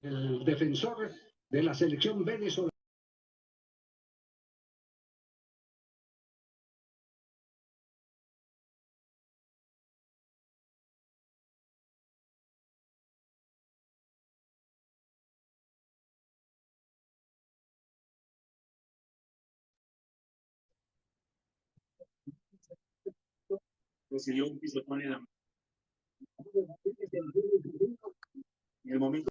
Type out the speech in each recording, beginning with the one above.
el defensor de la selección venezolana. Recibió un pisotón en el momento.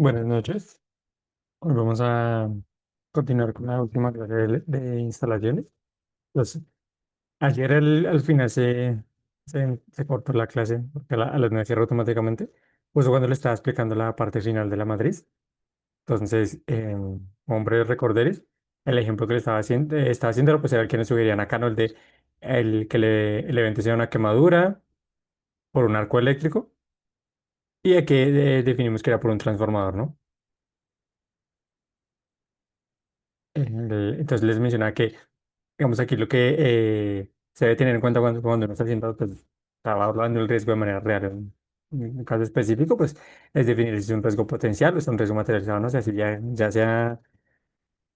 Buenas noches. Hoy vamos a continuar con la última clase de instalaciones. Pues, ayer al final se cortó la clase porque a las 9 cierra automáticamente. Pues cuando le estaba explicando la parte final de la matriz. Entonces, hombre, recorderis, el ejemplo que le estaba haciendo, pues era el que nos sugerían acá, ¿no? El que el evento sea una quemadura por un arco eléctrico y aquí definimos que era por un transformador, ¿no? Entonces les mencionaba que digamos aquí lo que se debe tener en cuenta cuando uno está haciendo, pues, estaba hablando del riesgo de manera real. En un caso específico, pues, es definir si es un riesgo potencial o es un riesgo materializado, no sé si ya se ha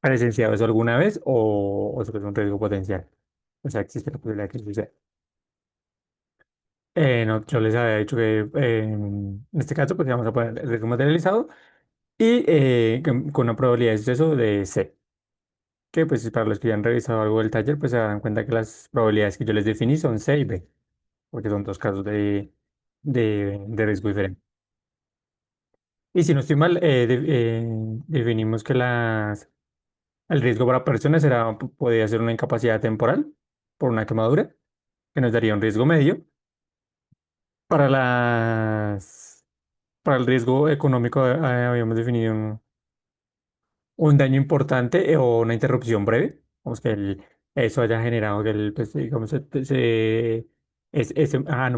presenciado eso alguna vez o si es un riesgo potencial. O sea, existe la posibilidad de que suceda. No, yo les había dicho que en este caso, pues, vamos a poner el riesgo materializado y con una probabilidad de suceso de C. Que pues para los que ya han revisado algo del taller, pues se dan cuenta que las probabilidades que yo les definí son C y B, porque son dos casos de riesgo diferentes. Y si no estoy mal, definimos que el riesgo para personas podría ser una incapacidad temporal por una quemadura, que nos daría un riesgo medio. Para para el riesgo económico, habíamos definido un daño importante o una interrupción breve. Vamos que eso haya generado que pues, digamos, no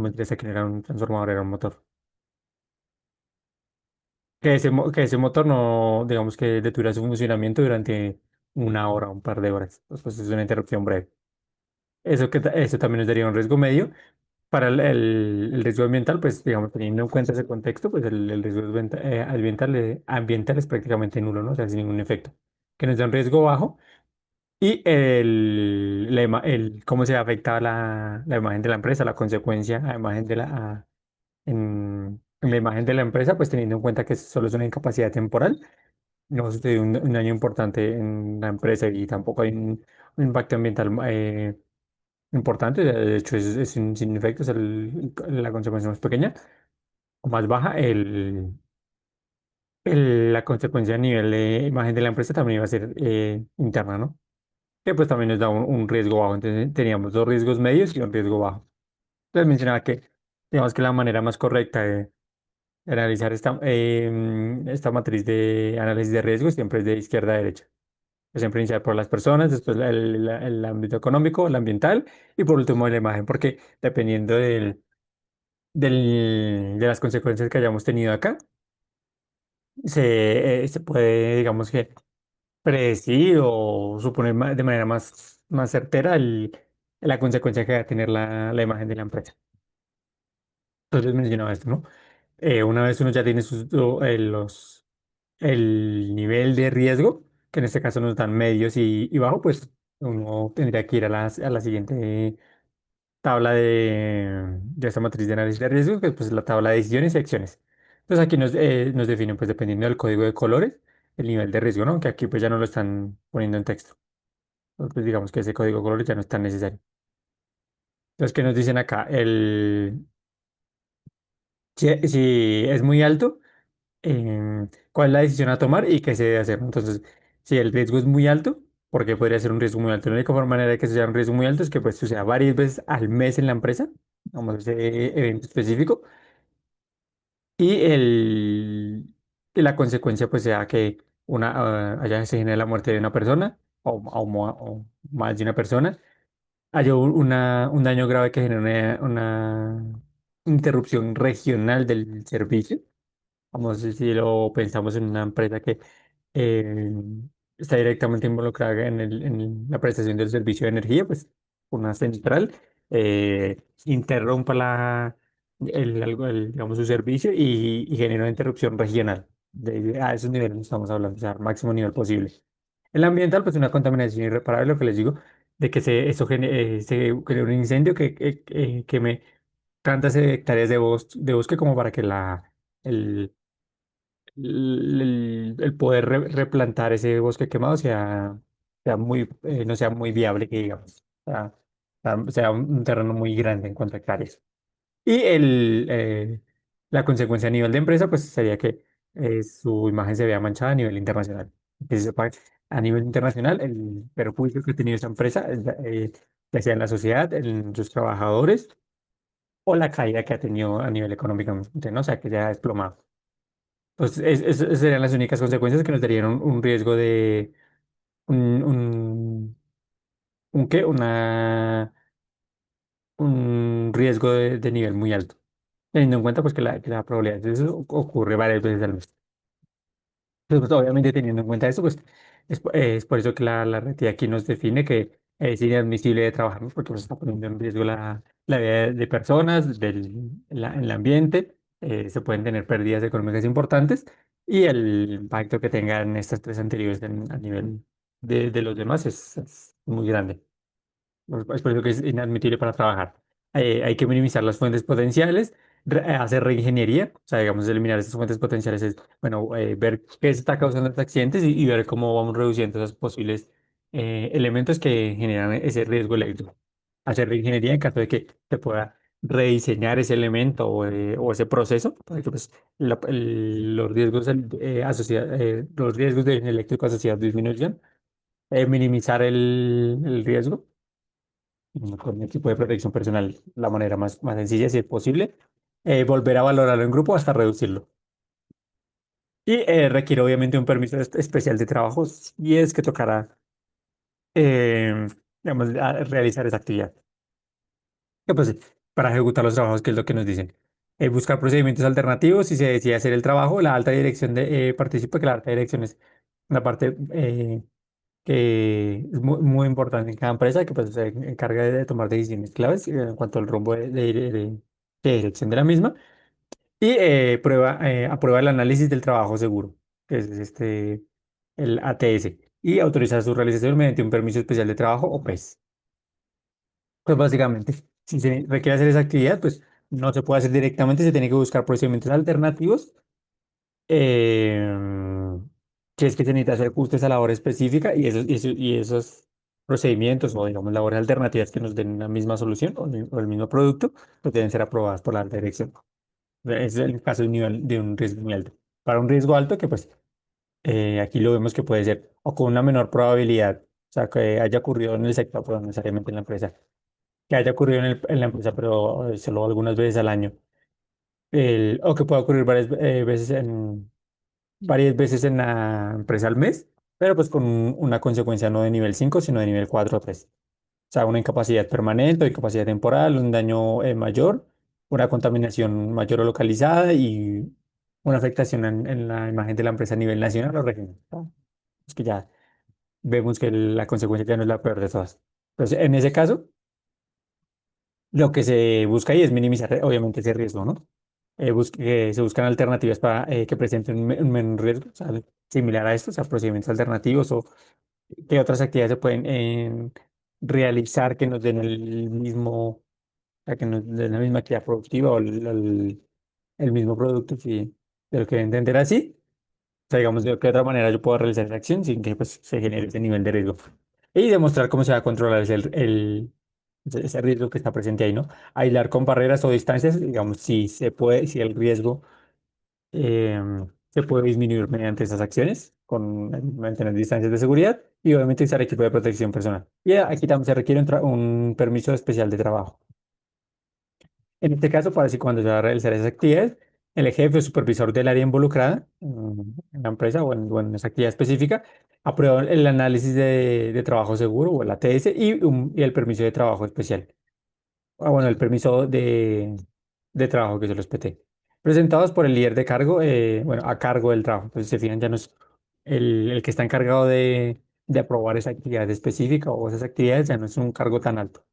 me interesa que era un transformador, era un motor. Que ese motor no, digamos que detuviera su funcionamiento durante una hora, un par de horas. Pues es una interrupción breve. Eso también nos daría un riesgo medio. Para el riesgo ambiental, pues digamos, teniendo en cuenta ese contexto, pues el riesgo ambiental es prácticamente nulo, ¿no? O sea, sin ningún efecto. Que nos da un riesgo bajo. Y cómo se afecta la imagen de la empresa, la consecuencia a imagen en la imagen de la empresa, pues teniendo en cuenta que solo es una incapacidad temporal, no sucedió un daño importante en la empresa y tampoco hay un impacto ambiental importante, de hecho es sin efectos, la consecuencia más pequeña o más baja, la consecuencia a nivel de imagen de la empresa también iba a ser interna, ¿no? Que pues también nos da un riesgo bajo. Entonces teníamos dos riesgos medios y un riesgo bajo. Entonces mencionaba que, digamos que la manera más correcta de analizar esta matriz de análisis de riesgos siempre es de izquierda a derecha. Pues siempre iniciar por las personas, después el ámbito económico, el ambiental y por último la imagen, porque dependiendo de las consecuencias que hayamos tenido acá, se puede, digamos que predecir o suponer de manera más certera la consecuencia que va a tener la imagen de la empresa. Entonces mencionaba esto, ¿no? Una vez uno ya tiene el nivel de riesgo, que en este caso nos dan medios y bajo, pues uno tendría que ir a la siguiente tabla de esta matriz de análisis de riesgo, que pues, es la tabla de decisiones y acciones. Entonces aquí nos definen, pues dependiendo del código de colores, el nivel de riesgo, ¿no? Que aquí pues ya no lo están poniendo en texto. Pues digamos que ese código de colores ya no es tan necesario. Entonces, ¿qué nos dicen acá? Si es muy alto, cuál es la decisión a tomar y qué se debe hacer. Entonces, si el riesgo es muy alto, porque podría ser un riesgo muy alto, la única manera de que sea un riesgo muy alto es que pues suceda varias veces al mes en la empresa, vamos, ese evento específico, y, y la consecuencia pues sea que allá se genere la muerte de una persona o más de una persona, haya un daño grave que genere una interrupción regional del servicio. Vamos, si lo pensamos en una empresa que eh, está directamente involucrada en la prestación del servicio de energía, pues una central interrumpa digamos, su servicio y genera una interrupción regional. A esos niveles estamos hablando, o sea, al máximo nivel posible. El ambiental, pues una contaminación irreparable, lo que les digo, de que se genera un incendio que queme tantas hectáreas de bosque como para que el, el poder replantar ese bosque quemado no sea muy viable, que digamos. Sea un terreno muy grande en cuanto a hectáreas. Y la consecuencia a nivel de empresa, pues sería que su imagen se vea manchada a nivel internacional. Que se sepa a nivel internacional el perjuicio que ha tenido esa empresa, ya sea en la sociedad, en sus trabajadores, o la caída que ha tenido a nivel económico, ¿no? O sea, que ya ha desplomado. Pues esas serían las únicas consecuencias que nos darían un riesgo de un, un, un qué, un riesgo de nivel muy alto, teniendo en cuenta pues que la probabilidad de eso ocurre varias veces al mes. Entonces, pues, obviamente teniendo en cuenta eso, pues es por eso que la RT aquí nos define que es inadmisible de trabajar, ¿no? Porque pues, está poniendo en riesgo la vida de personas, el ambiente, se pueden tener pérdidas económicas importantes y el impacto que tengan estas tres anteriores a nivel de los demás es muy grande. Es por eso que es inadmisible para trabajar. Hay que minimizar las fuentes potenciales, hacer reingeniería, o sea, digamos, eliminar esas fuentes potenciales es, bueno, ver qué está causando estos accidentes y ver cómo vamos reduciendo esos posibles elementos que generan ese riesgo eléctrico. Hacer reingeniería en caso de que se pueda rediseñar ese elemento o ese proceso para que pues, los riesgos, los riesgos del eléctrico asociados disminuyan, minimizar el riesgo con equipo de protección personal, la manera más sencilla, si es posible, volver a valorarlo en grupo hasta reducirlo. Y requiere obviamente un permiso especial de trabajo y es que tocará, eh, digamos, realizar esa actividad. Que pues, para ejecutar los trabajos, que es lo que nos dicen. Buscar procedimientos alternativos si se decide hacer el trabajo. La alta dirección participa, que la alta dirección es una parte que es muy importante en cada empresa, que pues, se encarga de tomar decisiones claves en cuanto al rumbo de dirección de la misma. Y aprueba el análisis del trabajo seguro, que es el ATS, y autoriza su realización mediante un permiso especial de trabajo o PES. Pues básicamente, si se requiere hacer esa actividad, pues no se puede hacer directamente, se tiene que buscar procedimientos alternativos. Si es que se necesita hacer ajustes a la hora específica y esos procedimientos o, digamos, labores alternativas que nos den la misma solución o el mismo producto, pues deben ser aprobadas por la alta dirección. Ese es el caso de un riesgo muy alto. Para un riesgo alto, que pues aquí lo vemos que puede ser o con una menor probabilidad, o sea, que haya ocurrido en el sector, pero no necesariamente en la empresa, que haya ocurrido en la empresa, pero solo algunas veces al año, o que pueda ocurrir varias veces en la empresa al mes, pero pues con una consecuencia no de nivel 5 sino de nivel 4 o 3. O sea, una incapacidad permanente o incapacidad temporal, un daño mayor, una contaminación mayor o localizada y una afectación en la imagen de la empresa a nivel nacional o regional. ¿No? Es que ya vemos que la consecuencia ya no es la peor de todas. Entonces, en ese caso, lo que se busca ahí es minimizar, obviamente, ese riesgo, ¿no? Se buscan alternativas para que presenten un menor riesgo, o sea, similar a esto, o sea, procedimientos alternativos o qué otras actividades se pueden realizar que nos den el mismo, sea, que nos den la misma actividad productiva o el mismo producto, si de lo que entender así. O sea, digamos, de qué otra manera yo puedo realizar esa acción sin que pues, se genere ese nivel de riesgo. Y demostrar cómo se va a controlar ese riesgo que está presente ahí, ¿no? Aislar con barreras o distancias, digamos, si se puede, si el riesgo se puede disminuir mediante esas acciones, con mantener distancias de seguridad y obviamente usar equipo de protección personal. Y aquí también se requiere un permiso especial de trabajo. En este caso, para si cuando se va a realizar esas actividades, el jefe o supervisor del área involucrada en la empresa o en esa actividad específica aprueba el análisis de trabajo seguro o el ATS y el permiso de trabajo especial. Bueno, el permiso de trabajo que se los PT. Presentados por el líder de cargo, bueno, a cargo del trabajo. Entonces, se fijan, ya no es el que está encargado de aprobar esa actividad específica o esas actividades, ya no es un cargo tan alto.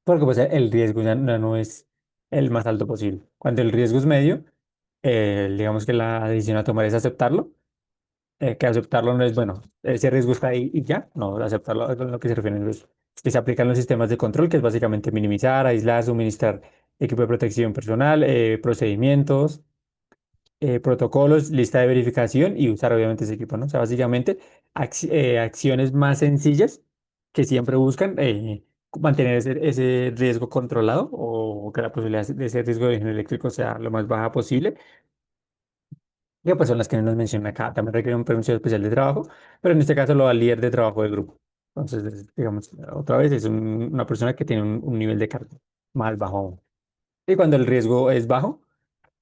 Porque pues el riesgo ya no es el más alto posible. Cuando el riesgo es medio, digamos que la decisión a tomar es aceptarlo, que aceptarlo no es, bueno, ese riesgo está ahí y ya, no, aceptarlo a lo que se refiere es que se aplican los sistemas de control, que es básicamente minimizar, aislar, suministrar equipo de protección personal, procedimientos, protocolos, lista de verificación y usar obviamente ese equipo, ¿no? O sea, básicamente acciones más sencillas que siempre buscan mantener ese riesgo controlado o que la posibilidad de ese riesgo de origen eléctrico sea lo más baja posible. Que pues son las que nos mencionan acá. También requiere un permiso especial de trabajo, pero en este caso lo da el líder de trabajo del grupo. Entonces, digamos, otra vez es una persona que tiene un nivel de cargo más bajo aún. Y cuando el riesgo es bajo,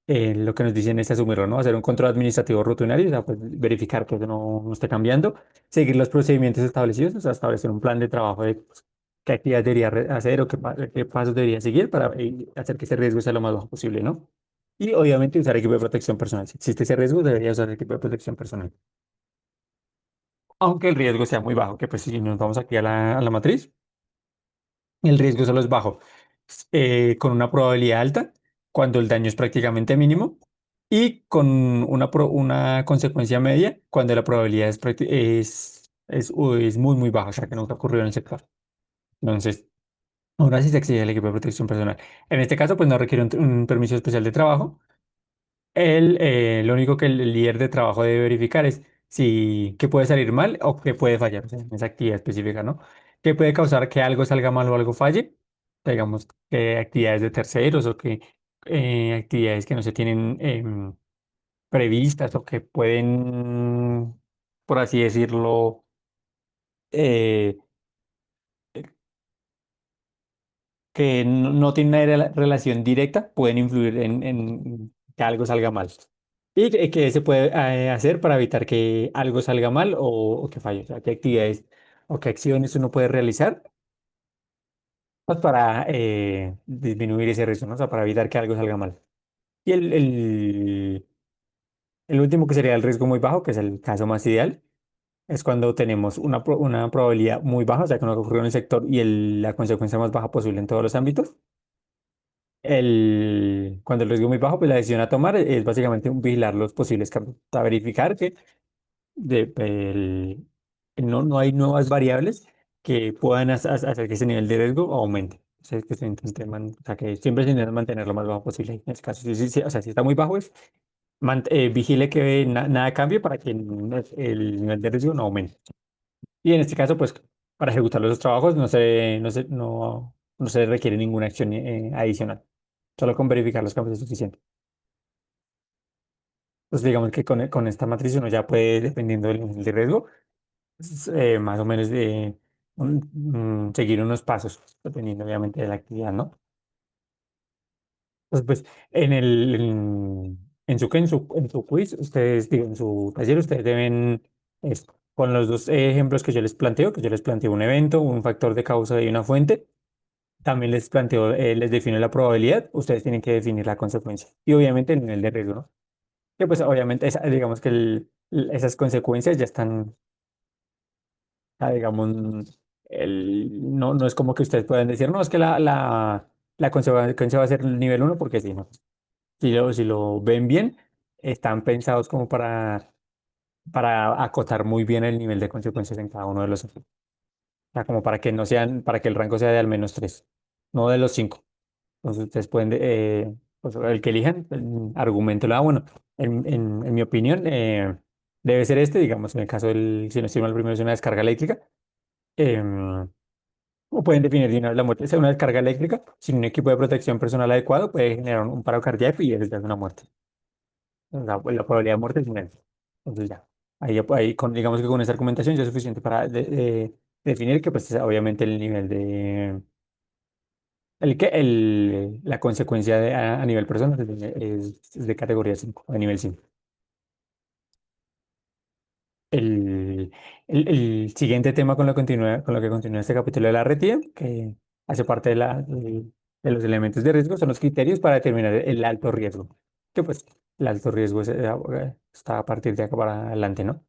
lo que nos dicen es asumirlo, ¿no? Hacer un control administrativo rutinario, o sea, pues, verificar que eso no esté cambiando, seguir los procedimientos establecidos, o sea, establecer un plan de trabajo de pues, qué actividades debería hacer o qué pasos debería seguir para hacer que ese riesgo sea lo más bajo posible, ¿no? Y obviamente usar equipo de protección personal. Si existe ese riesgo, debería usar equipo de protección personal. Aunque el riesgo sea muy bajo, que pues si nos vamos aquí a la matriz, el riesgo solo es bajo, con una probabilidad alta, cuando el daño es prácticamente mínimo, y con una consecuencia media, cuando la probabilidad es muy baja, o sea, que nunca ocurrió en el sector. Entonces, Aún así se exige el equipo de protección personal. En este caso, pues no requiere un permiso especial de trabajo. Lo único que el líder de trabajo debe verificar es si qué puede salir mal o qué puede fallar, o sea, en esa actividad específica, ¿no? ¿Qué puede causar que algo salga mal o algo falle? Digamos, que actividades de terceros o que actividades que no se tienen previstas o que pueden, por así decirlo, eh, que no tienen una relación directa, pueden influir en que algo salga mal. ¿Y qué se puede hacer para evitar que algo salga mal o que falle? O sea, ¿qué actividades o qué acciones uno puede realizar pues, para disminuir ese riesgo, ¿no? O sea, para evitar que algo salga mal? Y el último, que sería el riesgo muy bajo, que es el caso más ideal, es cuando tenemos una probabilidad muy baja, o sea, que no ocurrió en el sector y la consecuencia más baja posible en todos los ámbitos. Cuando el riesgo es muy bajo, pues la decisión a tomar es básicamente vigilar los posibles cambios, para verificar que no hay nuevas variables que puedan hacer que ese nivel de riesgo aumente. O sea, que se intente o sea, que siempre se intenta mantener lo más bajo posible. En este caso, o sea, si está muy bajo, es vigile que nada cambie para que el nivel de riesgo no aumente. Y en este caso, pues, para ejecutar los trabajos no se requiere ninguna acción adicional. Solo con verificar los campos es suficiente. Pues digamos que con esta matriz uno ya puede, dependiendo del nivel de riesgo, más o menos seguir unos pasos, dependiendo obviamente de la actividad, ¿no? Entonces, pues, en su quiz, ustedes, digo, en su taller, ustedes deben, con los dos ejemplos que yo les planteo, que yo les planteo un evento, un factor de causa y una fuente, también les planteo, les defino la probabilidad, ustedes tienen que definir la consecuencia y obviamente el nivel de riesgo, ¿no? Que pues obviamente digamos que esas consecuencias ya están, digamos, no es como que ustedes puedan decir, no, es que la consecuencia va a ser el nivel uno porque sí, ¿no? Si lo ven bien, están pensados como para acotar muy bien el nivel de consecuencias en cada uno de los. O sea, como para que no sean, para que el rango sea de al menos tres, no de los cinco. Entonces ustedes pueden, pues, el que elijan, argumento, bueno, en mi opinión, debe ser este, digamos, en el caso si no estoy mal, primero es una descarga eléctrica. em, o pueden definir de una vez la muerte. Es una descarga eléctrica, sin un equipo de protección personal adecuado, puede generar un paro cardíaco y es una muerte. La probabilidad de muerte es una. Entonces ya, digamos que con esa argumentación ya es suficiente para definir que pues obviamente el nivel la consecuencia a nivel personal es de categoría 5 a nivel 5. El siguiente tema con lo que continúa este capítulo de la RTE, que hace parte de los elementos de riesgo, son los criterios para determinar el alto riesgo. Que pues el alto riesgo está a partir de acá para adelante, ¿no?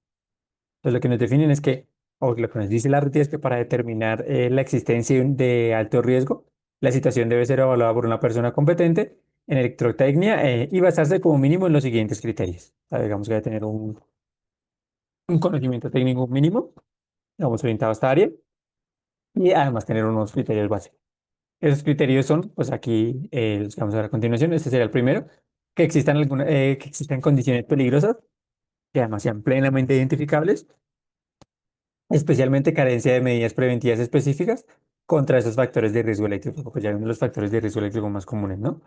Entonces lo que nos definen es que, o lo que nos dice la RTE es que para determinar la existencia de alto riesgo, la situación debe ser evaluada por una persona competente en electrotecnia y basarse como mínimo en los siguientes criterios. O sea, digamos que debe tener un conocimiento técnico mínimo, digamos, orientado a esta área, y además tener unos criterios básicos. Esos criterios son, pues aquí los que vamos a ver a continuación. Este sería el primero, que existan condiciones peligrosas, que además sean plenamente identificables, especialmente carencia de medidas preventivas específicas contra esos factores de riesgo eléctrico, porque ya vimos los factores de riesgo eléctrico más comunes, ¿no?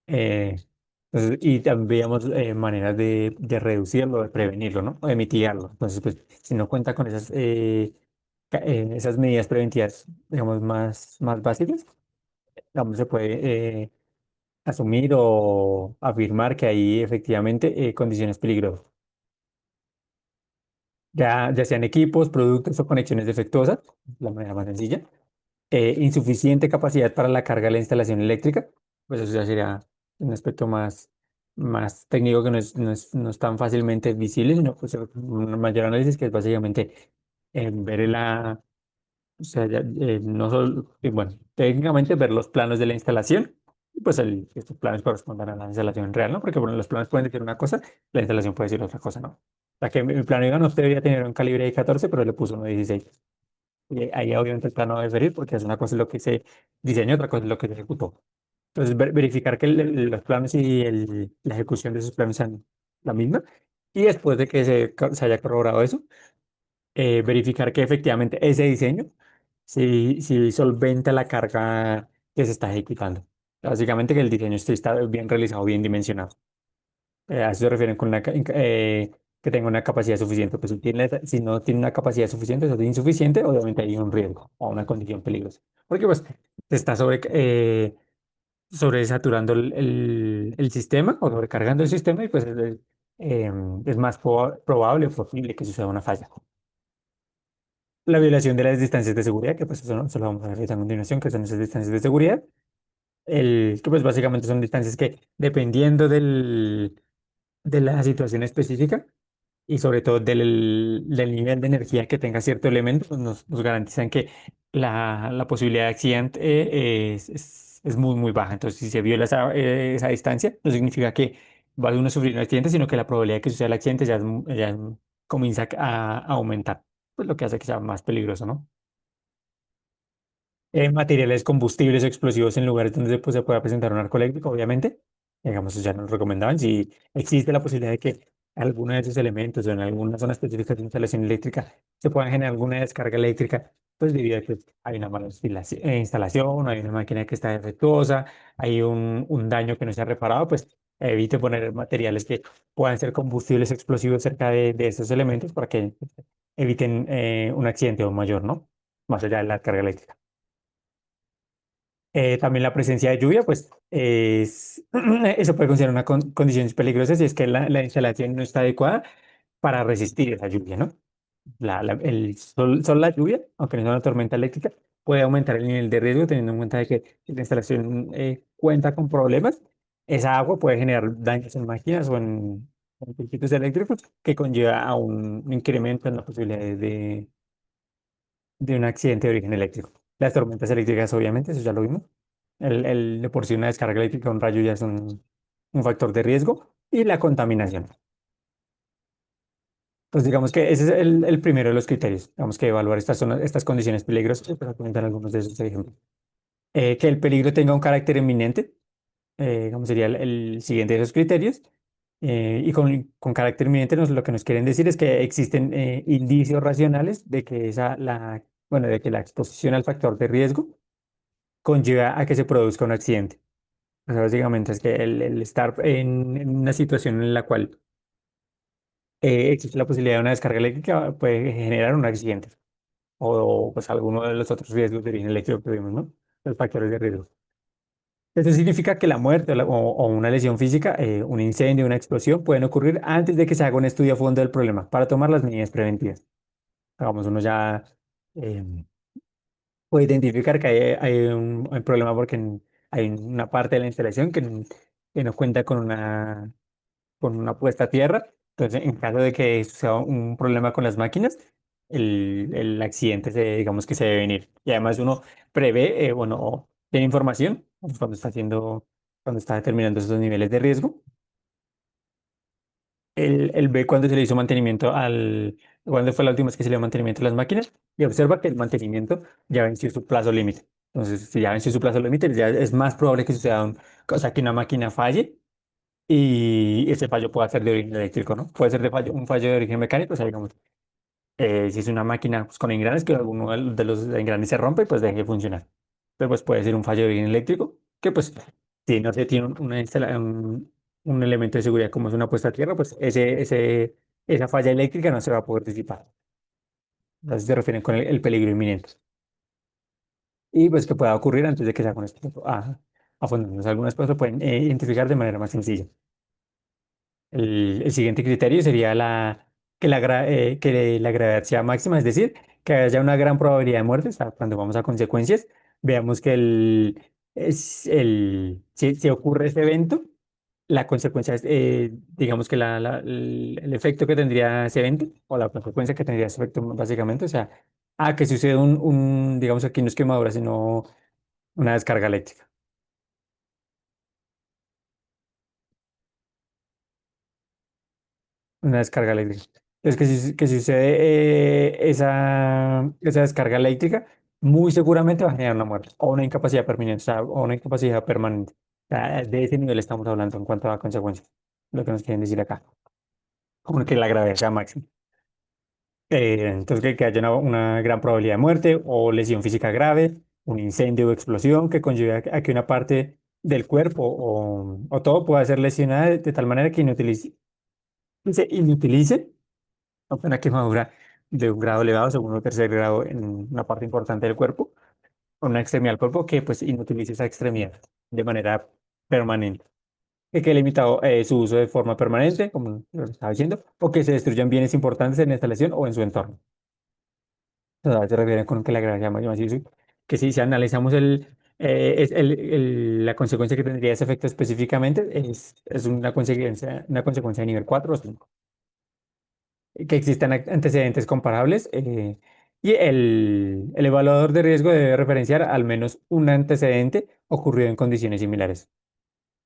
Eh, y también veíamos maneras de reducirlo, de prevenirlo, ¿no? O de mitigarlo. Entonces, pues, si no cuenta con esas medidas preventivas, digamos, más básicas, digamos, se puede asumir o afirmar que hay efectivamente condiciones peligrosas. Ya sean equipos, productos o conexiones defectuosas, la manera más sencilla. Insuficiente capacidad para la carga de la instalación eléctrica, pues eso ya sería un aspecto más técnico que no es tan fácilmente visible, sino pues un mayor análisis que es básicamente ver o sea, no solo, bueno, técnicamente ver los planos de la instalación, y pues estos planos correspondan a la instalación real, ¿no? Porque bueno, los planos pueden decir una cosa, la instalación puede decir otra cosa, ¿no? O sea que mi plano, diga, no debería tener un calibre de 14, pero le puso uno de 16. Y ahí obviamente el plano debe diferir porque es una cosa es lo que se diseñó, otra cosa es lo que se ejecutó. Entonces, verificar que los planos y la ejecución de esos planos sean la misma. Y después de que se haya corroborado eso, verificar que efectivamente ese diseño si solventa la carga que se está ejecutando. Básicamente que el diseño está bien realizado, bien dimensionado. A eso se refieren con que tenga una capacidad suficiente. Pues si no tiene una capacidad suficiente, eso es insuficiente, obviamente hay un riesgo o una condición peligrosa. Porque pues se está sobresaturando el sistema o sobrecargando el sistema y pues es más probable o posible que suceda una falla. La violación de las distancias de seguridad, que pues eso lo vamos a ver a continuación, que son esas distancias de seguridad. Que pues básicamente son distancias que dependiendo de la situación específica y sobre todo del nivel de energía que tenga cierto elemento, pues nos garantizan que la posibilidad de accidente es muy, muy baja. Entonces, si se viola esa distancia, no significa que va uno a sufrir un accidente, sino que la probabilidad de que suceda el accidente comienza a aumentar, pues lo que hace que sea más peligroso, ¿no? Materiales combustibles o explosivos en lugares donde se pueda presentar un arco eléctrico, obviamente. Digamos, eso ya nos recomendaban. Si existe la posibilidad de que alguno de esos elementos o en alguna zona específica de instalación eléctrica se pueda generar alguna descarga eléctrica, pues debido a que hay una mala instalación, hay una máquina que está defectuosa, hay un daño que no se ha reparado, pues evite poner materiales que puedan ser combustibles explosivos cerca de esos elementos para que eviten un accidente o mayor, ¿no? Más allá de la carga eléctrica. También la presencia de lluvia, pues eso puede considerar una condición peligrosa si es que la instalación no está adecuada para resistir esa lluvia, ¿no? Solo la lluvia, aunque no sea una tormenta eléctrica, puede aumentar el nivel de riesgo teniendo en cuenta de que si la instalación cuenta con problemas, esa agua puede generar daños en máquinas o en circuitos eléctricos que conlleva a un incremento en la posibilidad de un accidente de origen eléctrico. Las tormentas eléctricas, obviamente, eso ya lo vimos. De por sí una descarga eléctrica, un rayo ya es un factor de riesgo. Y la contaminación. Pues digamos que ese es el primero de los criterios. Digamos que evaluar estas condiciones peligrosas, para comentar algunos de esos ejemplos. Que el peligro tenga un carácter inminente, digamos, sería el siguiente de esos criterios. Y con carácter inminente lo que nos quieren decir es que existen indicios racionales de que bueno, de que la exposición al factor de riesgo conlleva a que se produzca un accidente. O sea, básicamente es que el estar en una situación en la cual existe la posibilidad de una descarga eléctrica puede generar un accidente o pues alguno de los otros riesgos de origen eléctrico que vimos, ¿no? Los factores de riesgo. Esto significa que la muerte o una lesión física, un incendio, una explosión pueden ocurrir antes de que se haga un estudio a fondo del problema para tomar las medidas preventivas. Digamos, uno ya eh, puede identificar que hay un problema porque hay una parte de la instalación que no cuenta con una puesta a tierra. Entonces, en caso de que sea un problema con las máquinas, el accidente digamos que se debe venir. Y además uno prevé, bueno, o tiene información pues, cuando está determinando esos niveles de riesgo. Él ve cuándo se le hizo mantenimiento cuándo fue la última vez que se le dio mantenimiento a las máquinas y observa que el mantenimiento ya venció su plazo límite. Entonces, si ya venció su plazo límite, ya es más probable que suceda o sea, que una máquina falle y ese fallo puede ser de origen eléctrico, ¿no? Puede ser un fallo de origen mecánico, o sea, digamos, si es una máquina pues, con engranes, que alguno de los engranes se rompe, pues deje de funcionar. Pero pues puede ser un fallo de origen eléctrico, que pues si no se tiene un elemento de seguridad como es una puesta a tierra, pues esa falla eléctrica no se va a poder disipar. Entonces se refieren con el peligro inminente. Y pues que pueda ocurrir antes de que se haga un estudio a fondo. Entonces, algunas cosas se pueden identificar de manera más sencilla. El siguiente criterio sería que la gravedad sea máxima, es decir, que haya una gran probabilidad de muerte. O sea, cuando vamos a consecuencias, veamos que si ocurre ese evento, la consecuencia es, digamos que el efecto que tendría ese evento, o la consecuencia que tendría ese efecto, básicamente, o sea, que sucede digamos aquí no es quemadura, sino una descarga eléctrica, una descarga eléctrica. Es que si sucede esa descarga eléctrica, muy seguramente va a generar una muerte o una incapacidad permanente, o sea, o una incapacidad permanente. O sea, de ese nivel estamos hablando en cuanto a consecuencias, lo que nos quieren decir acá, como que la gravedad sea máxima. Entonces, que haya una gran probabilidad de muerte o lesión física grave, un incendio o explosión que conlleve a que una parte del cuerpo o todo pueda ser lesionada de tal manera que se inutilice una quemadura de un grado elevado, segundo o tercer grado en una parte importante del cuerpo, o una extremidad del cuerpo que pues inutilice esa extremidad de manera permanente. Que quede limitado su uso de forma permanente, como lo estaba diciendo, o que se destruyan bienes importantes en la instalación o en su entorno. O sea, se refiere con que la gravedad mayor, así que si analizamos la consecuencia que tendría ese efecto específicamente, es una consecuencia de nivel 4 o 5 que existan antecedentes comparables y el evaluador de riesgo debe referenciar al menos un antecedente ocurrido en condiciones similares.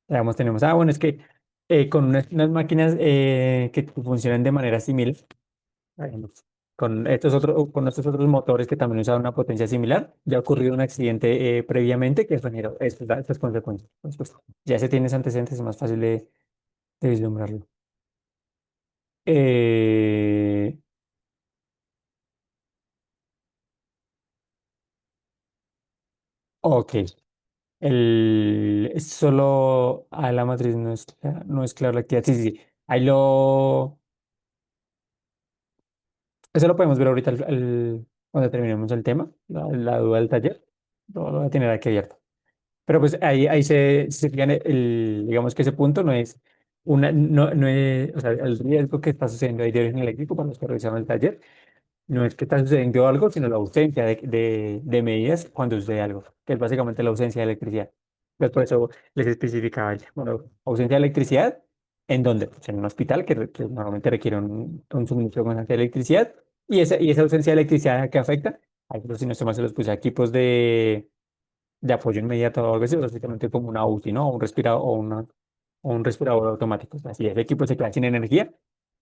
Digamos, tenemos, bueno, es que con unas máquinas que funcionan de manera similar, digamos, con estos otros motores que también usaban una potencia similar, ya ha ocurrido un accidente previamente que generó estas consecuencias. Entonces, pues, ya se tiene ese antecedente, es más fácil de vislumbrarlo. Eh, ok. Es solo a la matriz no es claro la actividad. Sí, sí, sí. Ahí eso lo podemos ver ahorita cuando terminemos el tema, la duda del taller. Lo voy a tener aquí abierto. Pero pues ahí se fijan, digamos que ese punto no es, o sea, el riesgo que está sucediendo ahí de origen eléctrico para los que revisaron el taller no es que está sucediendo algo, sino la ausencia de medidas cuando sucede algo, que es básicamente la ausencia de electricidad. Pues por eso les especificaba, bueno, ausencia de electricidad, ¿en dónde? Pues en un hospital que normalmente requiere un suministro constante de electricidad, y esa ausencia de electricidad que afecta, a ejemplo, si no estoy mal, se los puse a equipos de apoyo inmediato o algo así, básicamente como una UCI, ¿no? O un respirador o un respirador automático. O sea, si ese equipo se queda sin energía,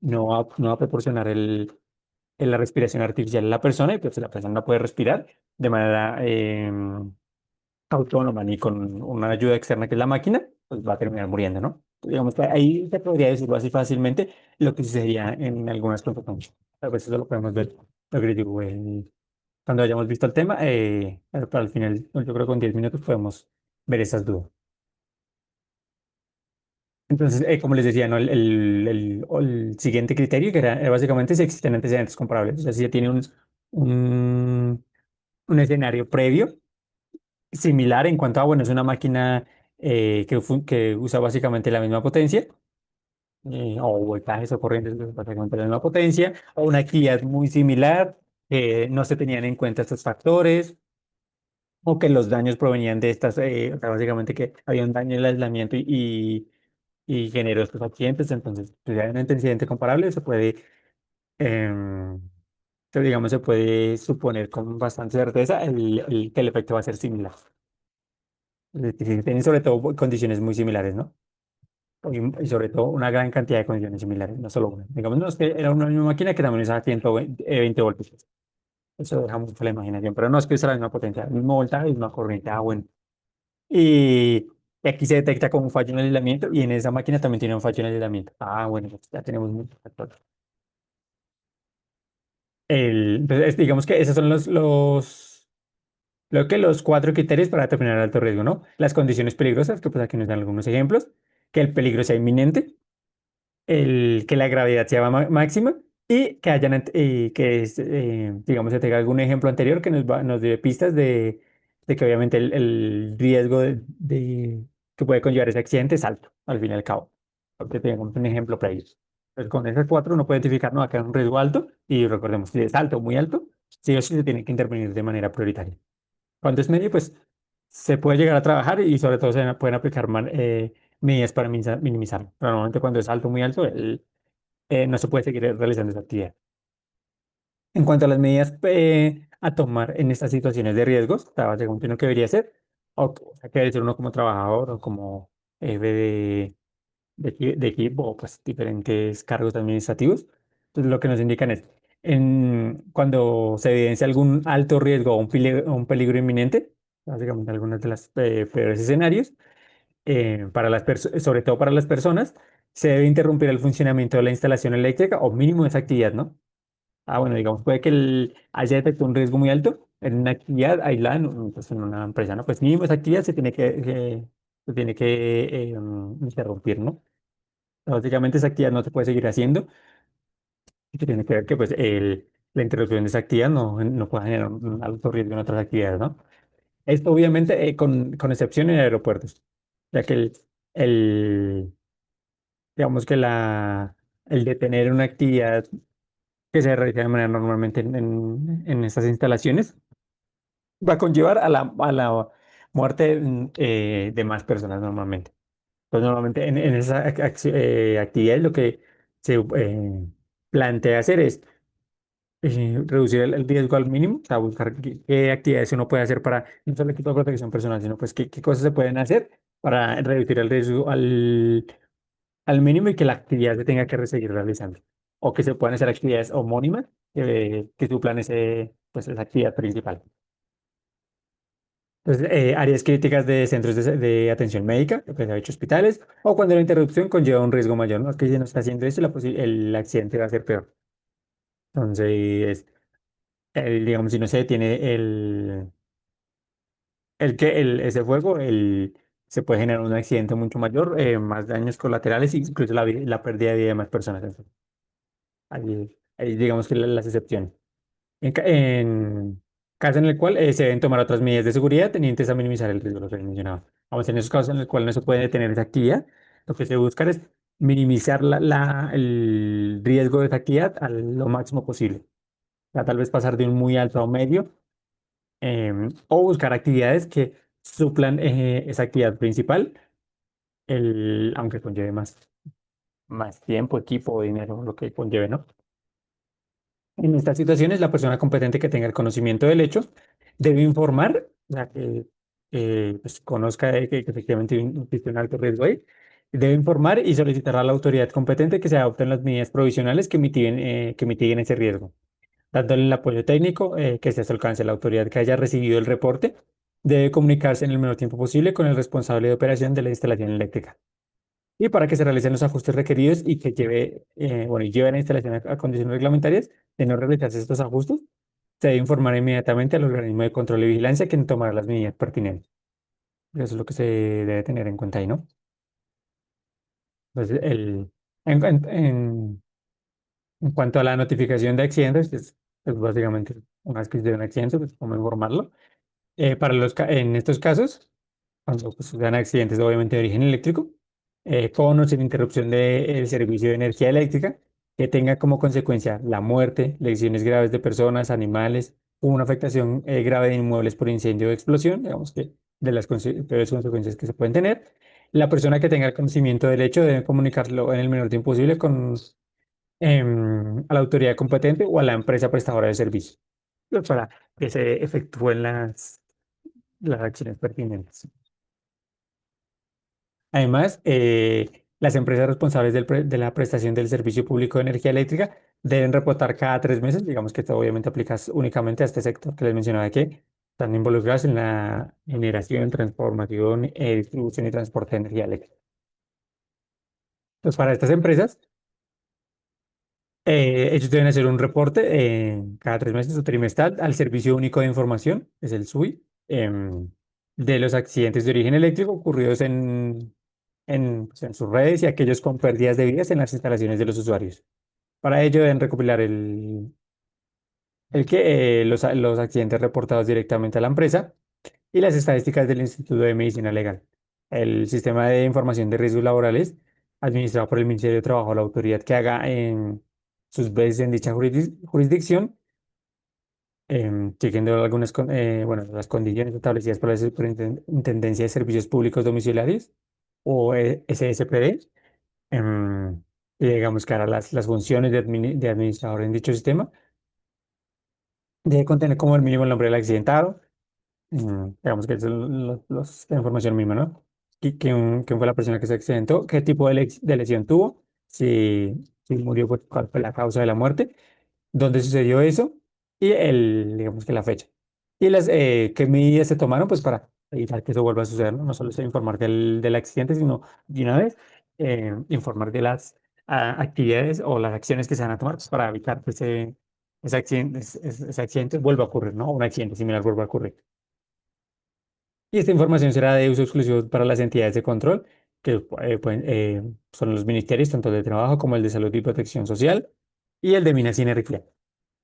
no va a proporcionar la respiración artificial a la persona y pues la persona no puede respirar de manera autónoma ni con una ayuda externa que es la máquina, pues va a terminar muriendo, ¿no? Digamos que ahí se podría decirlo así fácilmente lo que sucedería en algunas consecuencias. A veces eso lo podemos ver, lo que les digo, cuando hayamos visto el tema, para el final, yo creo que con 10 minutos podemos ver esas dudas. Entonces, como les decía, ¿no? El siguiente criterio que era básicamente si existen antecedentes comparables. O sea, si ya tiene un, un escenario previo similar en cuanto a, bueno, es una máquina que usa básicamente la misma potencia, o voltajes o corrientes que usan básicamente la misma potencia, o una actividad muy similar, no se tenían en cuenta estos factores, o que los daños provenían de estas, o sea, básicamente que había un daño en el aislamiento y generó estos accidentes. Entonces, pues, ya en un incidente comparable em, digamos, se puede suponer con bastante certeza que el efecto va a ser similar. Es decir, tienen sobre todo condiciones muy similares, ¿no? Y sobre todo una gran cantidad de condiciones similares, no solo una. Digamos, no es que era una misma máquina que también usaba 120 voltios. Eso deja mucho la imaginación, pero no es que usa la misma potencia, el mismo voltaje, la misma corriente. Bueno. Y aquí se detecta como un fallo en el aislamiento y en esa máquina también tiene un fallo en el aislamiento. Bueno, pues ya tenemos muchos factores. Entonces, digamos que esos son los cuatro criterios para determinar el alto riesgo, ¿no? Las condiciones peligrosas, que pues aquí nos dan algunos ejemplos, que el peligro sea inminente, que la gravedad sea máxima y digamos, se tenga algún ejemplo anterior que nos dé pistas de que obviamente el riesgo que puede conllevar ese accidente es alto, al fin y al cabo. Que tengamos un ejemplo para ellos. Pues con esas cuatro uno puede identificar, no, acá hay un riesgo alto y recordemos, si es alto o muy alto, sí o sí se tiene que intervenir de manera prioritaria. Cuando es medio, pues se puede llegar a trabajar y sobre todo se pueden aplicar medidas para minimizarlo. Pero normalmente cuando es alto, muy alto, no se puede seguir realizando esa actividad. En cuanto a las medidas a tomar en estas situaciones de riesgos, estaba según uno que debería ser, o sea, que debe ser uno como trabajador o como jefe de equipo o pues diferentes cargos administrativos. Entonces, lo que nos indican es, cuando se evidencia algún alto riesgo o un peligro inminente, básicamente algunos de los peores escenarios, sobre todo para las personas, se debe interrumpir el funcionamiento de la instalación eléctrica o mínimo de esa actividad, ¿no? Bueno, digamos, puede que haya detectado un riesgo muy alto en una actividad aislada, pues en una empresa, ¿no? Pues mínimo esa actividad se tiene que interrumpir, ¿no? Básicamente esa actividad no se puede seguir haciendo y que tiene que ver que pues la interrupción de esa actividad no puede generar un alto riesgo en otras actividades, ¿no? Esto obviamente con excepción en aeropuertos, ya que el, digamos que el detener una actividad que se realiza de manera normalmente en estas instalaciones va a conllevar a la muerte de más personas normalmente. Pues normalmente en esas actividades lo que se plantea hacer es reducir el riesgo al mínimo, o sea, buscar qué actividades uno puede hacer para no solo equipo de protección personal, sino pues qué cosas se pueden hacer para reducir el riesgo al mínimo y que la actividad se tenga que seguir realizando. O que se puedan hacer actividades homónimas que suplan pues, esa actividad principal. Entonces, áreas críticas de centros de atención médica, lo que se ha hecho hospitales, o cuando la interrupción conlleva un riesgo mayor, ¿no? Que si no está haciendo eso, el accidente va a ser peor. Entonces, digamos, si no se detiene ese fuego, se puede generar un accidente mucho mayor, más daños colaterales, incluso la pérdida de vida de más personas. Entonces, ahí digamos que las excepciones. En caso en el cual se deben tomar otras medidas de seguridad tenientes a minimizar el riesgo, lo que mencionaba. Vamos, en esos casos en el cual no se puede detener esa actividad, lo que se busca es minimizar el riesgo de esa actividad a lo máximo posible. O sea, tal vez pasar de un muy alto a un medio, o buscar actividades que suplan esa actividad principal, aunque conlleve más tiempo, equipo, dinero, lo que conlleve, ¿no? En estas situaciones, la persona competente que tenga el conocimiento del hecho debe informar, o sea, que, pues, conozca que efectivamente existe un alto riesgo ahí, debe informar y solicitar a la autoridad competente que se adopten las medidas provisionales que mitiguen ese riesgo, dándole el apoyo técnico que esté a su alcance. La autoridad que haya recibido el reporte debe comunicarse en el menor tiempo posible con el responsable de operación de la instalación eléctrica y para que se realicen los ajustes requeridos y que lleve la instalación a condiciones reglamentarias. De no realizarse estos ajustes, se debe informar inmediatamente al organismo de control y vigilancia quien tomará las medidas pertinentes. Eso es lo que se debe tener en cuenta ahí, ¿no? Entonces, en, en- en- en cuanto a la notificación de accidentes, pues básicamente una vez que se dé un accidente, pues cómo informarlo. En estos casos, cuando pues, sean accidentes obviamente de origen eléctrico, con o sin interrupción del servicio de energía eléctrica, que tenga como consecuencia la muerte, lesiones graves de personas, animales, o una afectación grave de inmuebles por incendio o explosión, digamos que de las peores consecuencias que se pueden tener. La persona que tenga el conocimiento del hecho debe comunicarlo en el menor tiempo posible a la autoridad competente o a la empresa prestadora de servicio, pues, para que se efectúen las acciones pertinentes. Además, las empresas responsables de la prestación del servicio público de energía eléctrica deben reportar cada 3 meses. Digamos que esto obviamente aplica únicamente a este sector que les mencionaba que están involucrados en la generación, transformación, distribución y transporte de energía eléctrica. Entonces, para estas empresas, ellos deben hacer un reporte cada 3 meses o trimestral al Servicio Único de Información, es el SUI, de los accidentes de origen eléctrico ocurridos pues, en sus redes y aquellos con pérdidas de vidas en las instalaciones de los usuarios. Para ello deben recopilar los accidentes reportados directamente a la empresa y las estadísticas del Instituto de Medicina Legal. El sistema de información de riesgos laborales, administrado por el Ministerio de Trabajo, la autoridad que haga en sus veces en dicha jurisdicción, siguiendo las condiciones establecidas por la Superintendencia de Servicios Públicos Domiciliarios o SSPD, y digamos que hará las funciones de administrador en dicho sistema. Debe contener como el mínimo el nombre del accidentado. Digamos que esa es la información mínima, ¿no? ¿Quién fue la persona que se accidentó? ¿Qué tipo de lesión tuvo? Si si murió, pues, cuál fue la causa de la muerte, dónde sucedió eso y digamos que la fecha. Y qué medidas se tomaron pues para evitar que eso vuelva a suceder, ¿no? No solo se informar del accidente, sino de una vez informar de las actividades o las acciones que se van a tomar pues, para evitar que ese accidente vuelva a ocurrir, ¿no? Un accidente similar vuelva a ocurrir. Y esta información será de uso exclusivo para las entidades de control, que son los ministerios, tanto de Trabajo como el de Salud y Protección Social, y el de Minas y Energía.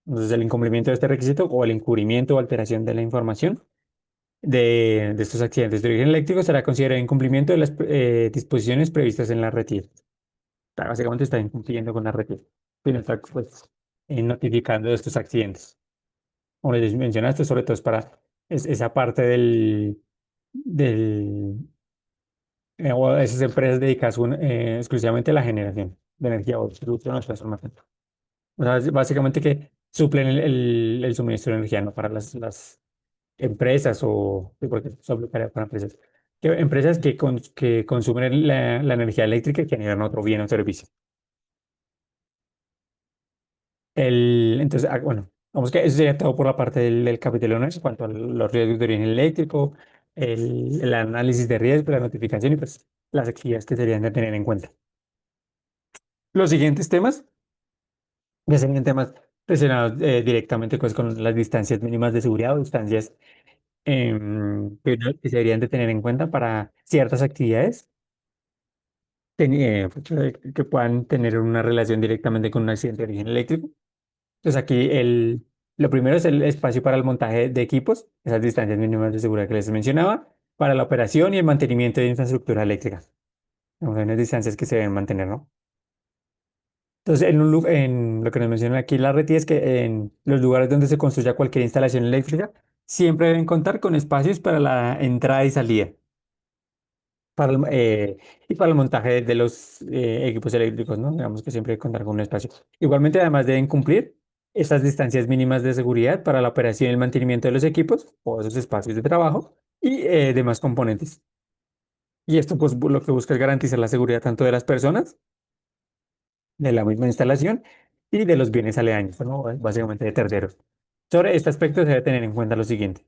Entonces, el incumplimiento de este requisito o el encubrimiento o alteración de la información de estos accidentes de origen eléctrico será considerado incumplimiento de las disposiciones previstas en la RETIR. Básicamente está incumpliendo con la RETIR. Y no está pues, notificando de estos accidentes. Como les mencionaste, sobre todo es para esa parte del o esas empresas dedicadas exclusivamente a la generación de energía o distribución o transformación. O sea, básicamente que suplen el suministro de energía, no para las empresas sí, porque eso aplicaría para empresas. Empresas que consumen la energía eléctrica y generan otro bien o servicio. Entonces, bueno, vamos que eso sería todo por la parte del capítulo 1 en cuanto a los riesgos de origen eléctrico, el análisis de riesgo, la notificación y pues las actividades que serían de tener en cuenta. Los siguientes temas ya serían temas relacionados directamente pues, con las distancias mínimas de seguridad o distancias que se deberían de tener en cuenta para ciertas actividades pues, que puedan tener una relación directamente con un accidente de origen eléctrico. Entonces aquí lo primero es el espacio para el montaje de equipos, esas distancias mínimas de seguridad que les mencionaba, para la operación y el mantenimiento de infraestructura eléctrica. Hay unas distancias que se deben mantener, ¿no? Entonces, en lo que nos mencionan aquí la RETI es que en los lugares donde se construya cualquier instalación eléctrica, siempre deben contar con espacios para la entrada y salida y para el montaje de los equipos eléctricos, ¿no? Digamos que siempre hay que contar con un espacio. Igualmente, además deben cumplir estas distancias mínimas de seguridad para la operación y el mantenimiento de los equipos o esos espacios de trabajo y demás componentes. Y esto, pues, lo que busca es garantizar la seguridad tanto de las personas, de la misma instalación y de los bienes aledaños, ¿no? Básicamente de terceros. Sobre este aspecto se debe tener en cuenta lo siguiente.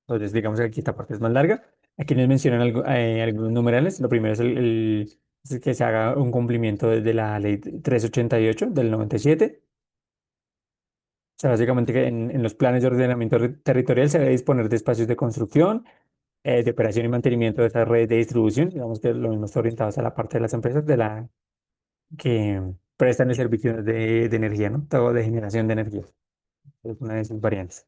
Entonces, digamos que aquí esta parte es más larga. Aquí nos mencionan algunos numerales. Lo primero es que se haga un cumplimiento de la ley 388 del 97. O sea, básicamente que en los planes de ordenamiento territorial se debe disponer de espacios de construcción, de operación y mantenimiento de esas redes de distribución. Digamos que lo mismo está orientado a la parte de las empresas que prestan el servicio de energía, ¿no? Todo de generación de energía. Es una de sus variantes.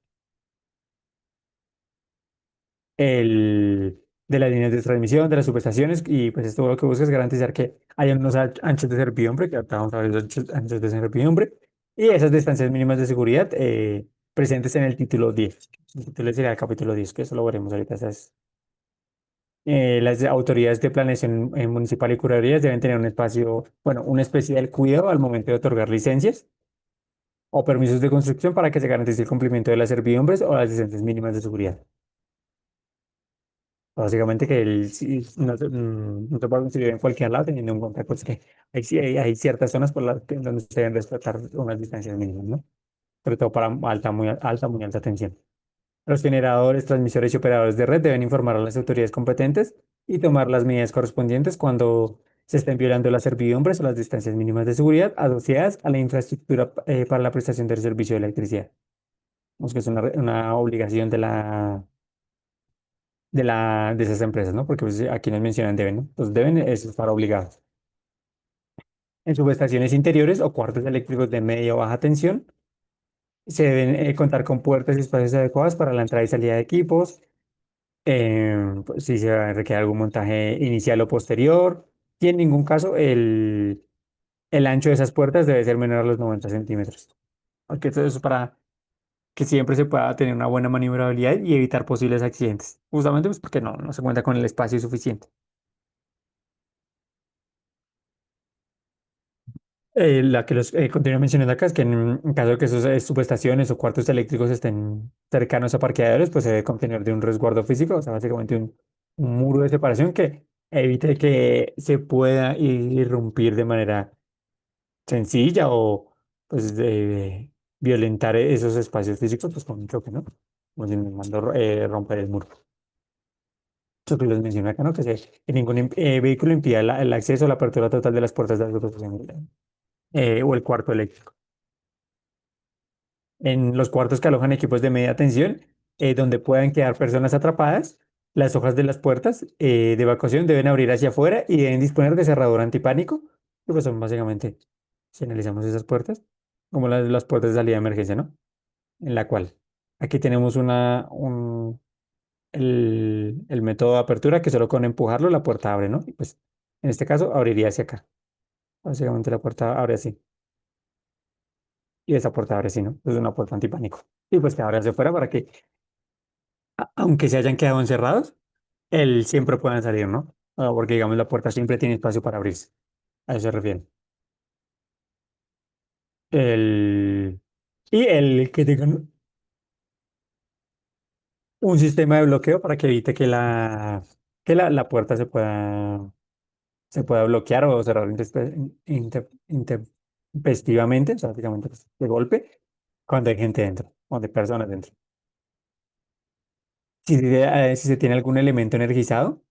De las líneas de transmisión, de las subestaciones, y pues esto lo que busca es garantizar que haya unos anchos de servidumbre, que ahorita vamos a ver los anchos de servidumbre, y esas distancias mínimas de seguridad presentes en el título 10. El título sería el capítulo 10, que eso lo veremos ahorita. Las autoridades de planeación municipal y curadurías deben tener un espacio, bueno, un especial cuidado al momento de otorgar licencias o permisos de construcción para que se garantice el cumplimiento de las servidumbres o las distancias mínimas de seguridad. Básicamente que no se puede construir en cualquier lado teniendo en cuenta pues, que hay ciertas zonas por las que donde se deben respetar unas distancias mínimas, ¿no? Sobre todo para muy alta tensión. Los generadores, transmisores y operadores de red deben informar a las autoridades competentes y tomar las medidas correspondientes cuando se estén violando las servidumbres o las distancias mínimas de seguridad asociadas a la infraestructura para la prestación del servicio de electricidad. Vamos que es una obligación de esas empresas, ¿no? Porque pues, aquí nos mencionan deben, ¿no? Los deben es estar obligados. En subestaciones interiores o cuartos eléctricos de media o baja tensión, se deben contar con puertas y espacios adecuados para la entrada y salida de equipos. Pues, si se requiere algún montaje inicial o posterior. Y en ningún caso el ancho de esas puertas debe ser menor a los 90 centímetros. Porque todo eso es para que siempre se pueda tener una buena maniobrabilidad y evitar posibles accidentes. Justamente pues porque no se cuenta con el espacio suficiente. La que los continúa mencionando acá es que en caso de que esos subestaciones o cuartos eléctricos estén cercanos a parqueaderos, pues se debe contener de un resguardo físico, o sea, básicamente un muro de separación que evite que se pueda irrumpir de manera sencilla o pues de violentar esos espacios físicos pues con un choque, ¿no? Como si me mando romper el muro. Eso que les mencioné acá, ¿no? Que ningún vehículo impida el acceso o la apertura total de las puertas de asociación o el cuarto eléctrico. En los cuartos que alojan equipos de media tensión, donde puedan quedar personas atrapadas, las hojas de las puertas de evacuación deben abrir hacia afuera y deben disponer de cerradura antipánico, que pues son básicamente, si analizamos esas puertas, como las puertas de salida de emergencia, ¿no? En la cual aquí tenemos el método de apertura que solo con empujarlo la puerta abre, ¿no? Y pues en este caso abriría hacia acá. Básicamente la puerta abre así y esa puerta abre así, ¿no? Es una puerta antipánico. Y pues que abre hacia afuera para que aunque se hayan quedado encerrados, él siempre puedan salir, ¿no? Porque digamos la puerta siempre tiene espacio para abrirse. A eso se refiere. El, y el que tengan un sistema de bloqueo para que evite que la puerta se pueda bloquear o cerrar intempestivamente, o sea, básicamente pues, de golpe, cuando hay gente dentro, o de personas dentro. Si se tiene algún elemento energizado,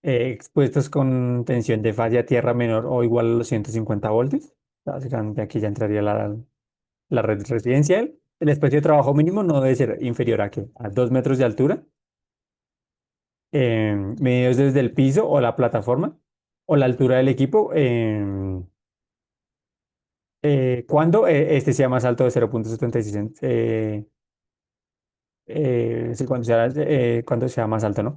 expuestos con tensión de falla tierra menor o igual a los 150 voltios. Básicamente aquí ya entraría la red residencial. El espacio de trabajo mínimo no debe ser inferior a 2 metros de altura, medidos desde el piso o la plataforma o la altura del equipo cuando este sea más alto de 0,76 sí, cuando sea más alto, ¿no?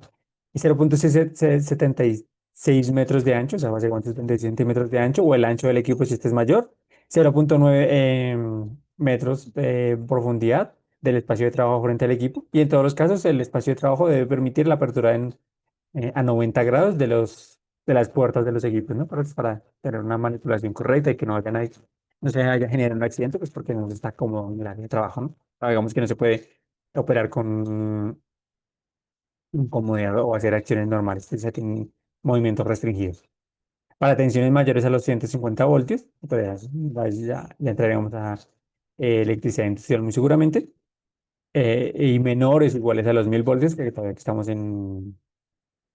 Y 0,76 metros de ancho, o sea, básicamente 76 centímetros de ancho, o el ancho del equipo si este es mayor, 0,9 metros de profundidad del espacio de trabajo frente al equipo. Y en todos los casos, el espacio de trabajo debe permitir la apertura a 90 grados de las puertas de los equipos, ¿no? Para tener una manipulación correcta y que no se vaya a generar un accidente, pues porque no está cómodo en el área de trabajo, ¿no? Digamos que no se puede operar con incomodidad o hacer acciones normales, se tienen movimientos restringidos. Para tensiones mayores a los 150 voltios, pues ya entraríamos a electricidad industrial muy seguramente, y menores iguales a los 1000 voltios, que todavía que estamos en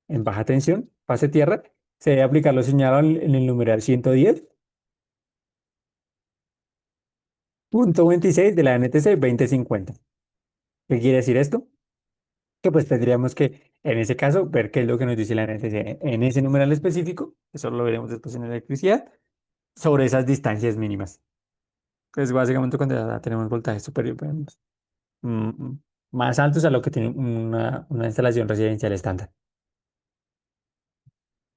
baja tensión, fase tierra, se debe aplicar lo señalado en el numeral 110.26 de la NTC 2050. ¿Qué quiere decir esto? Que pues tendríamos que, en ese caso, ver qué es lo que nos dice la NTC en ese numeral específico, eso lo veremos después en electricidad, sobre esas distancias mínimas. Pues básicamente cuando ya tenemos voltajes superior, mm, más altos a lo que tiene una instalación residencial estándar.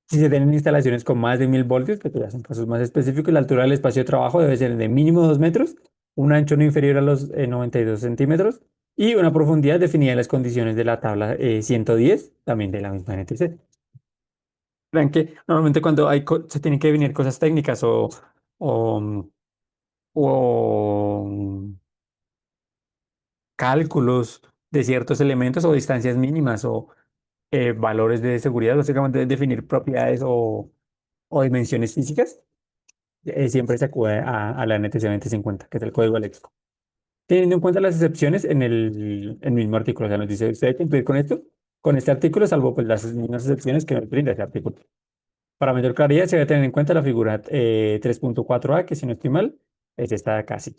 Si se tienen instalaciones con más de 1000 voltios, que ya son casos más específicos, la altura del espacio de trabajo debe ser de mínimo 2 metros, un ancho no inferior a los 92 centímetros y una profundidad definida en las condiciones de la tabla 110, también de la misma NTC. Vean que normalmente cuando se tienen que definir cosas técnicas o, o cálculos de ciertos elementos o distancias mínimas o valores de seguridad, básicamente definir propiedades o dimensiones físicas, siempre se acude a la NTC 2050, que es el código eléctrico. Teniendo en cuenta las excepciones en el mismo artículo, o sea, nos dice, usted debe cumplir con esto, con este artículo, salvo pues las mismas excepciones que nos brinda ese artículo. Para mayor claridad, se debe tener en cuenta la figura 3.4a, que si no estoy mal, es esta de acá, sí.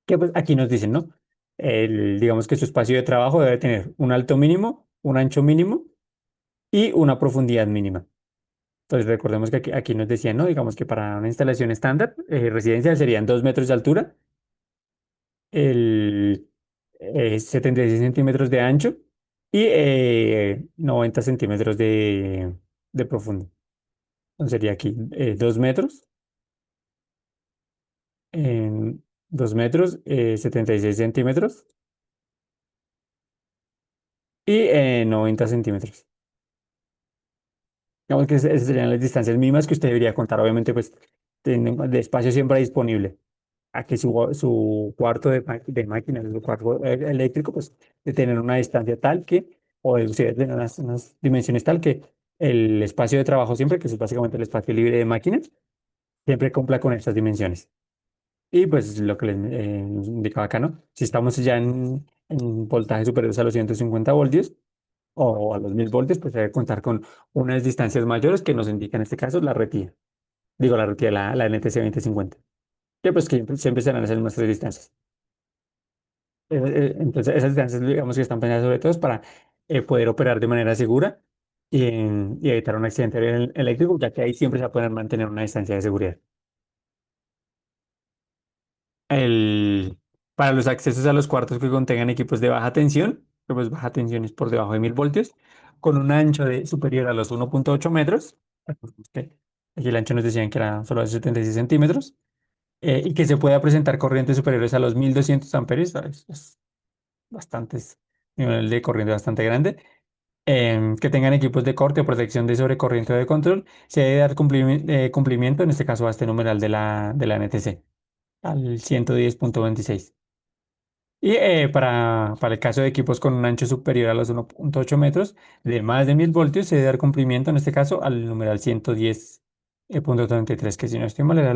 Que pues aquí nos dicen, ¿no? Digamos que su espacio de trabajo debe tener un alto mínimo, un ancho mínimo y una profundidad mínima. Entonces recordemos que aquí nos decían, ¿no? Digamos que para una instalación estándar residencial serían 2 metros de altura, el 76 centímetros de ancho y 90 centímetros de profundo. Entonces sería aquí 2 metros, en 2 metros, 76 centímetros y 90 centímetros. Digamos que esas serían las distancias mínimas que usted debería contar, obviamente, pues, teniendo de espacio siempre disponible. Aquí su cuarto de máquinas, su cuarto eléctrico, pues, de tener una distancia tal que, o de usted tener unas dimensiones tal que el espacio de trabajo siempre, que es básicamente el espacio libre de máquinas, siempre cumpla con estas dimensiones. Y pues lo que les nos indicaba acá, ¿no? Si estamos ya en voltajes superiores a los 150 voltios o a los 1000 voltios, pues debe contar con unas distancias mayores que nos indica en este caso la retilla. Digo, la retilla, la NTC 2050. Que pues que siempre serán esas mismas tres distancias. Entonces, esas distancias, digamos que están pensadas sobre todo es para poder operar de manera segura y evitar un accidente eléctrico, ya que ahí siempre se va a poder mantener una distancia de seguridad. El, para los accesos a los cuartos que contengan equipos de baja tensión, que pues baja tensión es por debajo de 1000 voltios, con un ancho superior a los 1,8 metros, que aquí el ancho nos decían que era solo de 76 centímetros, y que se pueda presentar corrientes superiores a los 1200 amperios, ¿sabes? Es bastantes, nivel de corriente bastante grande, que tengan equipos de corte o protección de sobrecorriente o de control, se debe dar cumplimiento, en este caso a este numeral de la NTC, al 110,26. Y para el caso de equipos con un ancho superior a los 1,8 metros, de más de 1000 voltios, se debe dar cumplimiento, en este caso, al numeral 110,33, que si no estoy mal era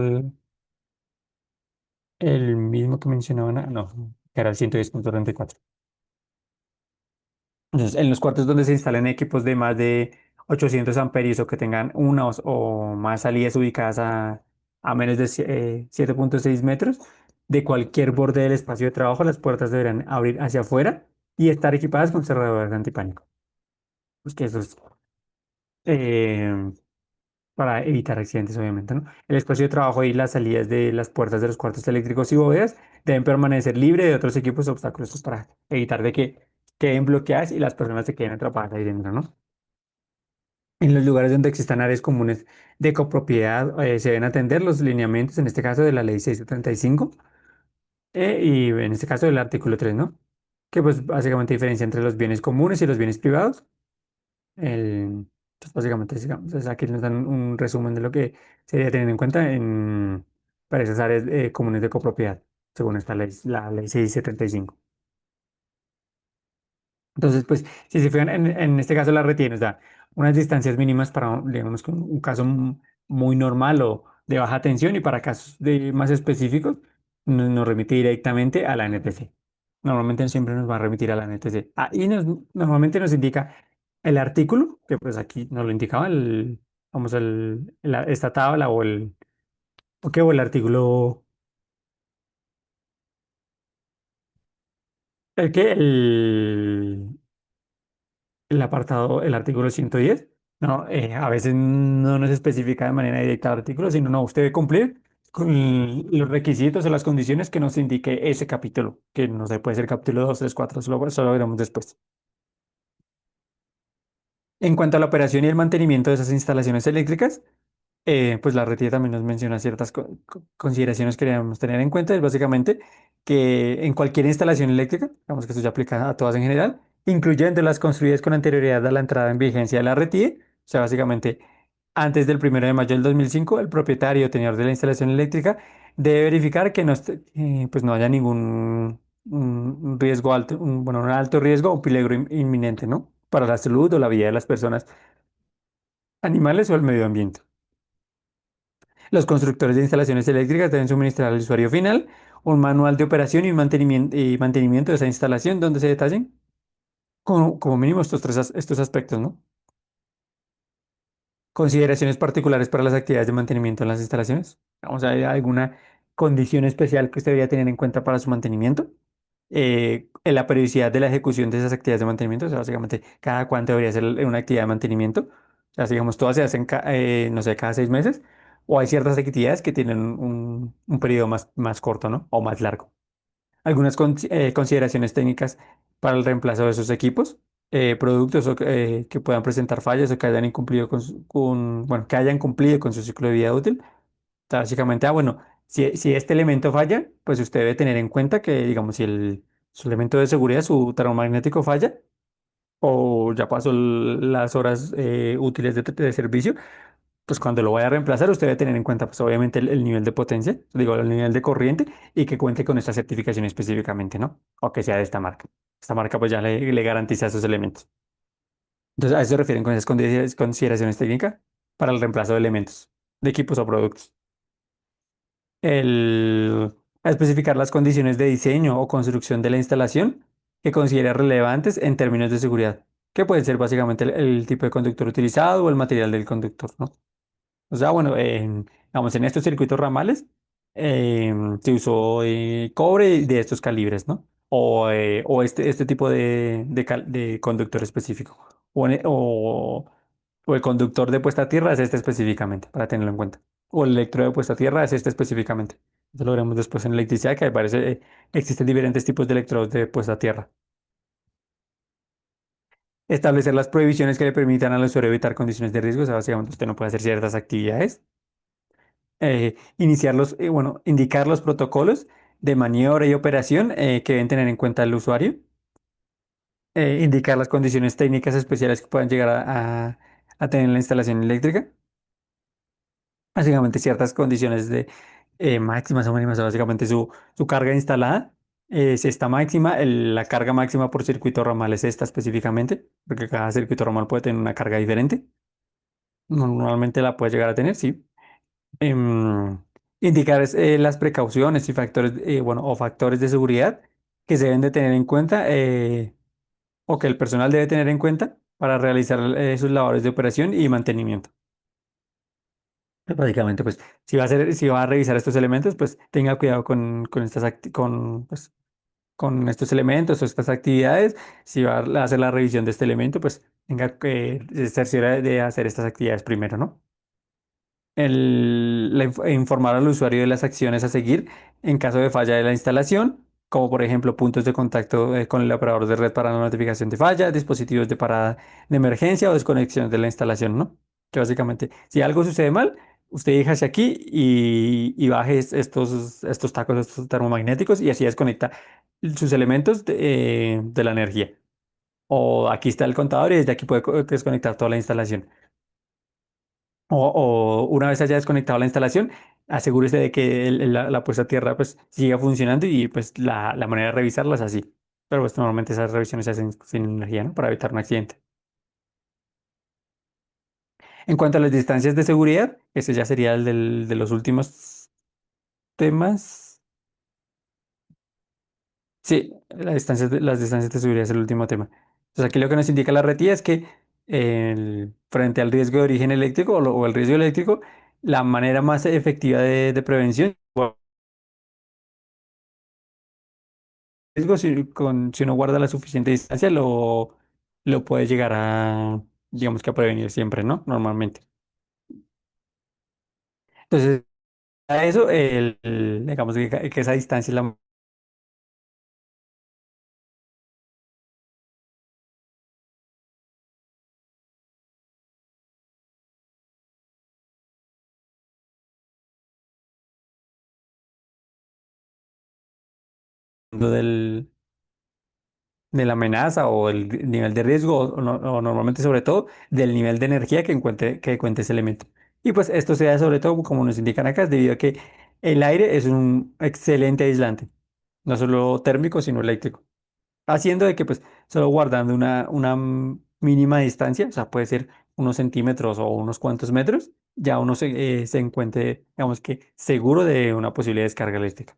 el mismo que mencionaban, no, que era el 110,34. Entonces, en los cuartos donde se instalen equipos de más de 800 amperios o que tengan una o más salidas ubicadas a menos de 7,6 metros de cualquier borde del espacio de trabajo, las puertas deberán abrir hacia afuera y estar equipadas con cerradores antipánico. Pues que eso es eh, para evitar accidentes, obviamente, ¿no? El espacio de trabajo y las salidas de las puertas de los cuartos eléctricos y bóvedas deben permanecer libre de otros equipos o obstáculos, pues, para evitar de que queden bloqueadas y las personas se queden atrapadas ahí dentro, ¿no? En los lugares donde existan áreas comunes de copropiedad, se deben atender los lineamientos, en este caso de la ley 635, y en este caso del artículo 3, ¿no? Que pues básicamente diferencia entre los bienes comunes y los bienes privados. Entonces, básicamente, digamos, aquí nos dan un resumen de lo que se debe tener en cuenta para esas áreas comunes de copropiedad, según esta ley, la ley 675. Entonces, pues, si se fijan, en este caso la RT nos da unas distancias mínimas para, digamos, que un caso muy normal o de baja tensión, y para casos más específicos nos remite directamente a la NTC. Normalmente siempre nos va a remitir a la NTC. Ah, y normalmente nos indica el artículo, que pues aquí nos lo indicaba, vamos, esta tabla o el artículo, el apartado, el artículo 110. No, a veces no nos especifica de manera directa el artículo, sino no, usted debe cumplir con los requisitos o las condiciones que nos indique ese capítulo, que no se puede ser capítulo 2 3 4 solo veremos después. En cuanto a la operación y el mantenimiento de esas instalaciones eléctricas, pues la RT también nos menciona ciertas consideraciones que debemos tener en cuenta. Es básicamente que en cualquier instalación eléctrica, digamos que esto ya aplica a todas en general, incluyendo las construidas con anterioridad a la entrada en vigencia de la RT, o sea, básicamente antes del 1 de mayo del 2005, el propietario o tenedor de la instalación eléctrica debe verificar que pues no haya ningún un riesgo alto, bueno, un alto riesgo o peligro inminente, ¿no? Para la salud o la vida de las personas, animales o el medio ambiente. Los constructores de instalaciones eléctricas deben suministrar al usuario final un manual de operación y mantenimiento de esa instalación donde se detallen como mínimo estos aspectos, ¿no? Consideraciones particulares para las actividades de mantenimiento en las instalaciones. Vamos a ver alguna condición especial que usted debería tener en cuenta para su mantenimiento. En la periodicidad de la ejecución de esas actividades de mantenimiento, o sea, básicamente cada cuánto debería ser una actividad de mantenimiento. O sea, si, digamos, todas se hacen, no sé, cada 6 meses, o hay ciertas actividades que tienen un periodo más corto, ¿no? O más largo. Algunas consideraciones técnicas para el reemplazo de esos equipos, productos que puedan presentar fallas o que hayan incumplido bueno, que hayan cumplido con su ciclo de vida útil. O sea, básicamente, bueno, si este elemento falla, pues usted debe tener en cuenta que, digamos, si su elemento de seguridad, su termomagnético falla, o ya pasó las horas útiles de servicio, pues cuando lo vaya a reemplazar, usted debe tener en cuenta, pues obviamente el nivel de potencia, digo, el nivel de corriente, y que cuente con esta certificación específicamente, ¿no? O que sea de esta marca. Esta marca pues ya le garantiza esos elementos. Entonces, a eso se refieren con esas consideraciones técnicas para el reemplazo de elementos, de equipos o productos. A especificar las condiciones de diseño o construcción de la instalación que considere relevantes en términos de seguridad, que puede ser básicamente el tipo de conductor utilizado o el material del conductor, ¿no? O sea, bueno, digamos, en estos circuitos ramales se usó cobre de estos calibres, ¿no? O este tipo de conductor específico. O el conductor de puesta a tierra es este específicamente, para tenerlo en cuenta. O el electrodo de puesta a tierra es este específicamente. Eso lo veremos después en electricidad, que me parece, existen diferentes tipos de electrodos de puesta a tierra. Establecer las prohibiciones que le permitan al usuario evitar condiciones de riesgo, o sea, básicamente usted no puede hacer ciertas actividades. Bueno, indicar los protocolos de maniobra y operación que deben tener en cuenta el usuario. Indicar las condiciones técnicas especiales que puedan llegar a tener la instalación eléctrica. Básicamente ciertas condiciones de máximas o mínimas, o básicamente su carga instalada es esta máxima, la carga máxima por circuito ramal es esta específicamente, porque cada circuito ramal puede tener una carga diferente. Normalmente la puede llegar a tener, sí. em, Indicar las precauciones y factores, bueno, o factores de seguridad que se deben de tener en cuenta o que el personal debe tener en cuenta para realizar sus labores de operación y mantenimiento. Pues, básicamente, pues, si va a revisar estos elementos, pues tenga cuidado con con estos elementos o estas actividades. Si va a hacer la revisión de este elemento, pues tenga que cerciora de hacer estas actividades primero, ¿no? Informar al usuario de las acciones a seguir en caso de falla de la instalación, como por ejemplo puntos de contacto con el operador de red para la notificación de falla, dispositivos de parada de emergencia o desconexión de la instalación, ¿no? Que básicamente, si algo sucede mal, usted déjase aquí y baje estos tacos, estos termomagnéticos y así desconecta sus elementos de la energía. O aquí está el contador y desde aquí puede desconectar toda la instalación. O una vez haya desconectado la instalación, asegúrese de que la puesta a tierra pues siga funcionando y pues la manera de revisarla es así. Pero pues normalmente esas revisiones se hacen sin energía, ¿no? Para evitar un accidente. En cuanto a las distancias de seguridad, ese ya sería de los últimos temas. Sí, las distancias de seguridad es el último tema. Entonces aquí lo que nos indica la RETIA es que frente al riesgo de origen eléctrico o el riesgo eléctrico, la manera más efectiva de prevención riesgo, si uno guarda la suficiente distancia, lo puede llegar digamos que a prevenir siempre, ¿no? Normalmente. Entonces, a eso, digamos que esa distancia es la del, de la amenaza o el nivel de riesgo, o normalmente sobre todo del nivel de energía que cuente ese elemento. Y pues esto se da sobre todo, como nos indican acá, es debido a que el aire es un excelente aislante, no solo térmico, sino eléctrico. Haciendo de que pues solo guardando una mínima distancia, o sea, puede ser unos centímetros o unos cuantos metros, ya uno se encuentre, digamos que seguro de una posible descarga eléctrica.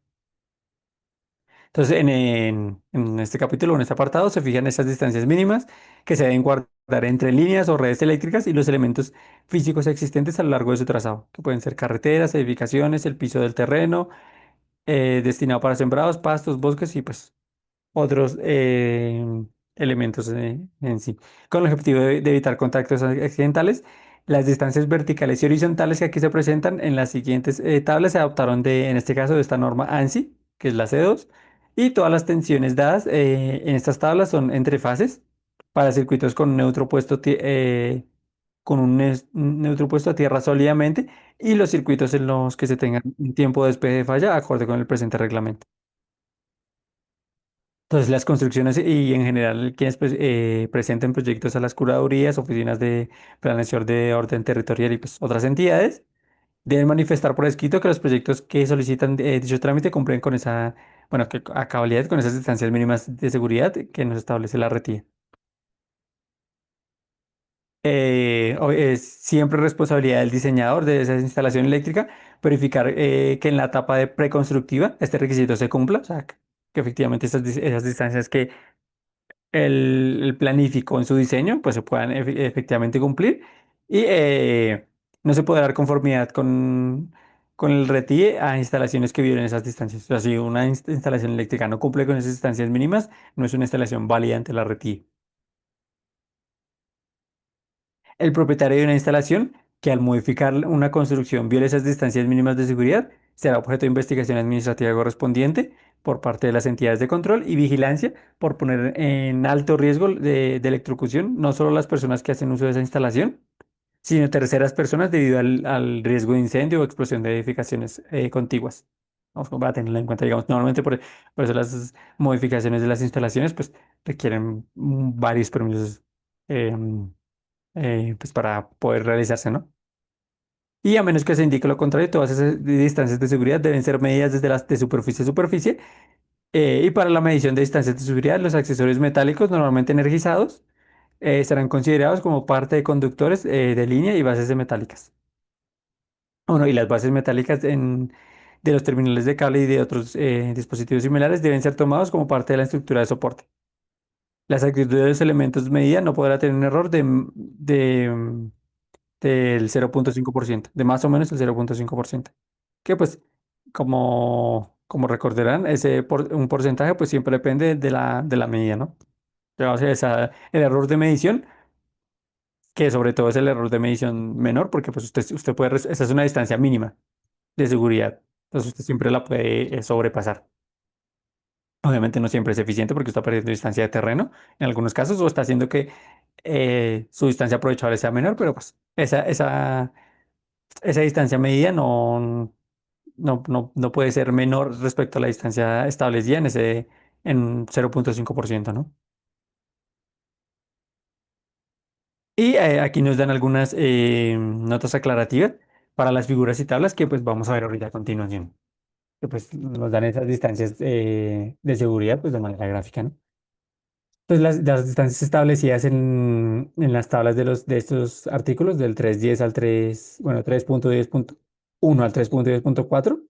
Entonces, en este capítulo, en este apartado, se fijan esas distancias mínimas que se deben guardar entre líneas o redes eléctricas y los elementos físicos existentes a lo largo de su trazado, que pueden ser carreteras, edificaciones, el piso del terreno, destinado para sembrados, pastos, bosques y pues otros elementos en sí. Con el objetivo de evitar contactos accidentales, las distancias verticales y horizontales que aquí se presentan en las siguientes tablas se adoptaron en este caso, de esta norma ANSI, que es la C2, y todas las tensiones dadas en estas tablas son entre fases para circuitos con neutro puesto, con un neutro puesto a tierra sólidamente y los circuitos en los que se tengan un tiempo de despeje de falla acorde con el presente reglamento. Entonces, las construcciones y en general quienes presenten proyectos a las curadurías, oficinas de planeación de orden territorial y pues otras entidades, deben manifestar por escrito que los proyectos que solicitan dicho trámite cumplen con bueno, que a cabalidad con esas distancias mínimas de seguridad que nos establece la RETIA. Es siempre responsabilidad del diseñador de esa instalación eléctrica verificar que en la etapa de preconstructiva este requisito se cumpla, o sea, que efectivamente esas distancias que él planificó en su diseño, pues se puedan efectivamente cumplir y no se puede dar conformidad con el RETIE a instalaciones que violen esas distancias. O sea, si una instalación eléctrica no cumple con esas distancias mínimas, no es una instalación válida ante la RETIE. El propietario de una instalación que al modificar una construcción viole esas distancias mínimas de seguridad será objeto de investigación administrativa correspondiente por parte de las entidades de control y vigilancia por poner en alto riesgo de electrocución no solo las personas que hacen uso de esa instalación, sino terceras personas debido al riesgo de incendio o explosión de edificaciones contiguas. Vamos a tenerlo en cuenta, digamos, normalmente por eso las modificaciones de las instalaciones pues requieren varios permisos. em, pues para poder realizarse, ¿no? Y a menos que se indique lo contrario, todas esas distancias de seguridad deben ser medidas desde las de superficie a superficie. Y para la medición de distancias de seguridad, los accesorios metálicos normalmente energizados serán considerados como parte de conductores de línea y bases de metálicas. Bueno, y las bases metálicas de los terminales de cable y de otros dispositivos similares deben ser tomados como parte de la estructura de soporte. La exactitud de los elementos medida no podrá tener un error del 0,5%, de más o menos el 0,5%. Que pues, como recordarán, un porcentaje pues siempre depende de la medida, ¿no? O sea, el error de medición, que sobre todo es el error de medición menor, porque pues usted puede, esa es una distancia mínima de seguridad. Entonces usted siempre la puede sobrepasar. Obviamente no siempre es eficiente porque está perdiendo distancia de terreno en algunos casos o está haciendo que su distancia aprovechable sea menor, pero pues esa distancia medida no puede ser menor respecto a la distancia establecida en 0,5%, ¿no? Y aquí nos dan algunas notas aclarativas para las figuras y tablas que pues vamos a ver ahorita a continuación. Que pues nos dan esas distancias de seguridad pues de manera gráfica, ¿no? Entonces las distancias establecidas en las tablas de estos artículos del 3.10 al 3.10.1 al 3.10.4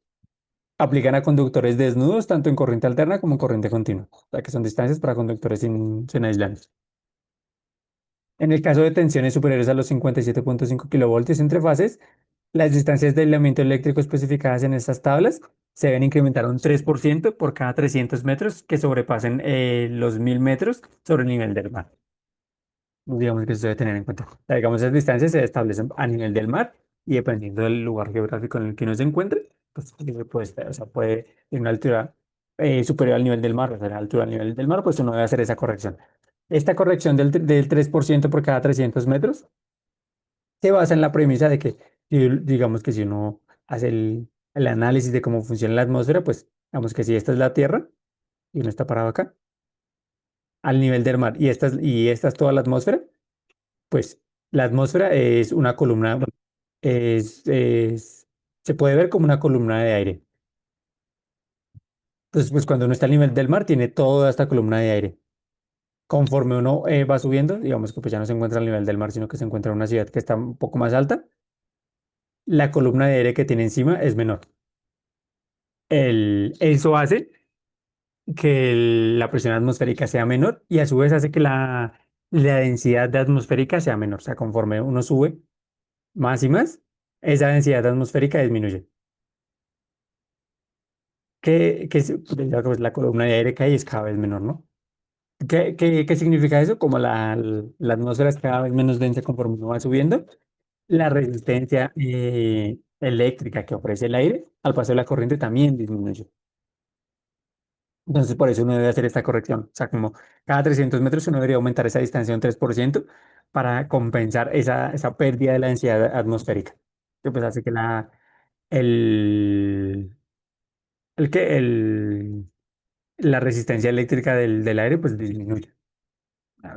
aplican a conductores desnudos tanto en corriente alterna como en corriente continua, o sea que son distancias para conductores sin aislantes. En el caso de tensiones superiores a los 57,5 kilovoltios entre fases, las distancias de aislamiento eléctrico especificadas en estas tablas se deben incrementar un 3% por cada 300 metros que sobrepasen los 1.000 metros sobre el nivel del mar. Digamos que se debe tener en cuenta. O sea, digamos, esas distancias se establecen a nivel del mar y dependiendo del lugar geográfico en el que uno se encuentre, pues puede estar, o sea, puede en una altura superior al nivel del mar, o sea, a la altura al nivel del mar, pues uno debe hacer esa corrección. Esta corrección del 3% por cada 300 metros se basa en la premisa de que, digamos que si uno hace el análisis de cómo funciona la atmósfera, pues digamos que si esta es la Tierra y uno está parado acá, al nivel del mar y esta es toda la atmósfera, pues la atmósfera es una columna, bueno, se puede ver como una columna de aire. Entonces, pues cuando uno está al nivel del mar, tiene toda esta columna de aire. Conforme uno va subiendo, digamos que pues ya no se encuentra al nivel del mar, sino que se encuentra en una ciudad que está un poco más alta, la columna de aire que tiene encima es menor. Eso hace que la presión atmosférica sea menor y a su vez hace que la densidad de atmosférica sea menor. O sea, conforme uno sube más y más, esa densidad atmosférica disminuye. Ya que, pues, la columna de aire que hay es cada vez menor, ¿no? ¿Qué significa eso? Como la atmósfera es cada vez menos densa conforme uno va subiendo, la resistencia eléctrica que ofrece el aire al paso de la corriente también disminuye. Entonces, por eso uno debe hacer esta corrección. O sea, como cada 300 metros uno debería aumentar esa distancia un 3% para compensar esa pérdida de la densidad atmosférica. Que pues hace que el, el, que el, la resistencia eléctrica del aire pues disminuya.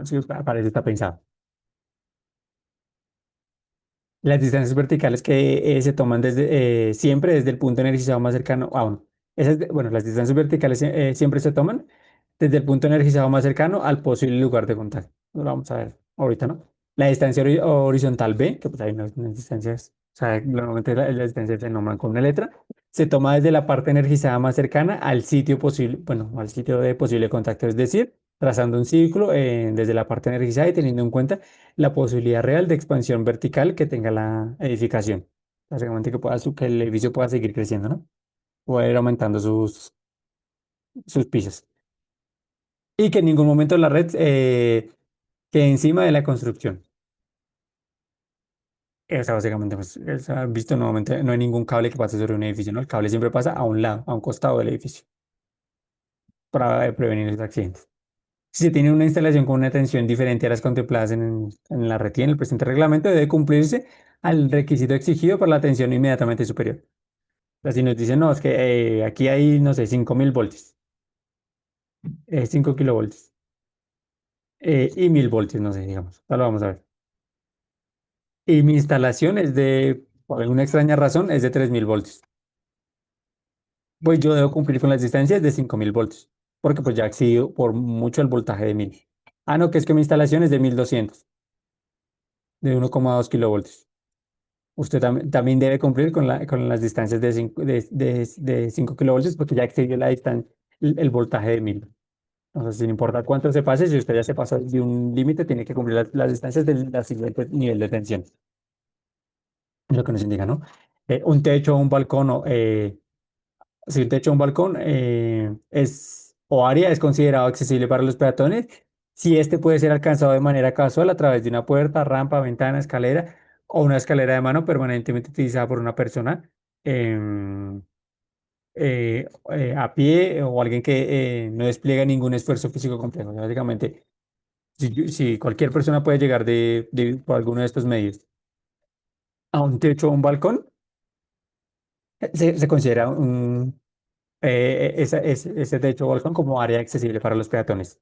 Sí, para eso está pensado. Las distancias verticales que se toman siempre desde el punto energizado más cercano. Bueno, bueno, las distancias verticales siempre se toman desde el punto energizado más cercano al posible lugar de contacto. Lo vamos a ver ahorita, ¿no? La distancia horizontal B, que pues hay unas distancias, o sea, normalmente las distancias se nombran con una letra, se toma desde la parte energizada más cercana al sitio posible, bueno, al sitio de posible contacto, es decir, trazando un círculo desde la parte energizada y teniendo en cuenta la posibilidad real de expansión vertical que tenga la edificación. Básicamente que que el edificio pueda seguir creciendo, ¿no? Pueda ir aumentando sus pisos. Y que en ningún momento la red quede encima de la construcción. Esa básicamente, pues, visto nuevamente, no hay ningún cable que pase sobre un edificio, ¿no? El cable siempre pasa a un lado, a un costado del edificio, para prevenir los accidentes. Si se tiene una instalación con una tensión diferente a las contempladas en la red y en el presente reglamento, debe cumplirse al requisito exigido por la tensión inmediatamente superior. O sea, si nos dicen, no, es que aquí hay, no sé, 5000 voltios, 5 kilovoltios, y 1000 voltios, no sé, digamos. Ya lo vamos a ver. Y mi instalación es por alguna extraña razón, es de 3000 voltios. Pues yo debo cumplir con las distancias de 5000 voltios, porque pues ya excedo por mucho el voltaje de 1000. Ah, no, que es que mi instalación es de 1200, de 1,2 kilovoltios. Usted también debe cumplir con las distancias de 5 kilovoltios, porque ya excedió la distancia, el voltaje de 1000. Entonces, sin importar cuánto se pase, si usted ya se pasó de un límite, tiene que cumplir las distancias del siguiente nivel de tensión. Es lo que nos indica, ¿no? Un techo, un balcón o si un techo o un balcón o área es considerado accesible para los peatones, si este puede ser alcanzado de manera casual a través de una puerta, rampa, ventana, escalera o una escalera de mano permanentemente utilizada por una persona em, a pie o alguien que no despliega ningún esfuerzo físico complejo. O sea, básicamente, si cualquier persona puede llegar por alguno de estos medios a un techo o un balcón, se considera ese techo o balcón como área accesible para los peatones.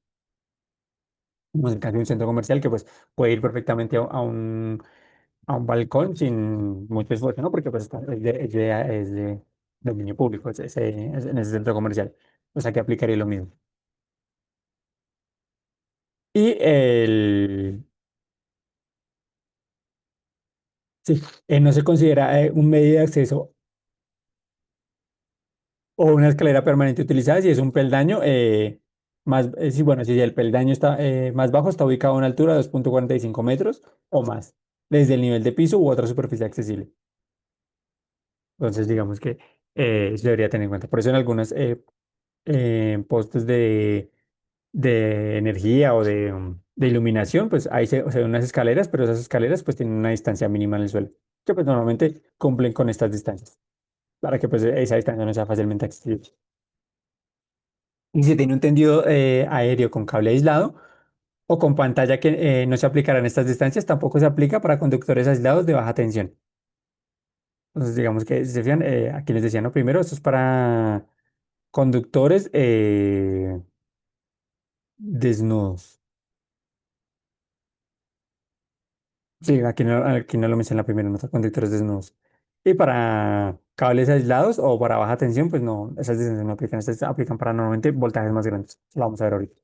Como en el caso de un centro comercial que pues puede ir perfectamente a un balcón sin mucho esfuerzo, ¿no? Porque pues es de dominio público en ese centro comercial. O sea que aplicaría lo mismo. Y sí, no se considera un medio de acceso o una escalera permanente utilizada si es un peldaño sí, bueno, si el peldaño está más bajo, está ubicado a una altura de 2,45 metros o más, desde el nivel de piso u otra superficie accesible. Entonces, digamos que eso debería tener en cuenta. Por eso en algunos postes de energía o de iluminación, pues ahí se ven unas escaleras, pero esas escaleras pues tienen una distancia mínima en el suelo, que pues normalmente cumplen con estas distancias, para que pues esa distancia no sea fácilmente accesible. Y si tiene un tendido aéreo con cable aislado o con pantalla que no se aplicarán estas distancias, tampoco se aplica para conductores aislados de baja tensión. Entonces, digamos que, si se fijan, aquí les decía, ¿no? Primero, esto es para conductores desnudos. Sí, aquí no lo menciona en la primera nota, conductores desnudos. Y para cables aislados o para baja tensión, pues no, esas distancias no aplican. Estas aplican para normalmente voltajes más grandes. Lo vamos a ver ahorita.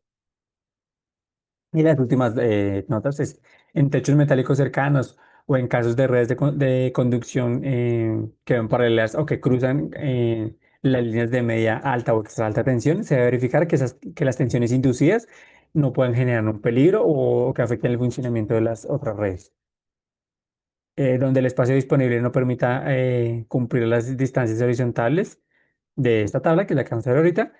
Y las últimas notas es en techos metálicos cercanos o en casos de redes de conducción que van paralelas o que cruzan las líneas de media alta o extra alta tensión, se debe verificar que las tensiones inducidas no puedan generar un peligro o que afecten el funcionamiento de las otras redes. Donde el espacio disponible no permita cumplir las distancias horizontales de esta tabla, que es la que vamos a ver ahorita.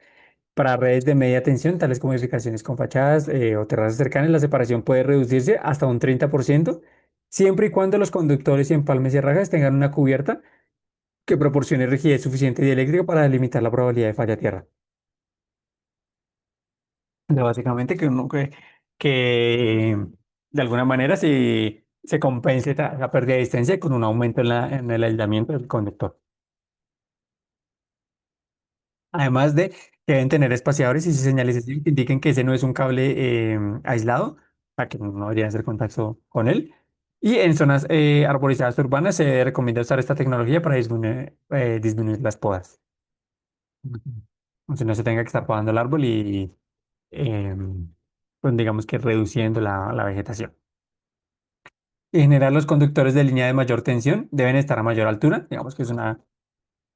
Para redes de media tensión, tales como edificaciones con fachadas o terrazas cercanas, la separación puede reducirse hasta un 30%, siempre y cuando los conductores y empalmes y rajas tengan una cubierta que proporcione rigidez suficiente y eléctrica para limitar la probabilidad de falla a tierra. Básicamente que de alguna manera se compense la pérdida de distancia con un aumento en el aislamiento del conductor. Además de que deben tener espaciadores y señalización que indiquen que ese no es un cable aislado, para que no deberían hacer contacto con él. Y en zonas arborizadas urbanas se recomienda usar esta tecnología para disminuir las podas. Ujú. O sea, no se tenga que estar podando el árbol y, pues digamos que reduciendo la vegetación. En general, los conductores de línea de mayor tensión deben estar a mayor altura, digamos que es una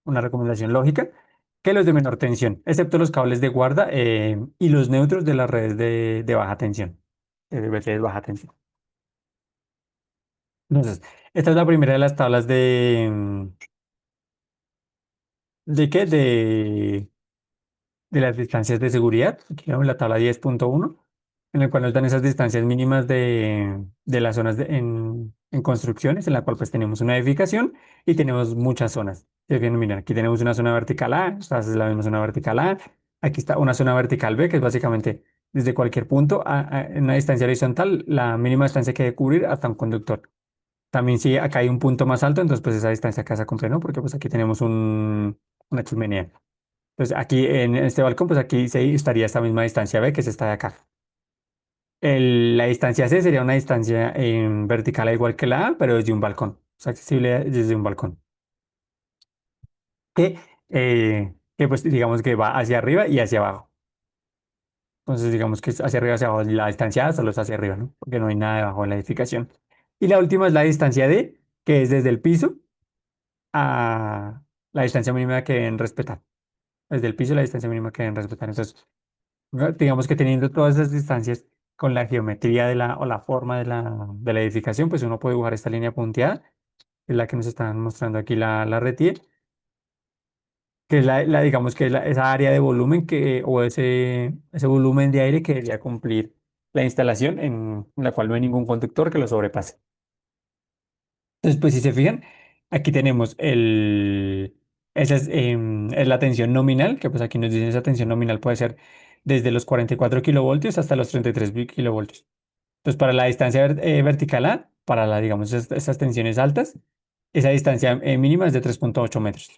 recomendación lógica, que los de menor tensión, excepto los cables de guarda y los neutros de las redes de baja tensión, de redes baja tensión. Entonces, esta es la primera de las tablas ¿de qué? De las distancias de seguridad. Aquí vemos la tabla 10.1 en el cual nos dan esas distancias mínimas de las zonas en construcciones, en la cual pues tenemos una edificación y tenemos muchas zonas. Si bien, miren, aquí tenemos una zona vertical A, esta es la misma zona vertical A, aquí está una zona vertical B, que es básicamente desde cualquier punto en una distancia horizontal, la mínima distancia que debe cubrir hasta un conductor. También si acá hay un punto más alto, entonces pues esa distancia acá se cumple, ¿no? Porque pues aquí tenemos una chimenea. Entonces aquí en este balcón, pues aquí estaría esta misma distancia B, que es esta de acá. La distancia C sería una distancia en vertical igual que la A, pero desde un balcón. Es accesible desde un balcón. Que, que pues digamos que va hacia arriba y hacia abajo. Entonces digamos que es hacia arriba, hacia abajo. La distancia A solo es hacia arriba, ¿no? Porque no hay nada debajo de la edificación. Y la última es la distancia D, que es desde el piso a la distancia mínima que deben respetar. Desde el piso la distancia mínima que deben respetar. Entonces, digamos que teniendo todas esas distancias con la geometría o la forma de la edificación, pues uno puede dibujar esta línea punteada, que es la que nos están mostrando aquí la RETIER, que es digamos que es esa área de volumen o ese volumen de aire que debería cumplir la instalación en la cual no hay ningún conductor que lo sobrepase. Entonces, pues si se fijan, aquí tenemos esa es la tensión nominal, que pues aquí nos dicen esa tensión nominal puede ser desde los 44 kilovoltios hasta los 33 kilovoltios. Entonces, para la distancia vertical A, para digamos, esas tensiones altas, esa distancia mínima es de 3.8 metros.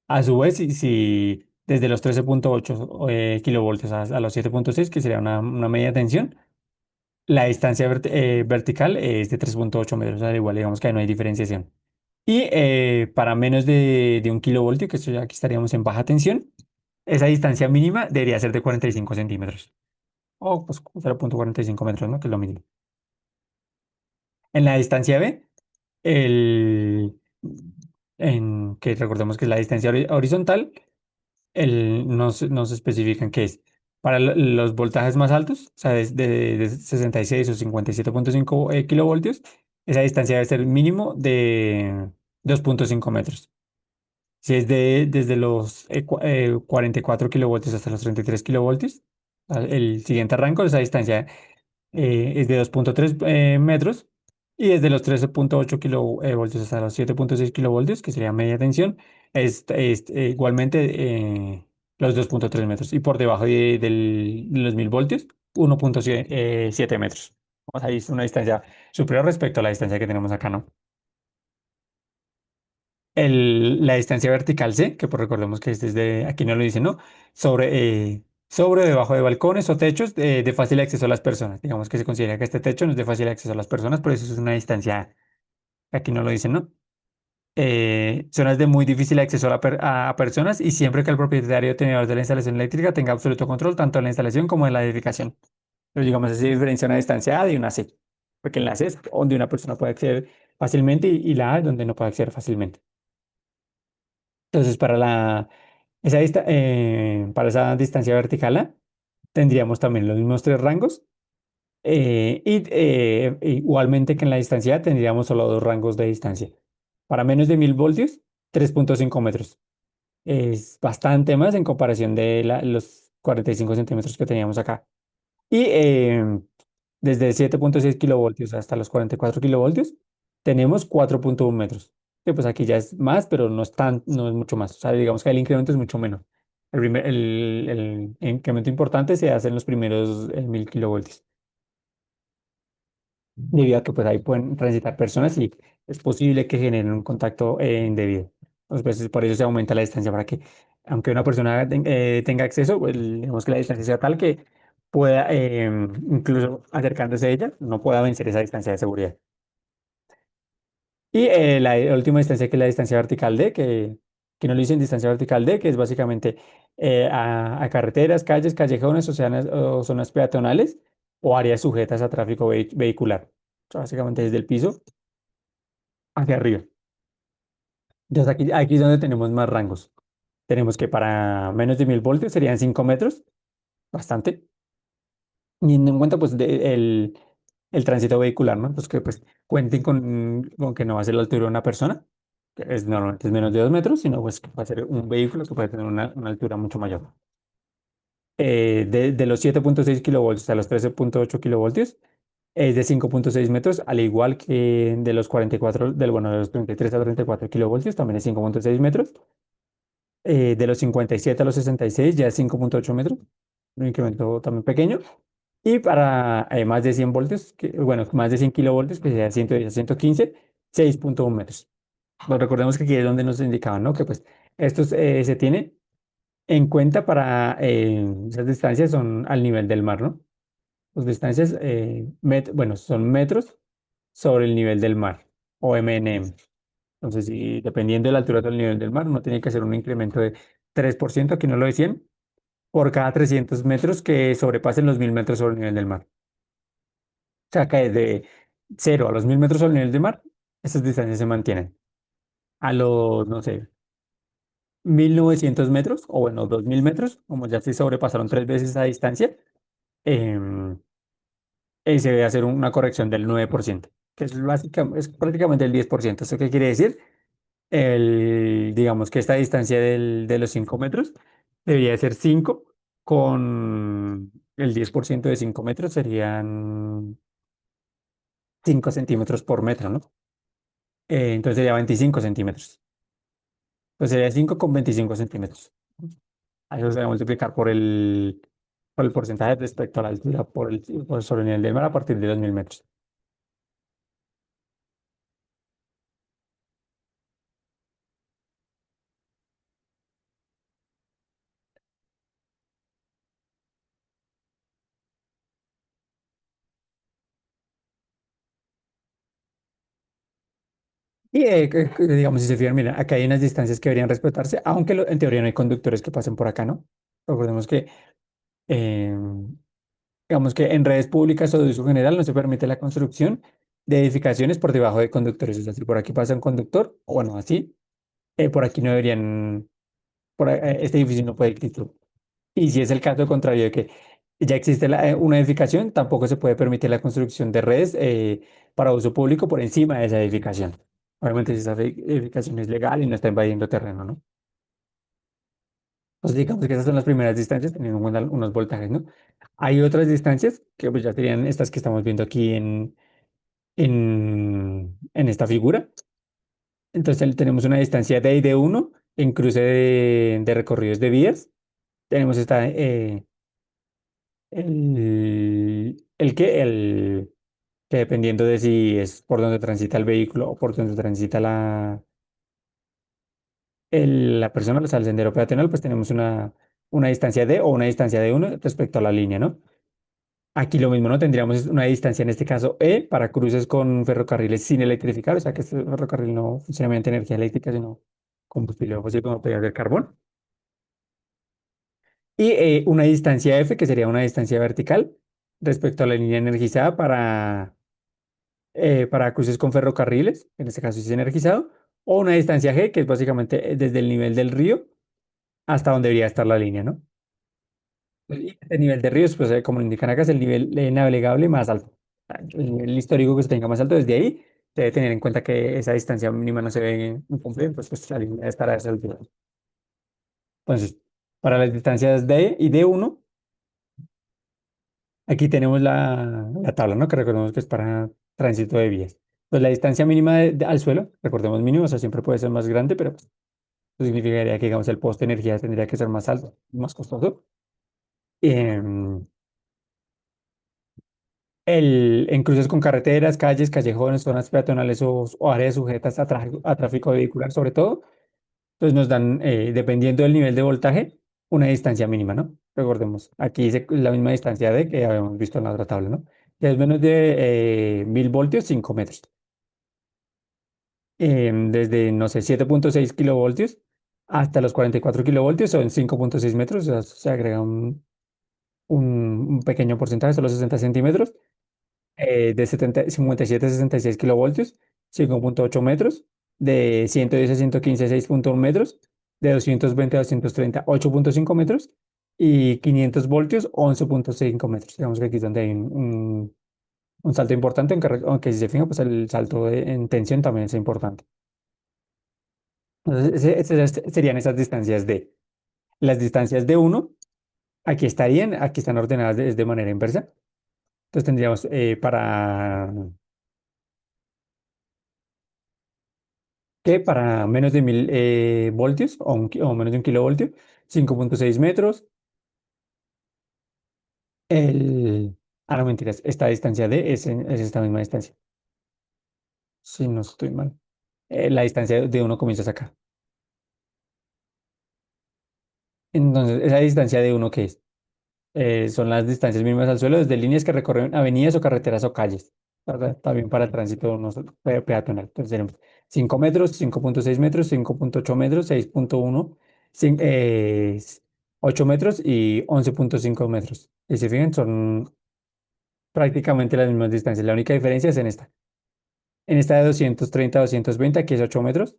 A su vez, si desde los 13.8 kilovoltios a los 7.6, que sería una media tensión, la distancia vertical es de 3.8 metros, o sea, igual digamos que ahí no hay diferenciación. Y para menos de un kilovoltio, que esto ya aquí estaríamos en baja tensión, esa distancia mínima debería ser de 45 centímetros. O pues 0.45 metros, ¿no? Que es lo mínimo. En la distancia B, el, que recordemos que es la distancia horizontal, nos especifican que es para los voltajes más altos, o sea, de 66 o 57.5 kilovoltios, esa distancia debe ser mínimo de 2.5 metros. Si es desde los 44 kilovoltios hasta los 33 kilovoltios, el siguiente rango, esa distancia es de 2.3 metros. Y desde los 13.8 kilovoltios hasta los 7.6 kilovoltios, que sería media tensión, es igualmente los 2.3 metros. Y por debajo de los 1000 voltios, 1.7 metros. O sea, ahí es una distancia superior respecto a la distancia que tenemos acá, ¿no? La distancia vertical C, que pues recordemos que es desde, aquí no lo dice, ¿no? Sobre o debajo de balcones o techos de fácil acceso a las personas. Digamos que se considera que este techo no es de fácil acceso a las personas, por eso es una distancia, aquí no lo dice, ¿no? Zonas de muy difícil acceso a personas y siempre que el propietario tenedor de la instalación eléctrica tenga absoluto control tanto de la instalación como de la edificación. Pero digamos, así diferencia una distancia A de una C, porque en la C es donde una persona puede acceder fácilmente y la A es donde no puede acceder fácilmente. Entonces, para esa distancia vertical A, tendríamos también los mismos tres rangos. Igualmente que en la distancia A tendríamos solo dos rangos de distancia. Para menos de 1000 voltios, 3.5 metros. Es bastante más en comparación de los 45 centímetros que teníamos acá. Y desde 7.6 kilovoltios hasta los 44 kilovoltios, tenemos 4.1 metros. Que pues aquí ya es más, pero no es mucho más. O sea, digamos que el incremento es mucho menos. El incremento importante se hace en los primeros 1000 kilovoltios, debido a que pues ahí pueden transitar personas y es posible que generen un contacto indebido. Entonces, pues, por eso se aumenta la distancia para que, aunque una persona tenga acceso, pues, digamos que la distancia sea tal que pueda, incluso acercándose a ella, no pueda vencer esa distancia de seguridad. Y la última distancia, que es la distancia vertical D, que no le dicen distancia vertical D, que es básicamente a carreteras, calles, callejones, o zonas peatonales o áreas sujetas a tráfico vehicular. sea, básicamente desde el piso hacia arriba. Entonces aquí es donde tenemos más rangos. Tenemos que para menos de 1000 voltios serían 5 metros, bastante. Teniendo en cuenta pues el tránsito vehicular, ¿no? Pues que pues cuenten con que no va a ser la altura de una persona, que es normalmente es menos de 2 metros, sino pues que va a ser un vehículo que puede tener una altura mucho mayor. De los 7,6 kilovoltios a los 13,8 kilovoltios es de 5,6 metros, al igual que de los 44, bueno, de los 33 a 34 kilovoltios también es 5,6 metros. De los 57 a los 66 ya es 5,8 metros, un incremento también pequeño. Y para más de 100 voltios, bueno, más de 100 kilovoltios, que sea 110 a 115, 6,1 metros. Pues recordemos que aquí es donde nos indicaban, ¿no? Que pues estos se tiene en cuenta para esas distancias son al nivel del mar, ¿no? Las distancias, bueno, son metros sobre el nivel del mar, o MNM. Entonces, si, dependiendo de la altura del nivel del mar, uno tiene que hacer un incremento de 3%, aquí no lo decían, por cada 300 metros que sobrepasen los 1000 metros sobre el nivel del mar. O sea, que desde 0 a los 1000 metros sobre el nivel del mar, esas distancias se mantienen. A los, no sé, 1900 metros, o bueno, 2000 metros, como ya se sobrepasaron 3 veces esa distancia, em, se debe hacer una corrección del 9%, que es, es prácticamente el 10%. ¿Eso qué quiere decir? Digamos que esta distancia de los 5 metros debería ser 5 con el 10% de 5 metros serían 5 centímetros por metro, ¿no? Entonces sería 25 centímetros. Entonces sería 5 con 25 centímetros. A eso se va a multiplicar por el porcentaje respecto a la altura sobre el nivel del mar a partir de los 1000 metros. Y digamos, si se fijan, mira, acá hay unas distancias que deberían respetarse, aunque en teoría no hay conductores que pasen por acá, ¿no? Recordemos que, eh, digamos que en redes públicas o de uso general no se permite la construcción de edificaciones por debajo de conductores. Es decir, por aquí pasa un conductor, o bueno, así, por aquí no deberían, este edificio no puede existir. Y si es el caso contrario de que ya existe una edificación, tampoco se puede permitir la construcción de redes para uso público por encima de esa edificación. Obviamente, si esa edificación es legal y no está invadiendo terreno, ¿no? Entonces, digamos que esas son las primeras distancias, teniendo en cuenta unos voltajes, ¿no? Hay otras distancias que pues, ya serían estas que estamos viendo aquí en esta figura. Entonces, tenemos una distancia D y D1 en cruce de recorridos de vías. Tenemos el que dependiendo de si es por donde transita el vehículo o por donde transita la persona, o sea, el sendero peatonal, pues tenemos una distancia D o una distancia de uno respecto a la línea, ¿no? Aquí lo mismo, ¿no? Tendríamos una distancia, en este caso E, para cruces con ferrocarriles sin electrificar, o sea, que este ferrocarril no funciona mediante energía eléctrica, sino combustible fósil como podría ser carbón. Y una distancia F, que sería una distancia vertical respecto a la línea energizada para cruces con ferrocarriles, en este caso sí es energizado, o una distancia G, que es básicamente desde el nivel del río hasta donde debería estar la línea, ¿no? Y este nivel de ríos, pues como lo indican acá, es el nivel navegable más alto. El nivel histórico que se tenga más alto desde ahí, se debe tener en cuenta que esa distancia mínima no se ve incumplida, pues la línea estará a esa altura. Entonces, para las distancias D y D1, aquí tenemos la tabla, ¿no? Que recordemos que es para tránsito de vías. Pues la distancia mínima al suelo, recordemos mínimo, o sea, siempre puede ser más grande, pero pues, eso significaría que, digamos, el poste de energía tendría que ser más alto, más costoso. Em, en cruces con carreteras, calles, callejones, zonas peatonales o áreas sujetas a tráfico vehicular, sobre todo, pues nos dan, dependiendo del nivel de voltaje, una distancia mínima, ¿no? Recordemos, aquí dice la misma distancia de que habíamos visto en la otra tabla, ¿no? Que es menos de 1000 voltios, 5 metros. Desde, no sé, 7,6 kilovoltios hasta los 44 kilovoltios son 5,6 metros, o sea, se agrega un pequeño porcentaje, solo 60 centímetros. de 57 a 66 kilovoltios, 5,8 metros, de 110 a 115, 6,1 metros, de 220 a 230, 8,5 metros, y 500 voltios, 11,5 metros. Digamos que aquí es donde hay un salto importante, aunque si se fija, pues el salto en tensión también es importante. Entonces, serían esas distancias de. Las distancias de uno, aquí estarían, aquí están ordenadas de manera inversa. Entonces tendríamos para menos de 1000 voltios o menos de 1 kilovoltio, 5,6 metros. No, mentiras, esta distancia D es esta misma distancia. Si no estoy mal. La distancia de uno comienza acá. Entonces, esa distancia de uno, ¿qué es? Son las distancias mínimas al suelo desde líneas que recorren avenidas o carreteras o calles, ¿verdad? También para el tránsito peatonal. Entonces tenemos 5 metros, 5,6 metros, 5,8 metros, 6,1, 8 metros y 11,5 metros. Y si fijan, son prácticamente las mismas distancias. La única diferencia es en esta. En esta de 230 a 220, aquí es 8 metros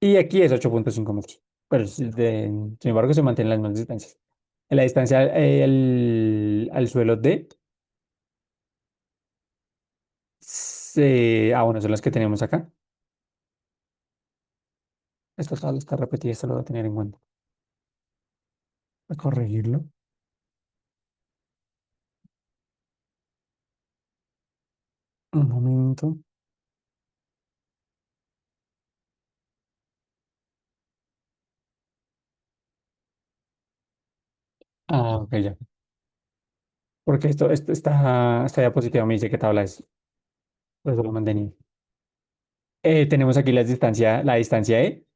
y aquí es 8,5 metros. Pero sin embargo se mantienen las mismas distancias. La distancia al suelo D. Bueno, son las que tenemos acá. Esto solo está repetido, esto lo voy a tener en cuenta. Voy a corregirlo. Un momento. Ok, ya. Porque esta diapositiva me dice qué tabla es. Por eso lo mantenía. Tenemos aquí la distancia E,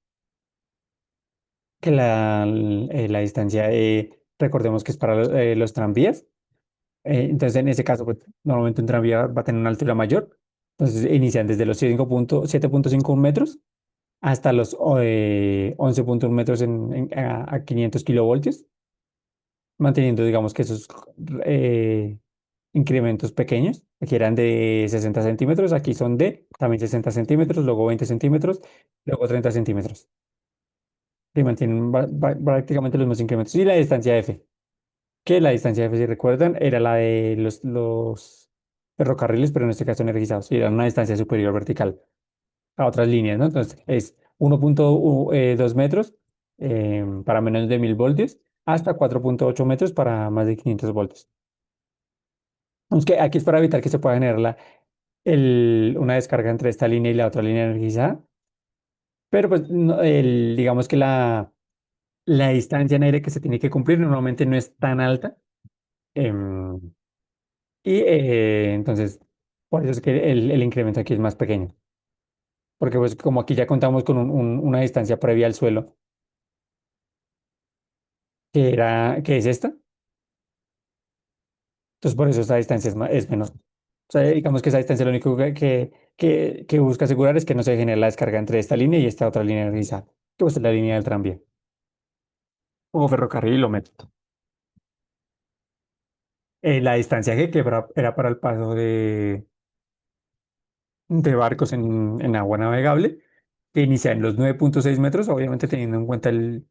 que la distancia E, recordemos que es para los tranvías. Entonces, en ese caso, pues, normalmente un tranvía va a tener una altura mayor. Entonces, inician desde los 7,51 metros hasta los 11,1 metros a 500 kilovoltios, manteniendo, digamos, que esos eh, incrementos pequeños, aquí eran de 60 centímetros, aquí son de también 60 centímetros, luego 20 centímetros, luego 30 centímetros. Y mantienen prácticamente los mismos incrementos. Y la distancia F, que la distancia F, si recuerdan, era la de los ferrocarriles, pero en este caso energizados, y era una distancia superior vertical a otras líneas, ¿no? Entonces es 1,2 metros para menos de 1000 voltios hasta 4,8 metros para más de 500 voltios. Aunque aquí es para evitar que se pueda generar una descarga entre esta línea y la otra línea energizada, pero pues digamos que la distancia en aire que se tiene que cumplir normalmente no es tan alta. em, entonces, por eso es que el incremento aquí es más pequeño, porque pues como aquí ya contamos con una distancia previa al suelo, que es esta. Entonces, por eso esa distancia es menor. O sea, digamos que esa distancia lo único que busca asegurar es que no se genere la descarga entre esta línea y esta otra línea energizada, que pues es la línea del tranvía o ferrocarril o metro. La distancia era para el paso de barcos en agua navegable, que inicia en los 9,6 metros, obviamente teniendo en cuenta el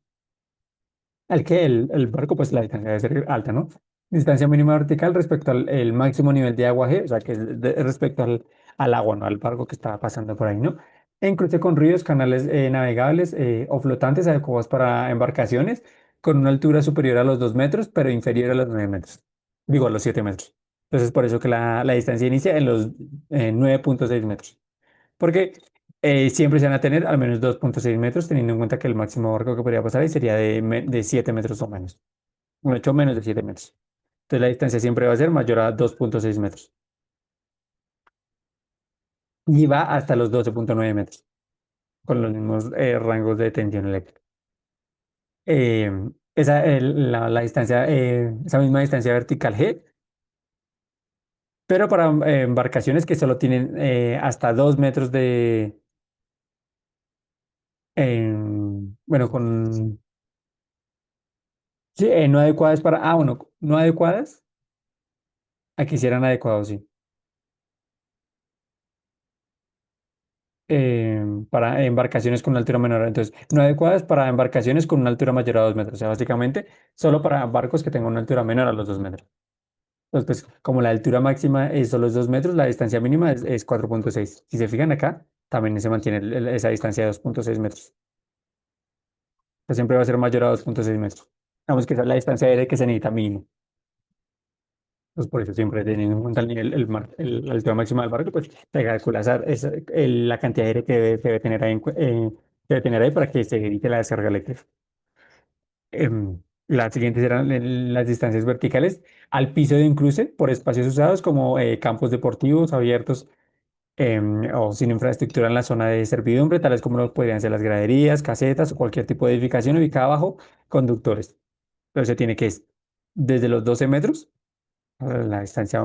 barco, pues la distancia debe ser alta, ¿no? Distancia mínima vertical respecto al el máximo nivel de agua G, o sea, que es respecto al agua, ¿no? Al barco que está pasando por ahí, ¿no? En cruce con ríos, canales navegables o flotantes adecuados para embarcaciones con una altura superior a los 2 metros, pero inferior a los 9 metros. Digo, a los 7 metros. Entonces, por eso que la distancia inicia en los 9,6 metros. Porque siempre se van a tener al menos 2,6 metros, teniendo en cuenta que el máximo barco que podría pasar ahí sería de 7 metros o menos. Mucho menos de 7 metros. Entonces la distancia siempre va a ser mayor a 2,6 metros. Y va hasta los 12,9 metros, con los mismos rangos de tensión eléctrica. Eh, la distancia, esa misma distancia vertical G, pero para embarcaciones que solo tienen hasta 2 metros bueno, sí, no adecuadas para, bueno, no adecuadas, aquí sí eran adecuados, sí. para embarcaciones con una altura menor. Entonces, no adecuadas para embarcaciones con una altura mayor a 2 metros. O sea, básicamente, solo para barcos que tengan una altura menor a los 2 metros. Entonces, pues, como la altura máxima es solo es 2 metros, la distancia mínima es 4,6. Si se fijan acá, también se mantiene esa distancia de 2,6 metros. Pues siempre va a ser mayor a 2,6 metros. Digamos que esa es la distancia aérea que se necesita mínimo. Pues por eso siempre teniendo en cuenta el nivel, la altura máxima del barco, pues se calcula la cantidad de aire que debe tener ahí, debe tener ahí para que se evite la descarga eléctrica. Las siguientes eran las distancias verticales al piso de un cruce por espacios usados como campos deportivos abiertos o sin infraestructura en la zona de servidumbre, tales como lo podrían ser las graderías, casetas o cualquier tipo de edificación ubicada bajo conductores. Entonces se tiene que es desde los 12 metros, la distancia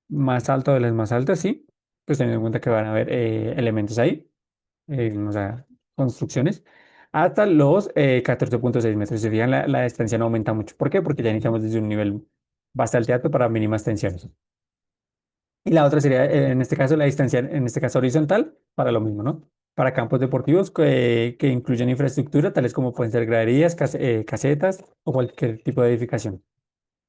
más alta de las más altas, sí, pues teniendo en cuenta que van a haber elementos ahí, o sea, construcciones, hasta los 14,6 metros. Si se fijan, la distancia no aumenta mucho. ¿Por qué? Porque ya iniciamos desde un nivel bastante alto para mínimas tensiones. Y la otra sería, en este caso, la distancia, en este caso horizontal, para lo mismo, ¿no? Para campos deportivos que incluyen infraestructura, tales como pueden ser graderías, casetas o cualquier tipo de edificación.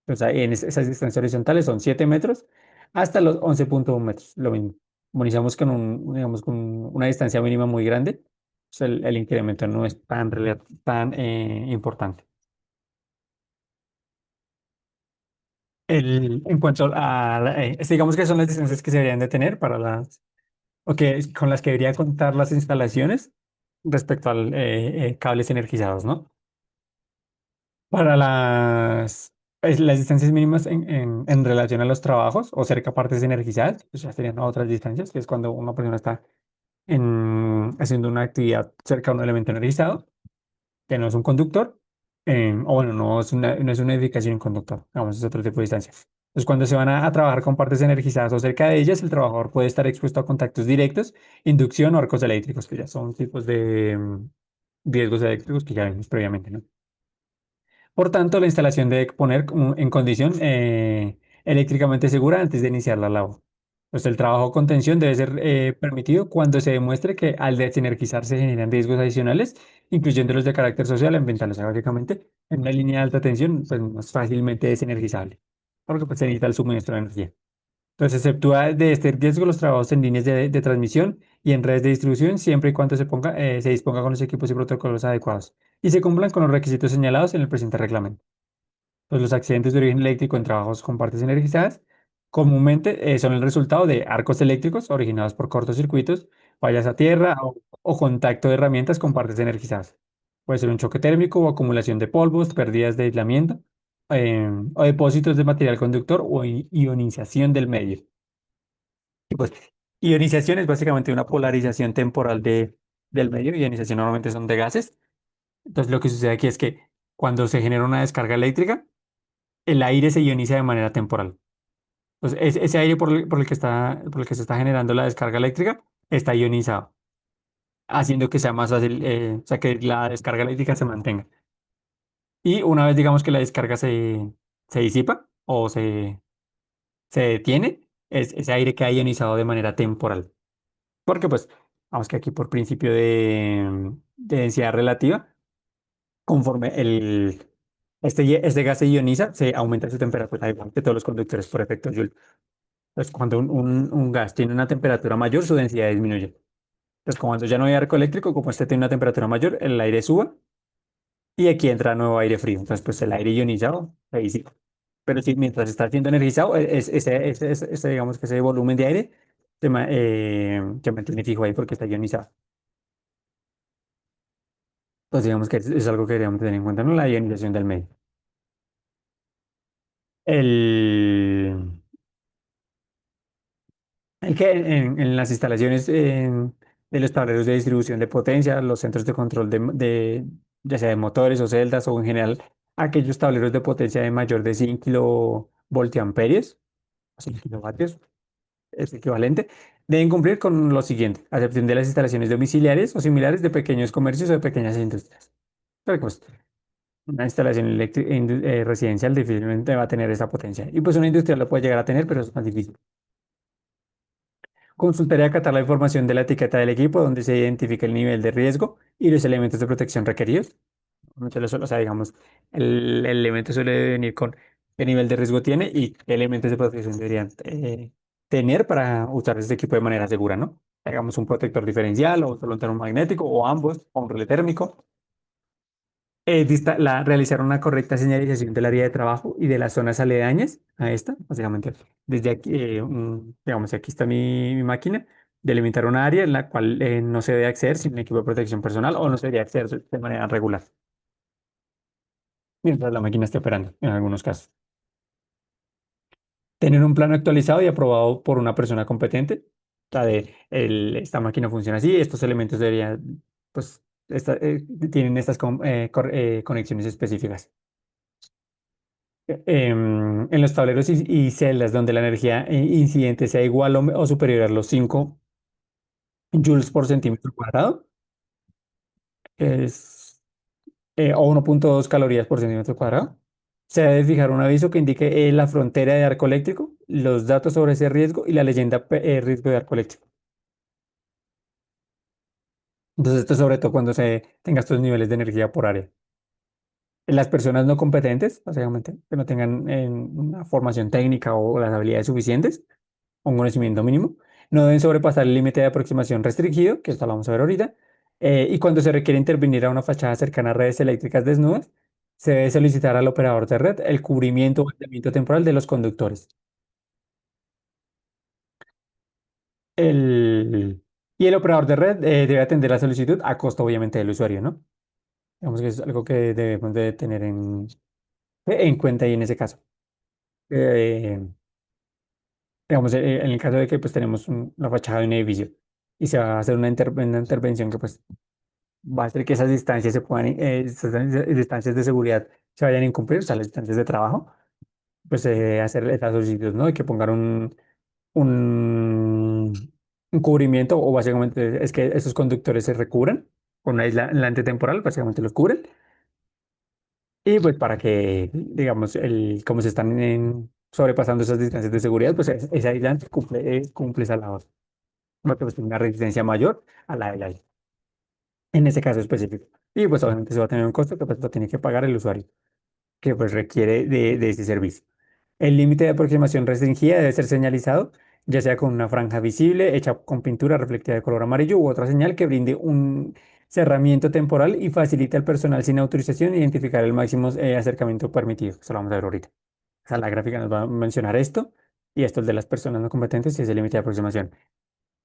O sea, esas distancias horizontales son 7 metros hasta los 11,1 metros, lo mismo. Como iniciamos con digamos, con una distancia mínima muy grande, pues el incremento no es tan importante. En cuanto a, digamos que son las distancias que se deberían de tener para o que, con las que debería contar las instalaciones respecto al cables energizados, ¿no? Para las distancias mínimas en relación a los trabajos o cerca a partes energizadas, pues ya serían otras distancias, que es cuando una persona está haciendo una actividad cerca a un elemento energizado, que no es un conductor, o bueno, no es una edificación en conductor, vamos, es otro tipo de distancia. Entonces, cuando se van a trabajar con partes energizadas o cerca de ellas, el trabajador puede estar expuesto a contactos directos, inducción o arcos eléctricos, que ya son tipos de riesgos eléctricos que ya vimos previamente, ¿no? Por tanto, la instalación debe poner en condición eléctricamente segura antes de iniciar la labor. Pues el trabajo con tensión debe ser permitido cuando se demuestre que al desenergizar se generan riesgos adicionales, incluyendo los de carácter social y ambiental. O sea, básicamente, en una línea de alta tensión, pues no es fácilmente desenergizable, porque pues, se necesita el suministro de energía. Entonces, se exceptúa de este riesgo los trabajos en líneas de transmisión y en redes de distribución, siempre y cuando se disponga con los equipos y protocolos adecuados y se cumplan con los requisitos señalados en el presente reglamento. Pues los accidentes de origen eléctrico en trabajos con partes energizadas comúnmente son el resultado de arcos eléctricos originados por cortocircuitos, fallas a tierra o contacto de herramientas con partes energizadas. Puede ser un choque térmico o acumulación de polvos, pérdidas de aislamiento o depósitos de material conductor o ionización del medio. Y pues, ionización es básicamente una polarización temporal del medio. Ionización normalmente son de gases. Entonces, lo que sucede aquí es que cuando se genera una descarga eléctrica, el aire se ioniza de manera temporal. Entonces, ese aire por el que se está generando la descarga eléctrica está ionizado, haciendo que sea más fácil, o sea, que la descarga eléctrica se mantenga. Y una vez digamos que la descarga se disipa o se detiene, ese aire queda ionizado de manera temporal. Porque pues, vamos que aquí por principio de densidad relativa, conforme este gas se ioniza, se aumenta su temperatura, igual que todos los conductores por efecto Joule. Entonces, cuando un gas tiene una temperatura mayor, su densidad disminuye. Entonces, cuando ya no hay arco eléctrico, como este tiene una temperatura mayor, el aire suba y aquí entra nuevo aire frío. Entonces, pues el aire ionizado se disipa. Pero si mientras está siendo energizado, digamos que ese volumen de aire se mantiene fijo ahí porque está ionizado. Entonces, digamos que es algo que deberíamos tener en cuenta, ¿no? La ionización del medio. El, el que en las instalaciones de los tableros de distribución de potencia, los centros de control ya sea de motores o celdas o en general aquellos tableros de potencia de mayor de 100 kilovoltiamperios, o 100 kilovatios, es equivalente, deben cumplir con lo siguiente, a excepción de las instalaciones domiciliares o similares de pequeños comercios o de pequeñas industrias. Pero pues, una instalación residencial difícilmente va a tener esa potencia. Y pues una industrial lo puede llegar a tener, pero es más difícil. Consultar y acatar la información de la etiqueta del equipo donde se identifica el nivel de riesgo y los elementos de protección requeridos. O sea, digamos, el elemento suele venir con qué nivel de riesgo tiene y qué elementos de protección deberían tener para usar este equipo de manera segura, ¿no? Digamos, un protector diferencial o un solo magnético o ambos, o un relé térmico. Realizar una correcta señalización del área de trabajo y de las zonas aledañas a esta, básicamente. Desde aquí, digamos, aquí está mi máquina, delimitar una área en la cual no se debe acceder sin un equipo de protección personal o no se debe acceder de manera regular, mientras la máquina esté operando, en algunos casos. Tener un plano actualizado y aprobado por una persona competente. O sea, esta máquina funciona así, estos elementos deberían, pues, tienen estas conexiones específicas. En los tableros y celdas donde la energía incidente sea igual o superior a los 5 joules por centímetro cuadrado, es, o 1,2 calorías por centímetro cuadrado, se debe fijar un aviso que indique la frontera de arco eléctrico, los datos sobre ese riesgo y la leyenda riesgo de arco eléctrico. Entonces, esto sobre todo cuando se tenga estos niveles de energía por área. Las personas no competentes, básicamente, que no tengan una formación técnica o las habilidades suficientes, un conocimiento mínimo, no deben sobrepasar el límite de aproximación restringido, que esto lo vamos a ver ahorita, y cuando se requiere intervenir a una fachada cercana a redes eléctricas desnudas, se debe solicitar al operador de red el cubrimiento o aislamiento temporal de los conductores. El, y el operador de red debe atender la solicitud a costo, obviamente, del usuario, ¿no? Digamos que es algo que debemos de tener en cuenta ahí en ese caso. Eh, digamos, en el caso de que pues tenemos una fachada de un edificio y se va a hacer una intervención que pues va a hacer que esas distancias se puedan, esas distancias de seguridad se vayan a incumplir, o sea, las distancias de trabajo, pues hacer esas solicitudes, ¿no? Y que pongan un, un cubrimiento o básicamente es que esos conductores se recubran con un aislante temporal, básicamente los cubren. Y pues para que, digamos, como se están sobrepasando esas distancias de seguridad, pues ese aislante cumple esa labor, porque pues tiene una resistencia mayor a la del aire, en ese caso específico. Y pues obviamente se va a tener un costo que pues lo tiene que pagar el usuario, que pues requiere de ese servicio. El límite de aproximación restringida debe ser señalizado, ya sea con una franja visible, hecha con pintura reflectiva de color amarillo u otra señal que brinde un cerramiento temporal y facilite al personal sin autorización identificar el máximo acercamiento permitido. Eso lo vamos a ver ahorita. O sea, la gráfica nos va a mencionar esto y esto es de las personas no competentes y es el límite de aproximación.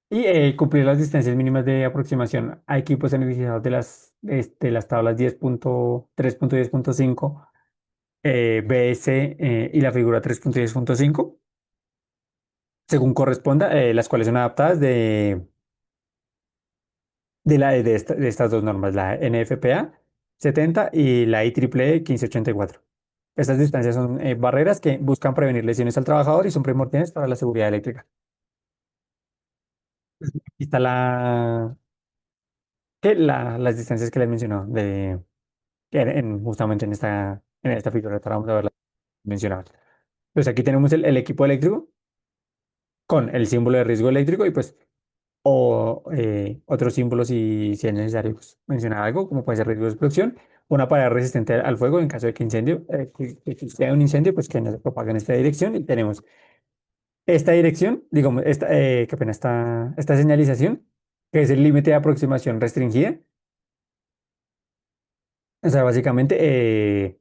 Y cumplir las distancias mínimas de aproximación a equipos energizados de las tablas 10.3.10.5 BS y la figura 3.10.5 según corresponda, las cuales son adaptadas de estas dos normas, la NFPA 70 y la IEEE 1584. Estas distancias son barreras que buscan prevenir lesiones al trabajador y son primordiales para la seguridad eléctrica. Aquí está las distancias que les mencionó justamente en esta figura. Ahora vamos a verla mencionada. Pues aquí tenemos el equipo eléctrico con el símbolo de riesgo eléctrico y pues o otros símbolos si es necesario pues, mencionar algo, como puede ser riesgo de explosión, una pared resistente al fuego en caso de que que sea un incendio, pues que no se propague en esta dirección. Y tenemos esta dirección, digamos, qué pena, esta señalización, que es el límite de aproximación restringida. O sea, básicamente,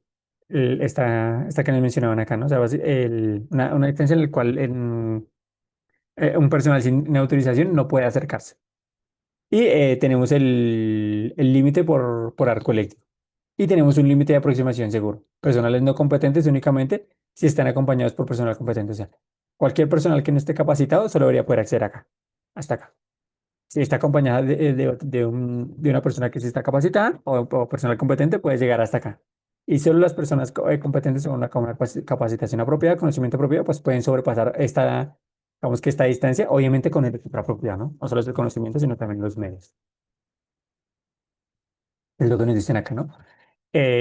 esta que nos mencionaban acá, ¿no? O sea, una distancia en la cual un personal sin autorización no puede acercarse. Y tenemos el límite por arco eléctrico. Y tenemos un límite de aproximación seguro. Personales no competentes únicamente si están acompañados por personal competente. O sea, cualquier personal que no esté capacitado solo debería poder acceder acá, hasta acá. Si está acompañada de una persona que sí está capacitada o personal competente, puede llegar hasta acá. Y solo las personas competentes con una capacitación apropiada, conocimiento apropiado, pues pueden sobrepasar digamos que esta distancia, obviamente con el equipo apropiado, ¿no? No solo es el conocimiento, sino también los medios. Es lo que nos dicen acá, ¿no?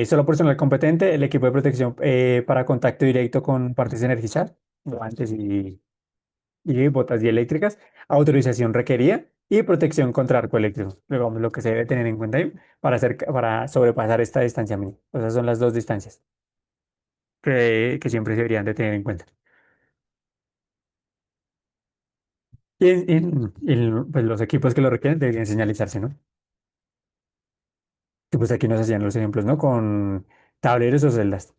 Solo personal competente, el equipo de protección para contacto directo con partes energizadas, guantes y botas dieléctricas, autorización requerida y protección contra arco eléctrico. Digamos, lo que se debe tener en cuenta ahí para sobrepasar esta distancia mínima. Esas son las dos distancias que siempre se deberían de tener en cuenta. Y pues los equipos que lo requieren deberían señalizarse, ¿no? Y pues aquí nos hacían los ejemplos, ¿no? Con tableros o celdas.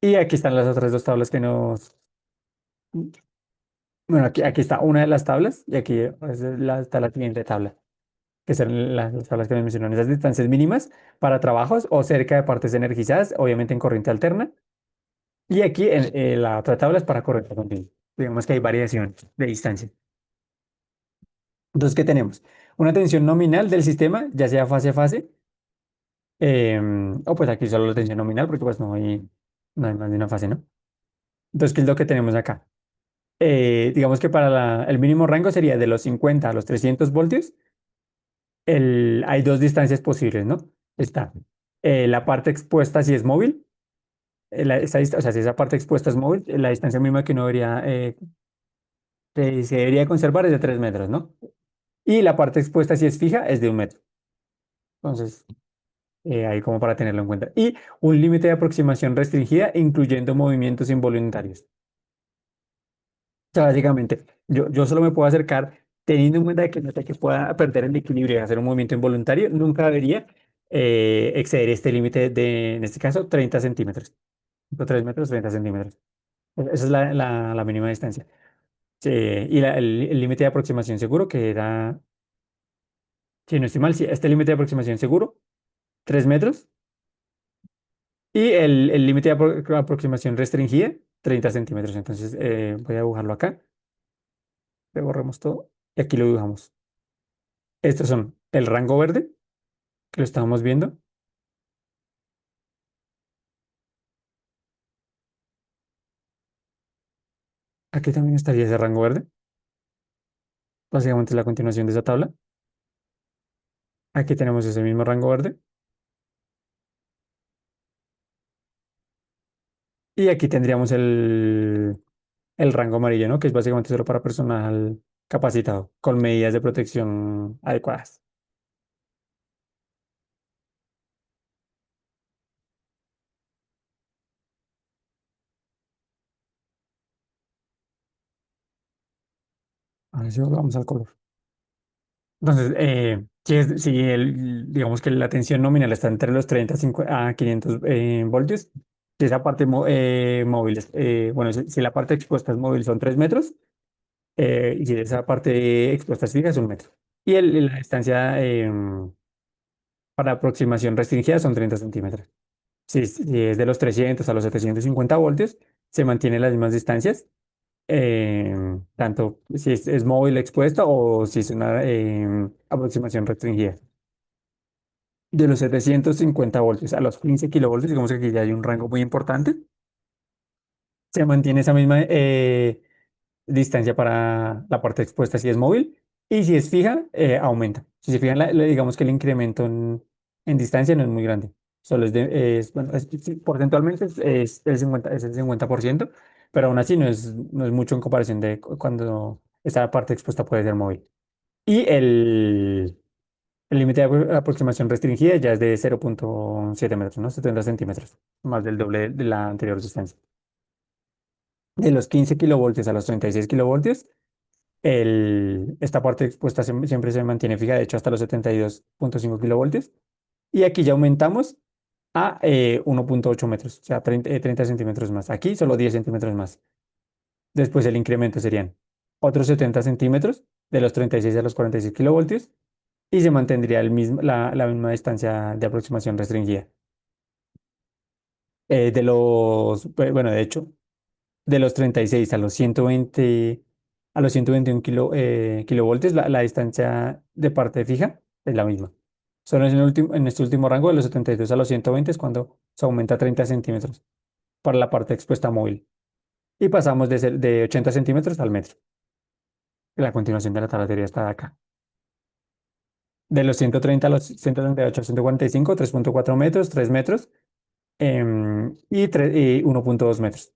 Y aquí están las otras dos tablas que nos... Bueno, aquí está una de las tablas y aquí está la siguiente tabla, que son las tablas que me mencionaron, esas distancias mínimas para trabajos o cerca de partes energizadas, obviamente en corriente alterna. Y aquí la otra tabla es para corriente continua. Digamos que hay variación de distancia. Entonces, ¿qué tenemos? Una tensión nominal del sistema, ya sea fase a fase, o pues aquí solo la tensión nominal, porque pues no hay más de una fase, ¿no? Entonces, ¿qué es lo que tenemos acá? Digamos que para el mínimo rango sería de los 50 a los 300 voltios. Hay dos distancias posibles, ¿no? Está la parte expuesta si es móvil, o sea, si esa parte expuesta es móvil, la distancia mínima que uno se debería conservar es de 3 metros, ¿no? Y la parte expuesta si es fija es de 1 metro. Entonces, ahí como para tenerlo en cuenta. Y un límite de aproximación restringida, incluyendo movimientos involuntarios. O sea, básicamente, yo solo me puedo acercar teniendo en cuenta que no sé que pueda perder el equilibrio y hacer un movimiento involuntario, nunca debería exceder este límite de, en este caso, 30 centímetros. 3 metros, 30 centímetros. Esa es la mínima distancia. Sí, y el límite de aproximación seguro, que era, si no estoy mal, sí, este límite de aproximación seguro, 3 metros. Y el límite de aproximación restringida, 30 centímetros. Entonces, voy a dibujarlo acá. Le borramos todo y aquí lo dibujamos. Estos son el rango verde, que lo estábamos viendo. Aquí también estaría ese rango verde. Básicamente es la continuación de esa tabla. Aquí tenemos ese mismo rango verde. Y aquí tendríamos el rango amarillo, ¿no? Que es básicamente solo para personal capacitado, con medidas de protección adecuadas. A ver si volvamos al color. Entonces, si digamos que la tensión nominal está entre los 30 a 500 voltios, si esa parte móvil, bueno, si la parte expuesta es móvil son 3 metros, y si esa parte expuesta es fija es 1 metro. Y la distancia para aproximación restringida son 30 centímetros. Si es de los 300 a los 750 voltios, se mantienen las mismas distancias, tanto si es móvil expuesta o si es una aproximación restringida. De los 750 voltios a los 15 kilovoltios, digamos que aquí ya hay un rango muy importante, se mantiene esa misma distancia para la parte expuesta si es móvil y si es fija, aumenta. Si se fijan, digamos que el incremento en distancia no es muy grande. Solo bueno, sí, porcentualmente es el 50%, pero aún así no es mucho en comparación de cuando esa parte expuesta puede ser móvil. Y el límite de aproximación restringida ya es de 0,7 metros, ¿no? 70 centímetros, más del doble de la anterior distancia. De los 15 kilovoltios a los 36 kilovoltios, esta parte expuesta siempre se mantiene fija, de hecho hasta los 72,5 kilovoltios. Y aquí ya aumentamos a 1,8 metros, o sea, 30 centímetros más. Aquí solo 10 centímetros más. Después el incremento serían otros 70 centímetros de los 36 a los 46 kilovoltios y se mantendría la misma distancia de aproximación restringida. Bueno, de hecho, de los 36 a los 121 kilovoltios, la distancia de parte fija es la misma. Solo en este último rango de los 72 a los 120 es cuando se aumenta 30 centímetros para la parte expuesta móvil. Y pasamos de 80 centímetros al metro. La continuación de la tablatería está acá. De los 130 a los 138 a 145, 3,4 metros, 3 metros y 1,2 metros.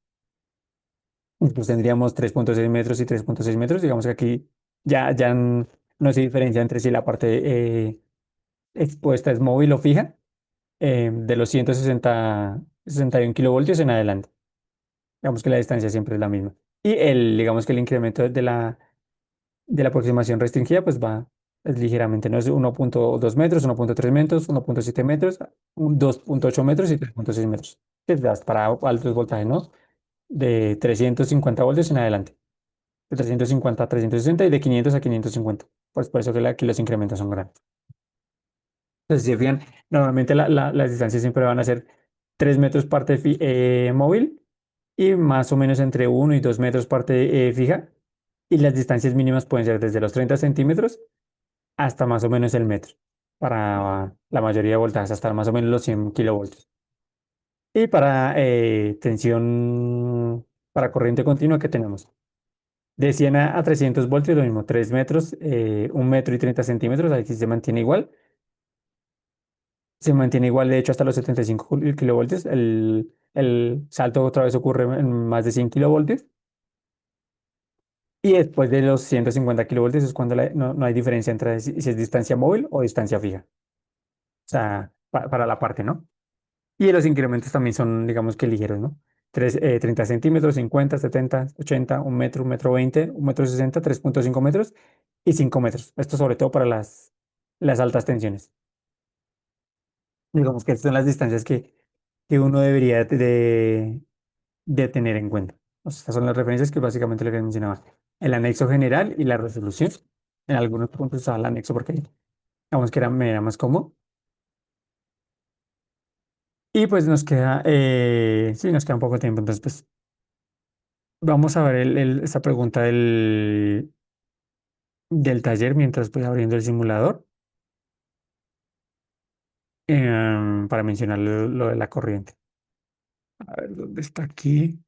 pues tendríamos 3,6 metros y 3,6 metros. Digamos que aquí no se diferencia entre si la parte expuesta es móvil o fija, de los 61 kilovoltios en adelante. Digamos que la distancia siempre es la misma. Y digamos que el incremento de la aproximación restringida, pues es ligeramente, no es 1,2 metros, 1,3 metros, 1,7 metros, 2,8 metros y 3,6 metros. Es para altos voltajes, ¿no? De 350 voltios en adelante. De 350 a 360 y de 500 a 550. Pues por eso que aquí los incrementos son grandes. Entonces, si se fijan, normalmente las distancias siempre van a ser 3 metros parte móvil y más o menos entre 1 y 2 metros parte fija. Y las distancias mínimas pueden ser desde los 30 centímetros hasta más o menos el metro para la mayoría de voltajes, hasta más o menos los 100 kilovoltios. Y para para corriente continua, ¿qué tenemos? De 100 a 300 voltios, lo mismo, 3 metros, 1 metro y 30 centímetros, aquí se mantiene igual. Se mantiene igual, de hecho, hasta los 75 kilovoltios. El salto otra vez ocurre en más de 100 kilovoltios. Y después de los 150 kilovoltios es cuando no hay diferencia entre si es distancia móvil o distancia fija. O sea, para la parte, ¿no? Y los incrementos también son, digamos que ligeros, ¿no? 30 centímetros, 50, 70, 80, 1 metro, 1,20 m, 1,60 m, 3,5 metros y 5 metros. Esto sobre todo para las altas tensiones. Digamos que estas son las distancias que uno debería de tener en cuenta. O sea, estas son las referencias que básicamente lo que mencionaba. El anexo general y la resolución. En algunos puntos usaba el anexo porque digamos que me era más cómodo. Y pues sí, nos queda un poco de tiempo. Entonces, pues vamos a ver esta pregunta del taller mientras voy abriendo el simulador para mencionar lo de la corriente. A ver, ¿dónde está aquí?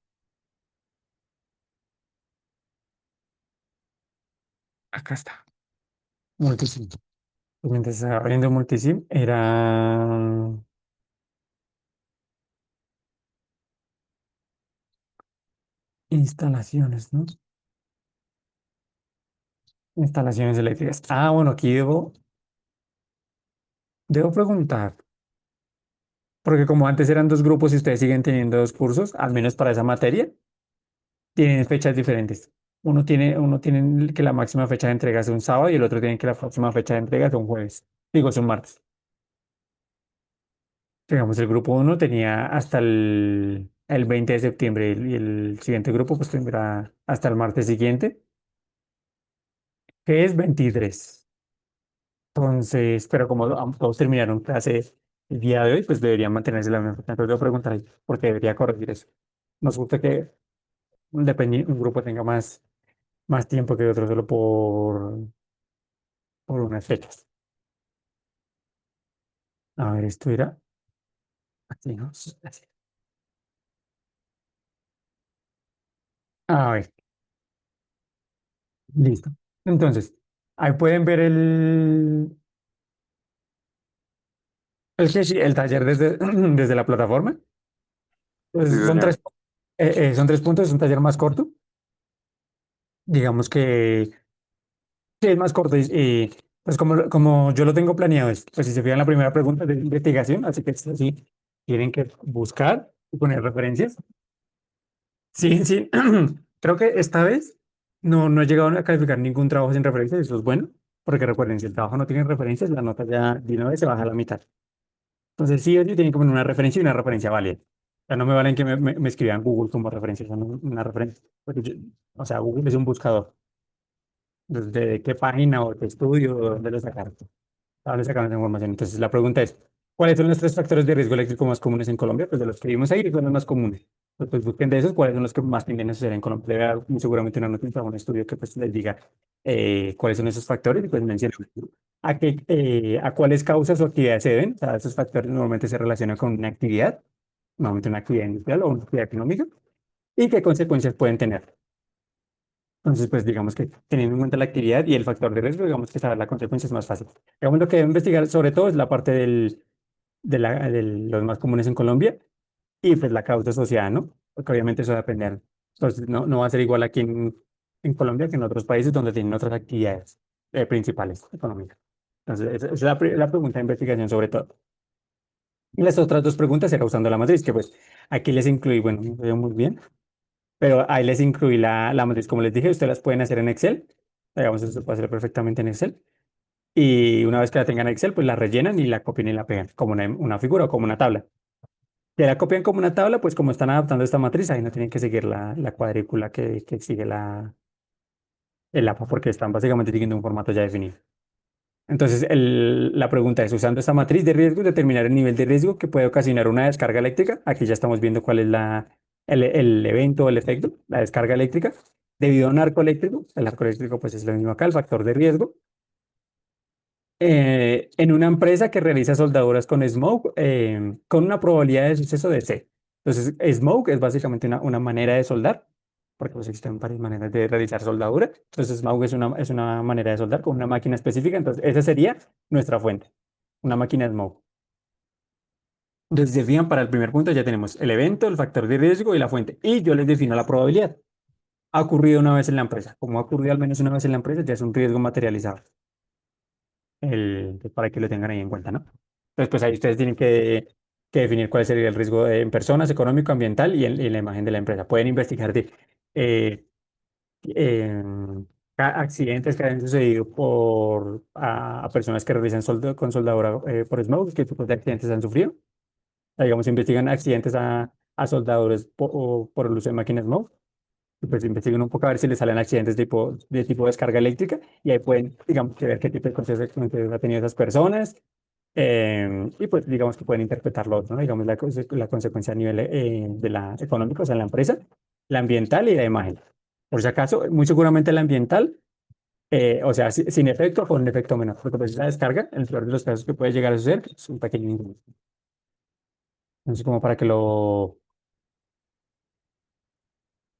Acá está. Multisim. Pues mientras estaba abriendo Multisim, era instalaciones, ¿no? Instalaciones eléctricas. Ah, bueno, aquí debo preguntar, porque como antes eran dos grupos y ustedes siguen teniendo dos cursos, al menos para esa materia, tienen fechas diferentes. Uno tiene que la máxima fecha de entrega es un sábado y el otro tiene que la próxima fecha de entrega es un jueves. Digo, es un martes. Digamos, el grupo uno tenía hasta el 20 de septiembre y el siguiente grupo pues tendrá hasta el martes siguiente, que es 23. Entonces, pero como todos terminaron clase el día de hoy, pues deberían mantenerse la misma fecha. Entonces, debo preguntar ahí, porque debería corregir eso. Nos gusta que un grupo tenga más tiempo que otro solo por unas fechas. A ver, esto era así, ¿no? Así. A ver, listo. Entonces, ahí pueden ver sí, el taller desde la plataforma. Pues Sí, señor. son 3 puntos, es un taller más corto. Digamos que sí, es más corto. Pues como yo lo tengo planeado, pues si se fijan la primera pregunta es de investigación, así que sí, tienen que buscar y poner referencias. Sí, sí. Creo que esta vez no he llegado a calificar ningún trabajo sin referencias, eso es bueno, porque recuerden, si el trabajo no tiene referencias, la nota ya de una vez se baja a la mitad. Entonces sí o sí tienen que poner una referencia y una referencia válida. O sea, no me valen que me escriban Google como referencia, o sea, una referencia. O sea, Google es un buscador. ¿Desde qué página o qué estudio, o dónde lo sacaron? ¿A dónde sacaron esa información? Entonces la pregunta es, ¿cuáles son los 3 factores de riesgo eléctrico más comunes en Colombia? Pues de los que vimos ahí, son los más comunes. Pues busquen de esos cuáles son los que más tienden a suceder en Colombia. Debe haber seguramente una noticia o un estudio que pues les diga cuáles son esos factores y pues mencionen a cuáles causas o actividades se deben. O sea, esos factores normalmente se relacionan con una actividad, normalmente una actividad industrial o una actividad económica, y qué consecuencias pueden tener. Entonces, pues digamos que teniendo en cuenta la actividad y el factor de riesgo, digamos que saber la consecuencia es más fácil. Digamos lo que debe investigar sobre todo es la parte de los más comunes en Colombia y pues la causa asociada, ¿no? Porque obviamente eso depende. Entonces, no va a ser igual aquí en Colombia que en otros países donde tienen otras actividades principales económicas. Entonces, esa es la pregunta de investigación sobre todo. Y las otras dos preguntas era usando la matriz, que pues aquí les incluí, bueno, no veo muy bien, pero ahí les incluí la matriz. Como les dije, ustedes las pueden hacer en Excel. Digamos, esto se puede hacer perfectamente en Excel. Y una vez que la tengan en Excel, pues la rellenan y la copian y la pegan como una figura o como una tabla. Que la copian como una tabla, pues como están adaptando esta matriz, ahí no tienen que seguir la cuadrícula que sigue el APA, porque están básicamente siguiendo un formato ya definido. Entonces, la pregunta es, usando esta matriz de riesgo, determinar el nivel de riesgo que puede ocasionar una descarga eléctrica. Aquí ya estamos viendo cuál es el evento o el efecto, la descarga eléctrica, debido a un arco eléctrico. El arco eléctrico, pues es lo mismo acá, el factor de riesgo. En una empresa que realiza soldaduras con Smoke, con una probabilidad de suceso de C. Entonces, Smoke es básicamente una manera de soldar, porque pues, existen varias maneras de realizar soldadura. Entonces, Smoke es una manera de soldar con una máquina específica. Entonces, esa sería nuestra fuente, una máquina Smoke. Entonces, si se fijan, para el primer punto ya tenemos el evento, el factor de riesgo y la fuente. Y yo les defino la probabilidad. Ha ocurrido una vez en la empresa. Como ha ocurrido al menos una vez en la empresa, ya es un riesgo materializado. Para que lo tengan ahí en cuenta, ¿no? Entonces, pues ahí ustedes tienen que definir cuál sería el riesgo en personas, económico, ambiental y en la imagen de la empresa. Pueden investigar de eh, em, accidentes que hayan sucedido a personas que realizan con soldadura por smoke, qué tipos de accidentes han sufrido. Digamos, investigan accidentes a soldadores por el uso de máquinas smoke. Y pues investiguen un poco a ver si les salen accidentes de tipo descarga eléctrica y ahí pueden, digamos, que ver qué tipo de consecuencias ha tenido esas personas y pues digamos que pueden interpretarlo, ¿no? Digamos, la consecuencia a nivel de la económica, o sea, en la empresa, la ambiental y la imagen. Por si acaso, muy seguramente la ambiental, o sea, sin efecto o con un efecto menor, porque pues esa descarga, en el peor de los casos que puede llegar a suceder, es un pequeño inconveniente. Entonces, como para que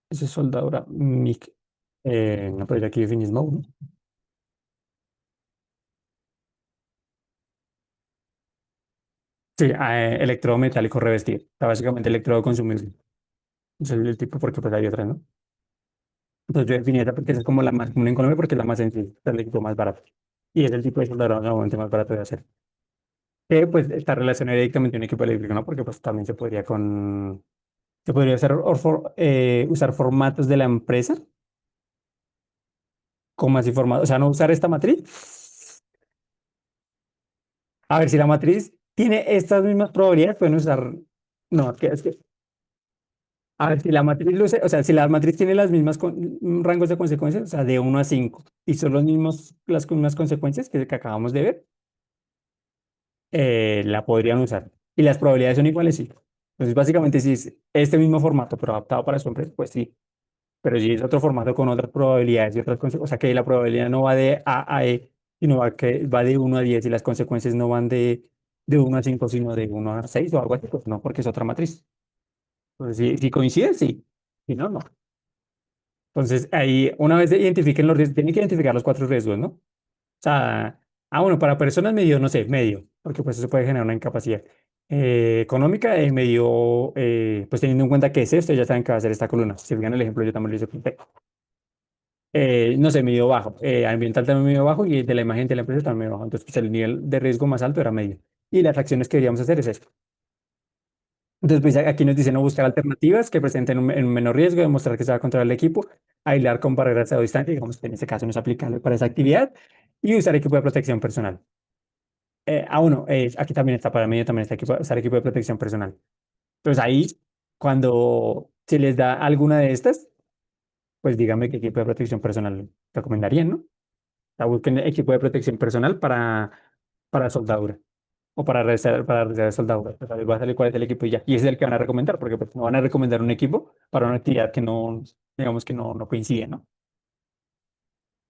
Esa es soldadura MIG. No, pero ya aquí definí Smoke, ¿no? Sí, electrodo metálico revestido. O sea, básicamente electrodo consumible. Ese es el tipo porque pues hay otras, ¿no? Entonces yo definí esa porque esa es como la más común en Colombia porque es la más sencilla, es el equipo más barato. Y es el tipo de soldadura normalmente más barato de hacer. Que pues está relacionado directamente a un equipo eléctrico, ¿no? Porque pues también se podría usar formatos de la empresa como así formato. O sea, no usar esta matriz. A ver si la matriz tiene estas mismas probabilidades, pueden usar. No, es que a ver, si la matriz luce, o sea, si la matriz tiene las mismas rangos de consecuencias, o sea, de 1 a 5 y son las mismas consecuencias que acabamos de ver, la podrían usar. Y las probabilidades son iguales, sí. Entonces, básicamente, si es este mismo formato, pero adaptado para su empresa, pues sí. Pero si es otro formato con otras probabilidades y otras consecuencias, o sea, que la probabilidad no va de A a E, sino va de 1 a 10 y las consecuencias no van de 1 a 5 sino de 1 a 6 o algo así, pues no, porque es otra matriz. Entonces, si coincide, sí. Si no, no. Entonces, ahí, una vez identifiquen los riesgos, tienen que identificar los 4 riesgos, ¿no? O sea, bueno, para personas medio, no sé, medio, porque pues eso puede generar una incapacidad económica, medio, pues teniendo en cuenta que es esto, ya saben que va a ser esta columna. Si fijan el ejemplo, yo también lo hice con P. No sé, medio bajo, ambiental también medio bajo y de la imagen de la empresa también medio bajo. Entonces, pues el nivel de riesgo más alto era medio. Y las acciones que deberíamos hacer es esto. Entonces, pues aquí nos dicen no buscar alternativas que presenten un menor riesgo, demostrar que se va a controlar el equipo, aislar con barreras a distancia, digamos que en este caso no es aplicable para esa actividad, y usar equipo de protección personal. Bueno, aquí también está, para mí también está equipo, usar equipo de protección personal. Entonces ahí, cuando se les da alguna de estas, pues díganme qué equipo de protección personal recomendarían, ¿no? O sea, busquen equipo de protección personal para soldadura o para realizar soldadura. Pues, ahí va a salir cuál es el equipo y ya. Y ese es el que van a recomendar, porque pues, no van a recomendar un equipo para una actividad que no, digamos que no coincide, ¿no?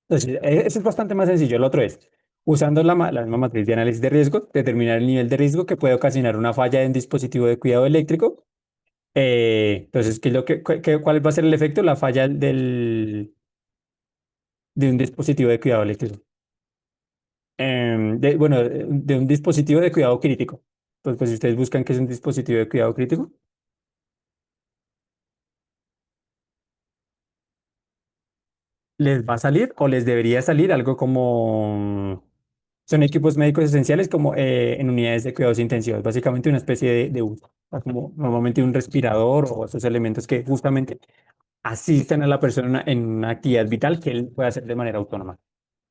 Entonces, eso es bastante más sencillo. El otro es, usando la misma matriz de análisis de riesgo, determinar el nivel de riesgo que puede ocasionar una falla en dispositivo de cuidado eléctrico. Entonces, ¿cuál va a ser el efecto? La falla de un dispositivo de cuidado eléctrico. Bueno, de un dispositivo de cuidado crítico. Pues si ustedes buscan qué es un dispositivo de cuidado crítico, les va a salir o les debería salir algo como son equipos médicos esenciales como en unidades de cuidados intensivos, básicamente una especie de uso, o sea, como normalmente un respirador o esos elementos que justamente asisten a la persona en una actividad vital que él puede hacer de manera autónoma.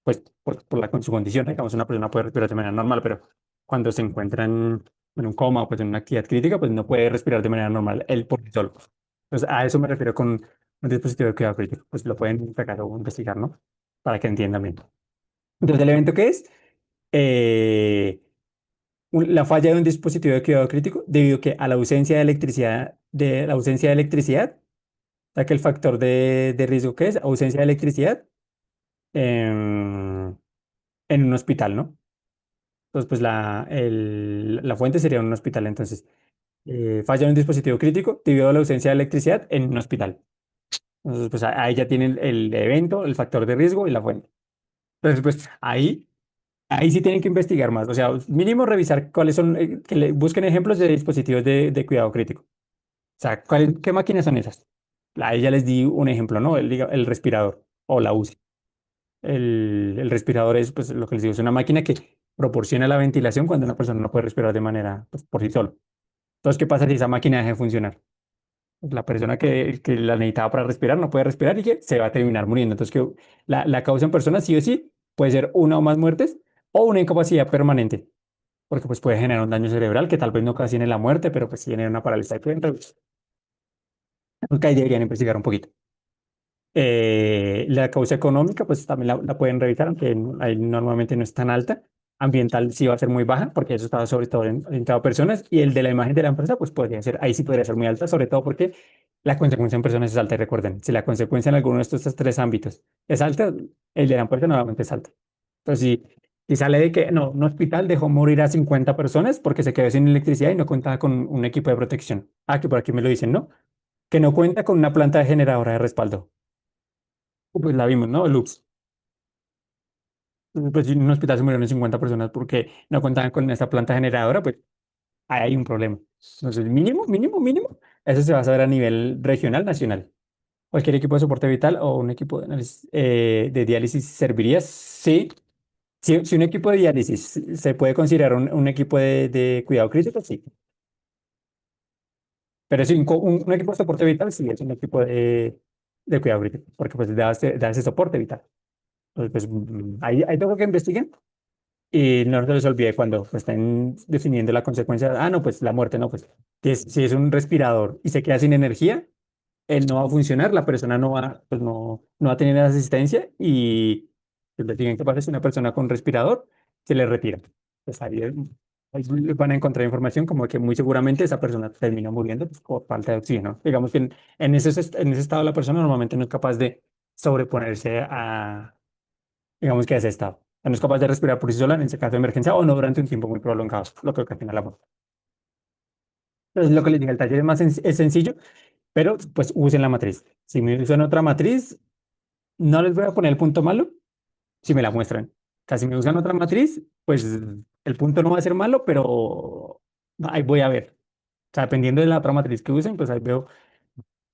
Pues por su condición, digamos, una persona puede respirar de manera normal, pero cuando se encuentra en un coma o pues en una actividad crítica, pues no puede respirar de manera normal él por sí solo. Entonces, a eso me refiero con un dispositivo de cuidado crítico. Pues lo pueden sacar o investigar, ¿no? Para que entiendan bien. Entonces, ¿el evento qué es? Eh, la falla de un dispositivo de cuidado crítico debido que a la ausencia de la ausencia de electricidad, o sea que el factor de riesgo que es ausencia de electricidad em, en un hospital, ¿no? Entonces, pues la fuente sería un hospital. Entonces, falla un dispositivo crítico debido a la ausencia de electricidad en un hospital. Entonces, pues ahí ya tienen el evento, el factor de riesgo y la fuente. Entonces, pues ahí sí tienen que investigar más. O sea, mínimo revisar cuáles son, que le busquen ejemplos de dispositivos de cuidado crítico. O sea, ¿qué máquinas son esas? Ahí ya les di un ejemplo, ¿no? El respirador o la UCI. El respirador es, pues, lo que les digo, es una máquina que proporciona la ventilación cuando una persona no puede respirar de manera, pues, por sí solo. Entonces, ¿qué pasa si esa máquina deja de funcionar? Pues, la persona que la necesitaba para respirar no puede respirar y que se va a terminar muriendo. Entonces, que la causa en persona sí o sí puede ser una o más muertes o una incapacidad permanente, porque pues puede generar un daño cerebral que tal vez no ocasione la muerte, pero pues sí genera una parálisis del cerebro. Entonces, ahí deberían investigar un poquito. La causa económica, pues también la pueden revisar, aunque ahí normalmente no es tan alta. Ambiental sí va a ser muy baja, porque eso estaba sobre todo orientado a personas. Y el de la imagen de la empresa, pues podría ser, ahí sí podría ser muy alta, sobre todo porque la consecuencia en personas es alta. Y recuerden, si la consecuencia en alguno de estos tres ámbitos es alta, el de la empresa nuevamente es alto. Entonces, si sale de que no, un hospital dejó morir a 50 personas porque se quedó sin electricidad y no contaba con un equipo de protección. Ah, que por aquí me lo dicen, ¿no? Que no cuenta con una planta generadora de respaldo. Pues la vimos, ¿no? Lux. Pues si en un hospital se murieron 50 personas porque no contaban con esta planta generadora, pues ahí hay un problema. Entonces, mínimo, mínimo, mínimo, eso se va a saber a nivel regional, nacional. Cualquier equipo de soporte vital o un equipo de diálisis serviría, sí. Si un equipo de diálisis se puede considerar un equipo de cuidado crítico, sí. Pero sí, un equipo de soporte vital, sí, es un equipo de cuidado crítico, porque pues da ese soporte vital. Entonces, pues ahí tengo que investiguen. Y no se les olvide cuando pues, estén definiendo la consecuencia, ah, no, pues la muerte, no, pues si es un respirador y se queda sin energía, él no va a funcionar, la persona no va, pues, no va a tener asistencia y pues, le digan que pasa si una persona con respirador se le retira. Pues ahí van a encontrar información como que muy seguramente esa persona termina muriendo pues, por falta de oxígeno. Digamos que en ese estado la persona normalmente no es capaz de sobreponerse digamos que a ese estado. No es capaz de respirar por sí sola en ese caso de emergencia o no durante un tiempo muy prolongado, lo que ocasiona la muerte. Entonces, lo que les dije, el taller es es sencillo, pero pues usen la matriz. Si me usan otra matriz, no les voy a poner el punto malo si me la muestran. O sea, si me usan otra matriz, pues el punto no va a ser malo, pero ahí voy a ver. O sea, dependiendo de la otra matriz que usen, pues ahí veo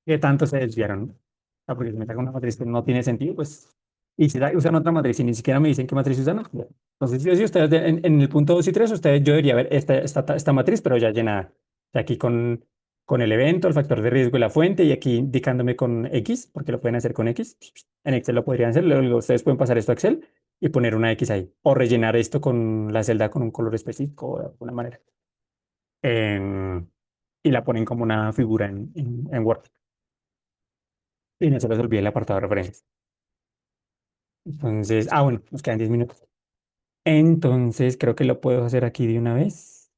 qué tanto se desviaron, ¿no? O sea, porque si me sacan una matriz que no tiene sentido, pues, y si usan otra matriz y ni siquiera me dicen qué matriz usan, no, ya. Entonces, sí o sí, ustedes en el punto 2 y 3 ustedes, yo debería ver esta matriz, pero ya llenada. Y aquí con el evento, el factor de riesgo y la fuente, y aquí indicándome con X, porque lo pueden hacer con X. En Excel lo podrían hacer, luego ustedes pueden pasar esto a Excel y poner una X ahí, o rellenar esto con la celda con un color específico, de alguna manera. Em, y la ponen como una figura en Word. Y no se les olvide el apartado de referencias. Entonces, bueno, nos quedan 10 minutos. Entonces, creo que lo puedo hacer aquí de una vez.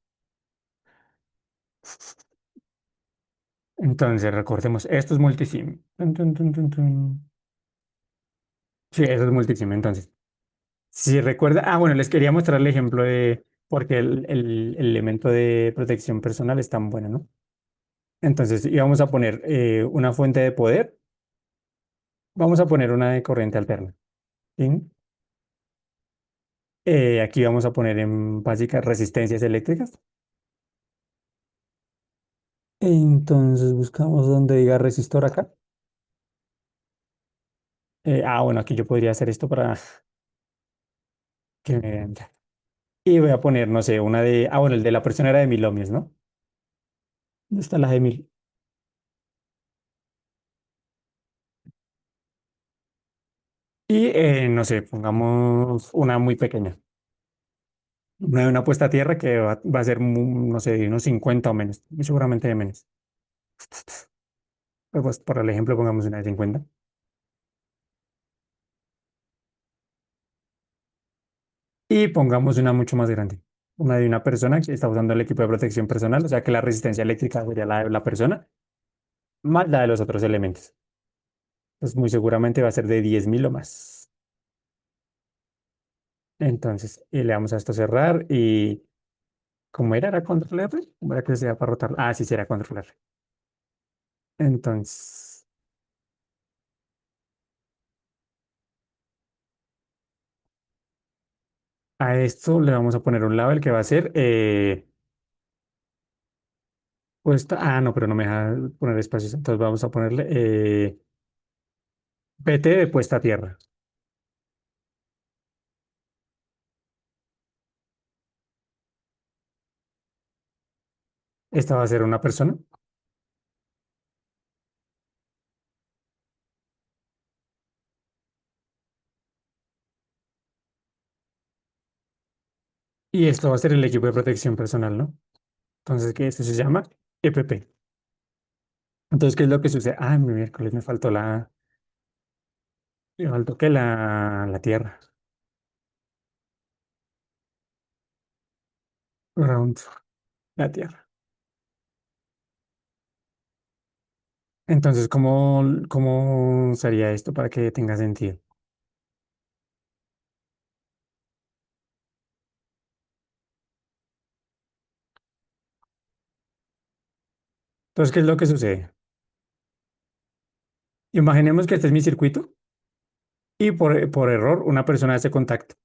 Entonces, recordemos, esto es multisim. Tun, tun, tun, tun, tun. Sí, eso es multisim. Entonces, si recuerda, bueno, les quería mostrar el ejemplo de porque el elemento de protección personal es tan bueno, ¿no? Entonces, íbamos a poner una fuente de poder, vamos a poner una de corriente alterna. ¿Sí? Aquí vamos a poner en básicas resistencias eléctricas. Entonces buscamos donde diga resistor acá. Bueno, aquí yo podría hacer esto para que me vean ya. Y voy a poner, no sé, una de... bueno, el de la persona era de 1000 ohmios, ¿no? ¿Dónde está la de 1000? Y no sé, pongamos una muy pequeña. Una de una puesta a tierra que va a ser, no sé, de unos 50 o menos. Muy seguramente de menos. Pero pues por el ejemplo, pongamos una de 50. Y pongamos una mucho más grande. Una de una persona que está usando el equipo de protección personal, o sea que la resistencia eléctrica sería la de la persona, más la de los otros elementos. Pues muy seguramente va a ser de 10.000 o más. Entonces, y le damos a esto cerrar y ¿cómo era? ¿Era control R? ¿Cómo era que se hacía para rotar? Sí, sí, era control R. Entonces, a esto le vamos a poner un label que va a ser puesta. No, pero no me deja poner espacios. Entonces vamos a ponerle PT de puesta a tierra. Esta va a ser una persona. Y esto va a ser el equipo de protección personal, ¿no? Entonces, ¿qué? Esto se llama EPP. Entonces, ¿qué es lo que sucede? Mi miércoles me faltó que la tierra. Ground, la tierra. Entonces, ¿cómo sería esto para que tenga sentido? Entonces, ¿qué es lo que sucede? Imaginemos que este es mi circuito y por error una persona hace contacto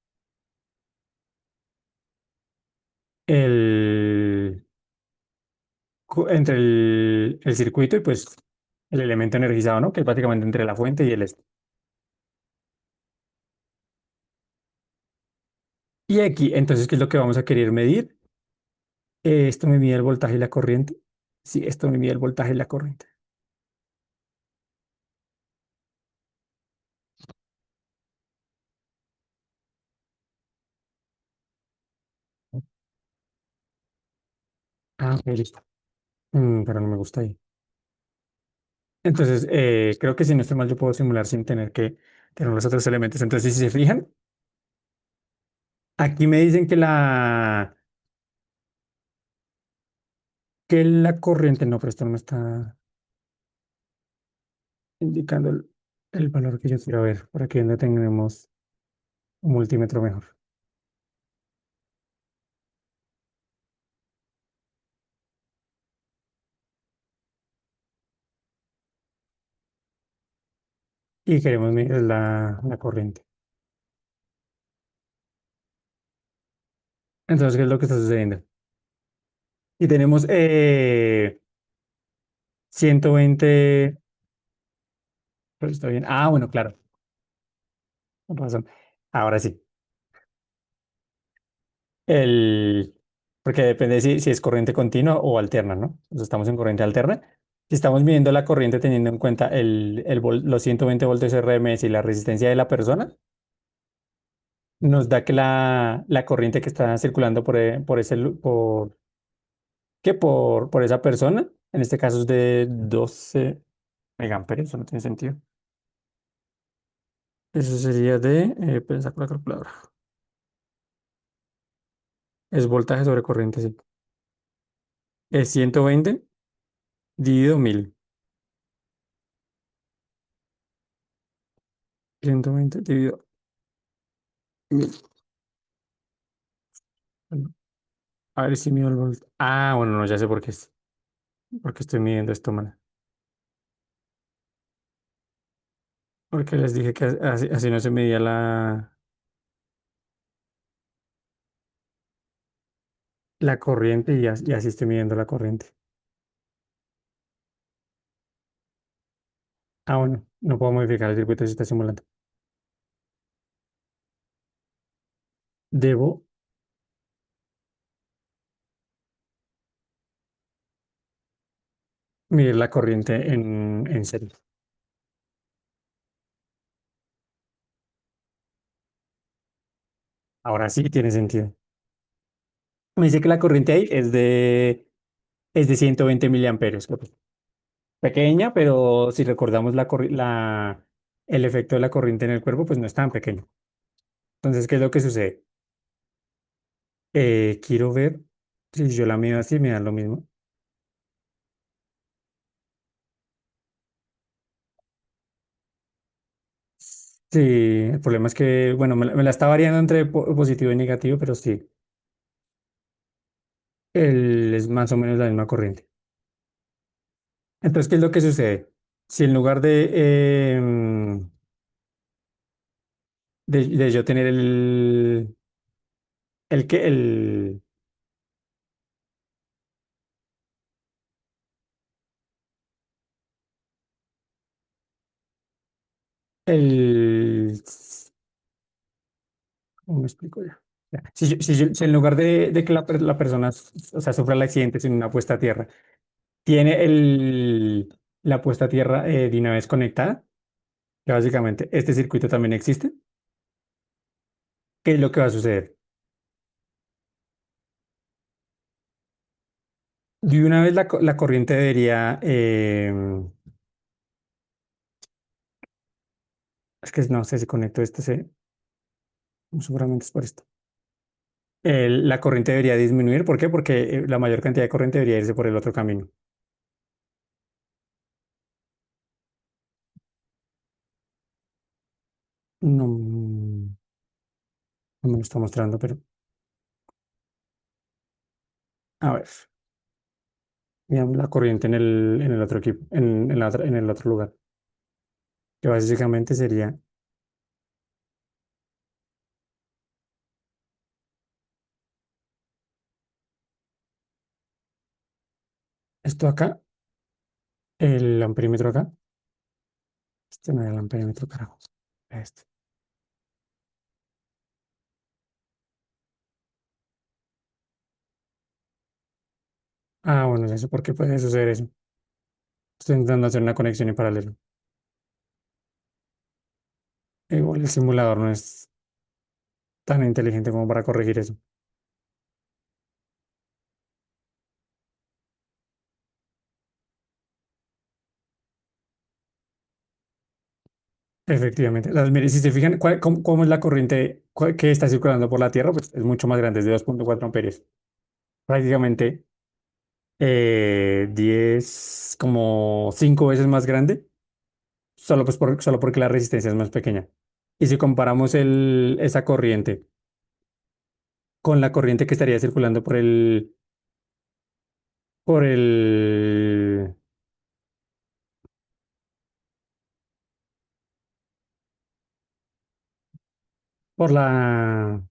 el, entre el circuito y pues el elemento energizado, ¿no? Que es básicamente entre la fuente y el este. Y aquí, entonces, ¿qué es lo que vamos a querer medir? Esto me mide el voltaje y la corriente. Sí, esto me mide el voltaje y la corriente. Ok, listo. Pero no me gusta ahí. Entonces, creo que si no estoy mal, yo puedo simular sin tener que tener los otros elementos. Entonces, si se fijan, aquí me dicen que la corriente, no, pero esto no me está indicando el valor que yo quiero ver. Por aquí donde tenemos un multímetro mejor. Y queremos medir la corriente. Entonces, ¿qué es lo que está sucediendo? Y tenemos 120. Pero está bien. Bueno, claro, con razón. Ahora sí. El, Porque depende si es corriente continua o alterna, ¿no? Entonces estamos en corriente alterna. Si estamos midiendo la corriente teniendo en cuenta los 120 voltios RMS y la resistencia de la persona, nos da que la corriente que está circulando por ese, por esa persona, en este caso es de 12 megaamperes, eso no tiene sentido. Eso sería pues saco la calculadora. Es voltaje sobre corriente, sí. Es 120 dividido 1000. 120 dividido 1000. Bueno, a ver si mido el voltaje. Bueno, no, ya sé por qué es. Porque estoy midiendo esto mal. Porque les dije que así no se medía la corriente y así estoy midiendo la corriente. Ah, bueno, no puedo modificar el circuito si está simulando. Debo medir la corriente en serie. Ahora sí tiene sentido. Me dice que la corriente ahí es de 120 miliamperios. Pequeña, pero si recordamos el efecto de la corriente en el cuerpo, pues no es tan pequeño. Entonces, ¿qué es lo que sucede? Quiero ver si yo la mido así, me da lo mismo. Sí, el problema es que, bueno, me la está variando entre positivo y negativo, pero sí, es más o menos la misma corriente. Entonces, ¿qué es lo que sucede? Si en lugar de yo tener el que, el, ¿cómo me explico ya? Ya. Si en lugar de que la persona, o sea, sufra el accidente sin una puesta a tierra, tiene la puesta a tierra de una vez conectada, que básicamente este circuito también existe, ¿qué es lo que va a suceder? De una vez la corriente debería, es que no sé si conecto esto, seguramente es por esto. La corriente debería disminuir, ¿por qué? Porque la mayor cantidad de corriente debería irse por el otro camino. No, no me lo está mostrando, pero a ver, veamos la corriente en el otro equipo, en el otro lugar, que básicamente sería esto acá, el amperímetro acá. Este no era el amperímetro, carajo. Este. Ah, bueno, ya sé por qué puede suceder eso. Estoy intentando hacer una conexión en paralelo. Igual el simulador no es tan inteligente como para corregir eso. Efectivamente. Mire, si se fijan, cómo es la corriente que está circulando por la Tierra, pues es mucho más grande, es de 2,4 amperios. Prácticamente 10, como 5 veces más grande, solo porque la resistencia es más pequeña. Y si comparamos esa corriente con la corriente que estaría circulando por el, por la,